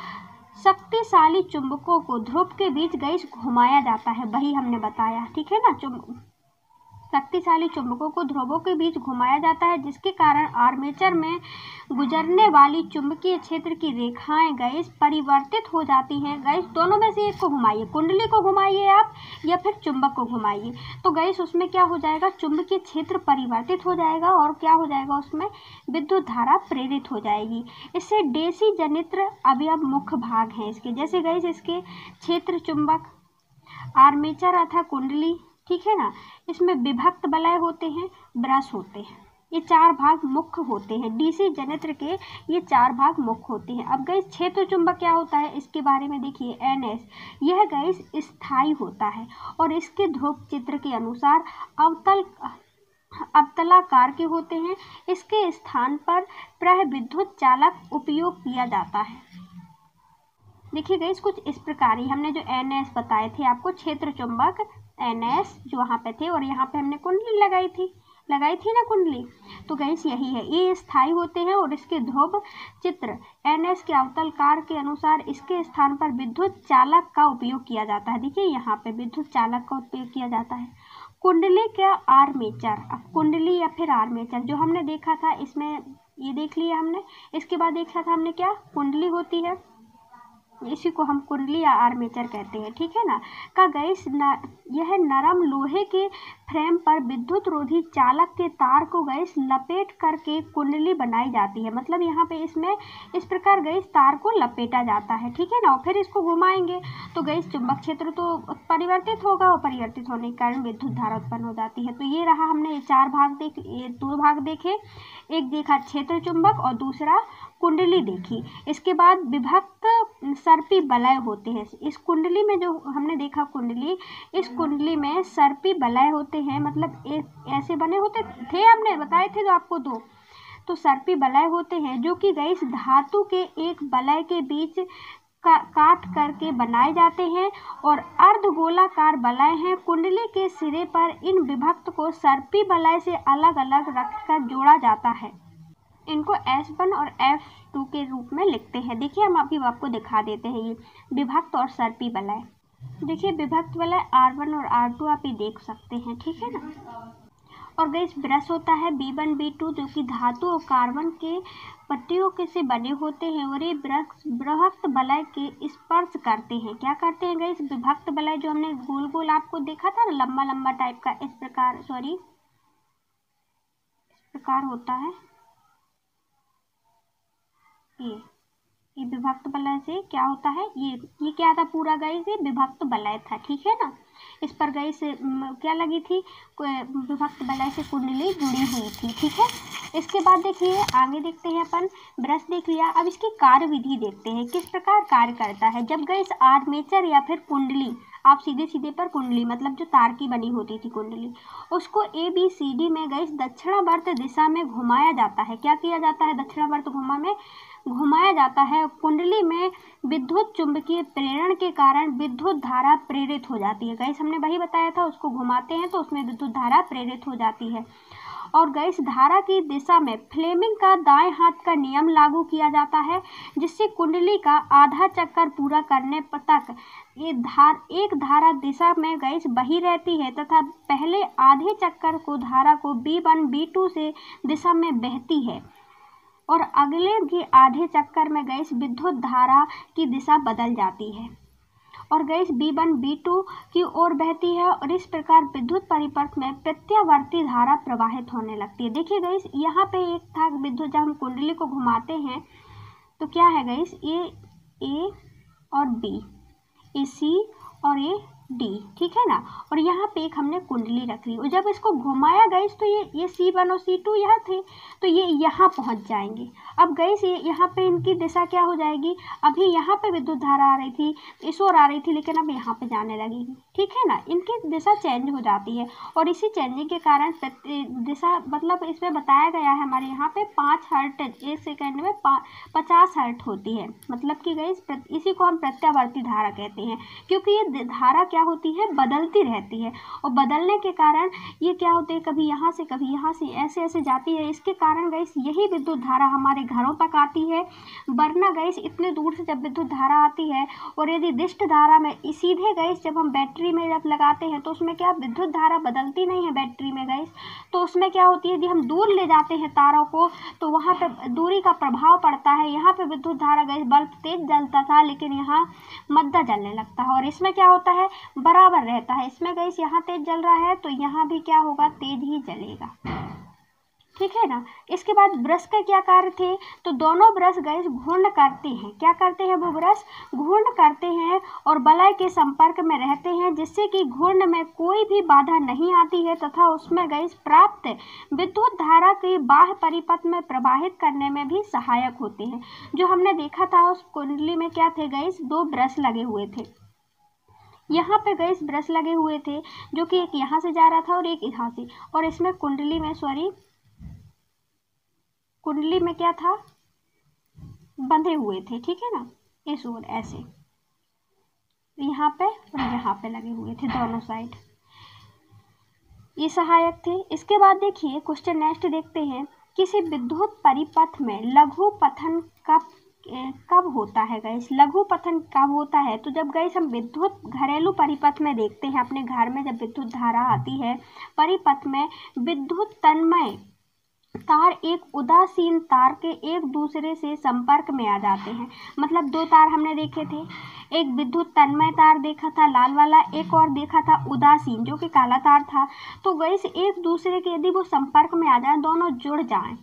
Speaker 1: शक्तिशाली चुंबकों को ध्रुव के बीच गैस घुमाया जाता है, वही हमने बताया, ठीक है ना। शक्तिशाली चुंबकों को ध्रुवों के बीच घुमाया जाता है, जिसके कारण आर्मेचर में गुजरने वाली चुंबकीय क्षेत्र की रेखाएं गैस परिवर्तित हो जाती हैं। गैस दोनों में से एक को घुमाइए, कुंडली को घुमाइए आप या फिर चुंबक को घुमाइए, तो गैस उसमें क्या हो जाएगा, चुंबकीय क्षेत्र परिवर्तित हो जाएगा और क्या हो जाएगा, उसमें विद्युत धारा प्रेरित हो जाएगी। इससे डीसी जनित्र अवयव मुख्य भाग हैं इसके, जैसे गैस इसके क्षेत्र चुंबक, आर्मेचर अथवा कुंडली, ठीक है ना। इसमें विभक्त वलय होते हैं, ब्रश होते हैं, ये चार भाग मुख्य होते हैं डीसी जनित्र के, ये चार भाग मुख्य होते हैं। अब गैस क्षेत्र चुंबक क्या होता है, इसके बारे में देखिए NS, यह गैस स्थायी होता है और इसके ध्रुव चित्र के अनुसार अवतलाकार के होते हैं। इसके स्थान पर प्रविद्युत चालक उपयोग किया जाता है। देखिए गैस कुछ इस प्रकार ही हमने जो NS बताए थे आपको, क्षेत्र चुंबक NS जो वहाँ पे थे और यहाँ पे हमने कुंडली लगाई थी ना कुंडली, तो गैस यही है, ये स्थायी होते हैं और इसके ध्रुव चित्र NS के अवतलकार के अनुसार इसके स्थान पर विद्युत चालक का उपयोग किया जाता है। देखिए यहाँ पे विद्युत चालक का उपयोग किया जाता है। कुंडली का आर्मेचर, अब कुंडली या फिर आर्मेचर जो हमने देखा था, इसमें ये देख लिया हमने, इसके बाद देखा था हमने क्या, कुंडली होती है, इसी को हम कुंडली या आर्मेचर कहते हैं, ठीक है ना। का गैस यह नरम लोहे के फ्रेम पर विद्युत रोधी चालक के तार को गैस लपेट करके कुंडली बनाई जाती है, मतलब यहाँ पे इसमें इस प्रकार गैस तार को लपेटा जाता है, ठीक है ना। और फिर इसको घुमाएंगे तो गैस चुंबक क्षेत्र तो परिवर्तित होगा और परिवर्तित होने के कारण विद्युत धारा उत्पन्न हो जाती है। तो ये रहा, हमने ये चार भाग ये दो भाग देखे, एक देखा क्षेत्र चुंबक और दूसरा कुंडली देखी। इसके बाद विभक्त सर्पी वलय होते हैं। इस कुंडली में जो हमने देखा कुंडली, इस कुंडली में सर्पी वलय होते हैं, मतलब ऐसे बने होते थे, हमने बताए थे जो आपको दो, तो सर्पी वलय होते हैं जो कि गैस धातु के एक वलय के बीच काट करके बनाए जाते हैं और अर्धगोलाकार वलय हैं। कुंडली के सिरे पर इन विभक्त को सर्पी वलय से अलग अलग रखकर जोड़ा जाता है। इनको S1 और F2 के रूप में लिखते हैं। देखिए हम अभी आपको दिखा देते हैं ये विभक्त और सर्पी वलय। देखिए विभक्त वलय R1 और R2 आप ये देख सकते हैं, ठीक है ना। और गाइस ब्रश होता है B1 B2 जो कि धातु और कार्बन के पट्टियों के से बने होते हैं और ये विभक्त वलय के स्पर्श करते हैं। क्या करते हैं गाइस? विभक्त वलय जो हमने गोल गोल आपको देखा था ना, लंबा लंबा टाइप का, इस प्रकार होता है। ये विभक्त वलय से क्या होता है, ये क्या था पूरा गाइस, ये विभक्त वलय था, ठीक है ना। इस पर गाइस क्या लगी थी, विभक्त वलय से कुंडली जुड़ी हुई थी, ठीक है। इसके बाद देखिए आगे देखते हैं अपन, ब्रश देख लिया, अब इसकी कार्य विधि देखते हैं किस प्रकार कार्य करता है। जब गाइस आर्मेचर या फिर कुंडली, आप सीधे सीधे पर कुंडली मतलब जो तार की बनी होती थी कुंडली, उसको ABCD में गाइस दक्षिणावर्त दिशा में घुमाया जाता है। क्या किया जाता है? दक्षिणावर्त घुमाया जाता है। कुंडली में विद्युत चुंबकीय प्रेरण के कारण विद्युत धारा प्रेरित हो जाती है। गाइस हमने वही बताया था, उसको घुमाते हैं तो उसमें विद्युत धारा प्रेरित हो जाती है। और गाइस धारा की दिशा में फ्लेमिंग का दाएं हाथ का नियम लागू किया जाता है, जिससे कुंडली का आधा चक्कर पूरा करने तक एक धारा दिशा में गाइस बही रहती है तथा पहले आधे चक्कर को धारा को B1 B2 से दिशा में बहती है और अगले के आधे चक्कर में गाइस विद्युत धारा की दिशा बदल जाती है और गाइस B1 B2 की ओर बहती है और इस प्रकार विद्युत परिपथ में प्रत्यावर्ती धारा प्रवाहित होने लगती है। देखिए गाइस यहाँ पे एक था विद्युत, जब हम कुंडली को घुमाते हैं तो क्या है गाइस, ये A और B, ये C और ये D, ठीक है ना। और यहाँ पे एक हमने कुंडली रख ली और जब इसको घुमाया गाइस तो ये C1 और C2 यहाँ थे तो ये यहाँ पहुँच जाएंगे। अब गाइस ये यहाँ पे इनकी दिशा क्या हो जाएगी, अभी यहाँ पे विद्युत धारा आ रही थी, इस ओर आ रही थी, लेकिन अब यहाँ पे जाने लगेगी, ठीक है ना। इनकी दिशा चेंज हो जाती है और इसी चेंजिंग के कारण दिशा, मतलब इसमें बताया गया है हमारे यहाँ पे 5 हर्ट, 1 सेकेंड में 50 हर्ट होती है। मतलब कि गाइस इसी को हम प्रत्यावर्ती धारा कहते हैं, क्योंकि ये धारा क्या होती है, बदलती रहती है और बदलने के कारण ये क्या होती है, कभी यहाँ से कभी यहाँ से ऐसे ऐसे जाती है। इसके कारण गाइस यही विद्युत धारा हमारे घरों तक आती है। वरना गाइस इतने दूर से जब विद्युत धारा आती है और यदि दिष्ट धारा में सीधे गाइस जब हम बैटरी में जब लगाते हैं तो उसमें क्या विद्युत धारा बदलती नहीं है बैटरी में गाइस, तो उसमें क्या होती है, यदि हम दूर ले जाते हैं तारों को तो वहाँ पे दूरी का प्रभाव पड़ता है। यहाँ पे विद्युत धारा गाइस बल्ब तेज जलता था लेकिन यहाँ मद्दा जलने लगता है और इसमें क्या होता है, बराबर रहता है। इसमें गाइस यहाँ तेज जल रहा है तो यहाँ भी क्या होगा, तेज ही जलेगा, ठीक है ना। इसके बाद ब्रश का क्या कार्य थे, तो दोनों ब्रश गाइस घूर्ण करते हैं। क्या करते हैं, वो ब्रश घूर्ण करते हैं और वलय के संपर्क में रहते हैं, जिससे कि घूर्ण में कोई भी बाधा नहीं आती है तथा उसमें गाइस प्राप्त विद्युत धारा के बाह्य परिपथ में प्रवाहित करने में भी सहायक होते हैं। जो हमने देखा था उस कुंडली में क्या थे गाइस, 2 ब्रश लगे हुए थे। यहाँ पे गाइस ब्रश लगे हुए थे जो कि एक यहाँ से जा रहा था और एक यहाँ से, और इसमें कुंडली में क्या था, बंधे हुए थे, ठीक है ना, इस ओर ऐसे, यहाँ पे और यहाँ पे लगे हुए थे दोनों साइड, ये सहायक थे। इसके बाद देखिए क्वेश्चन नेक्स्ट देखते हैं, किसी विद्युत परिपथ में लघु पथन कब होता है गाइस, लघु पथन कब होता है, तो जब गाइस हम विद्युत घरेलू परिपथ में देखते हैं, अपने घर में जब विद्युत धारा आती है परिपथ में, विद्युत तन्मय तार एक उदासीन तार के एक दूसरे से संपर्क में आ जाते हैं। मतलब 2 तार हमने देखे थे, एक विद्युत तन्मय तार देखा था लाल वाला, एक और देखा था उदासीन जो कि काला तार था। तो गाइस एक दूसरे के यदि वो संपर्क में आ जाए, दोनों जुड़ जाएं,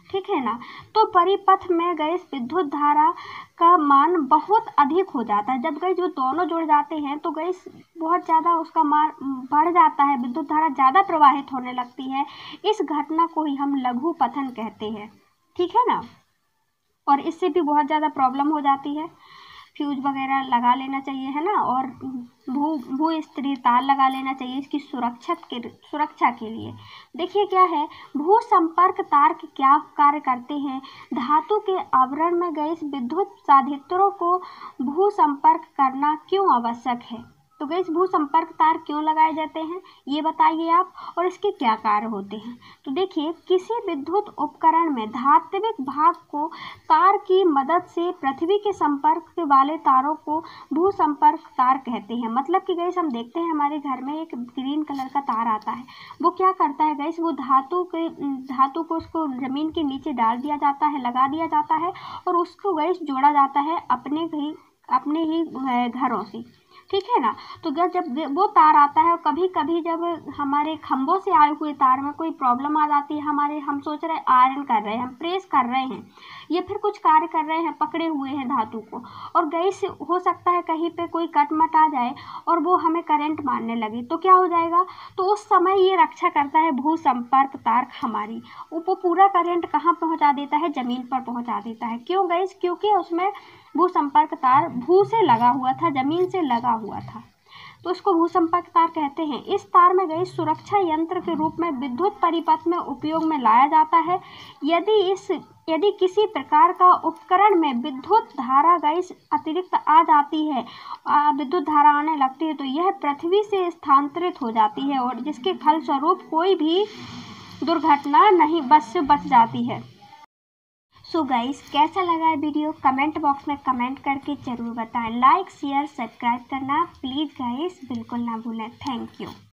Speaker 1: ठीक है ना, तो परिपथ में गाइस विद्युत धारा का मान बहुत अधिक हो जाता है। जब गाइस जो दोनों जुड़ जाते हैं तो गाइस बहुत ज़्यादा उसका मान बढ़ जाता है, विद्युत धारा ज़्यादा प्रवाहित होने लगती है। इस घटना को ही हम लघु पथन कहते हैं, ठीक है ना। और इससे भी बहुत ज़्यादा प्रॉब्लम हो जाती है, फ्यूज वगैरह लगा लेना चाहिए, है ना, और भू स्थिर तार लगा लेना चाहिए इसकी सुरक्षा के लिए। देखिए क्या है, भू संपर्क तार के क्या कार्य करते हैं, धातु के आवरण में गाइस विद्युत साधित्रों को भू संपर्क करना क्यों आवश्यक है, तो गाइस भू संपर्क तार क्यों लगाए जाते हैं ये बताइए आप, और इसके क्या कार्य होते हैं। तो देखिए, किसी विद्युत उपकरण में धात्विक भाग को तार की मदद से पृथ्वी के संपर्क वाले तारों को भू संपर्क तार कहते हैं। मतलब कि गाइस हम देखते हैं हमारे घर में एक ग्रीन कलर का तार आता है, वो क्या करता है गाइस, वो धातु को उसको जमीन के नीचे डाल दिया जाता है, लगा दिया जाता है, और उसको गाइस जोड़ा जाता है अपने ही घरों से, ठीक है ना। तो जब वो तार आता है, और कभी कभी जब हमारे खंभों से आए हुए तार में कोई प्रॉब्लम आ जाती है, हम सोच रहे हैं आयरन कर रहे हैं, हम प्रेस कर रहे हैं या फिर कुछ कार्य कर रहे हैं, पकड़े हुए हैं धातु को, और गैस हो सकता है कहीं पे कोई कट मट आ जाए और वो हमें करंट मारने लगे, तो क्या हो जाएगा। तो उस समय ये रक्षा करता है भू संपर्क तार हमारी, वो पूरा करंट कहाँ पहुँचा देता है, जमीन पर पहुँचा देता है। क्यों गैस, क्योंकि उसमें भू संपर्क तार भू से लगा हुआ था, जमीन से लगा हुआ था, तो इसको भू संपर्क तार कहते हैं। इस तार में गई सुरक्षा यंत्र के रूप में विद्युत परिपथ में उपयोग में लाया जाता है। यदि किसी प्रकार का उपकरण में विद्युत धारा गैस अतिरिक्त आ जाती है, विद्युत धारा आने लगती है, तो यह पृथ्वी से स्थानांतरित हो जाती है, और जिसके फलस्वरूप कोई भी दुर्घटना नहीं बच जाती है। सो गाइस, कैसा लगा है वीडियो, कमेंट बॉक्स में कमेंट करके जरूर बताएं। लाइक शेयर सब्सक्राइब करना प्लीज़ गाइस बिल्कुल ना भूलें। Thank you.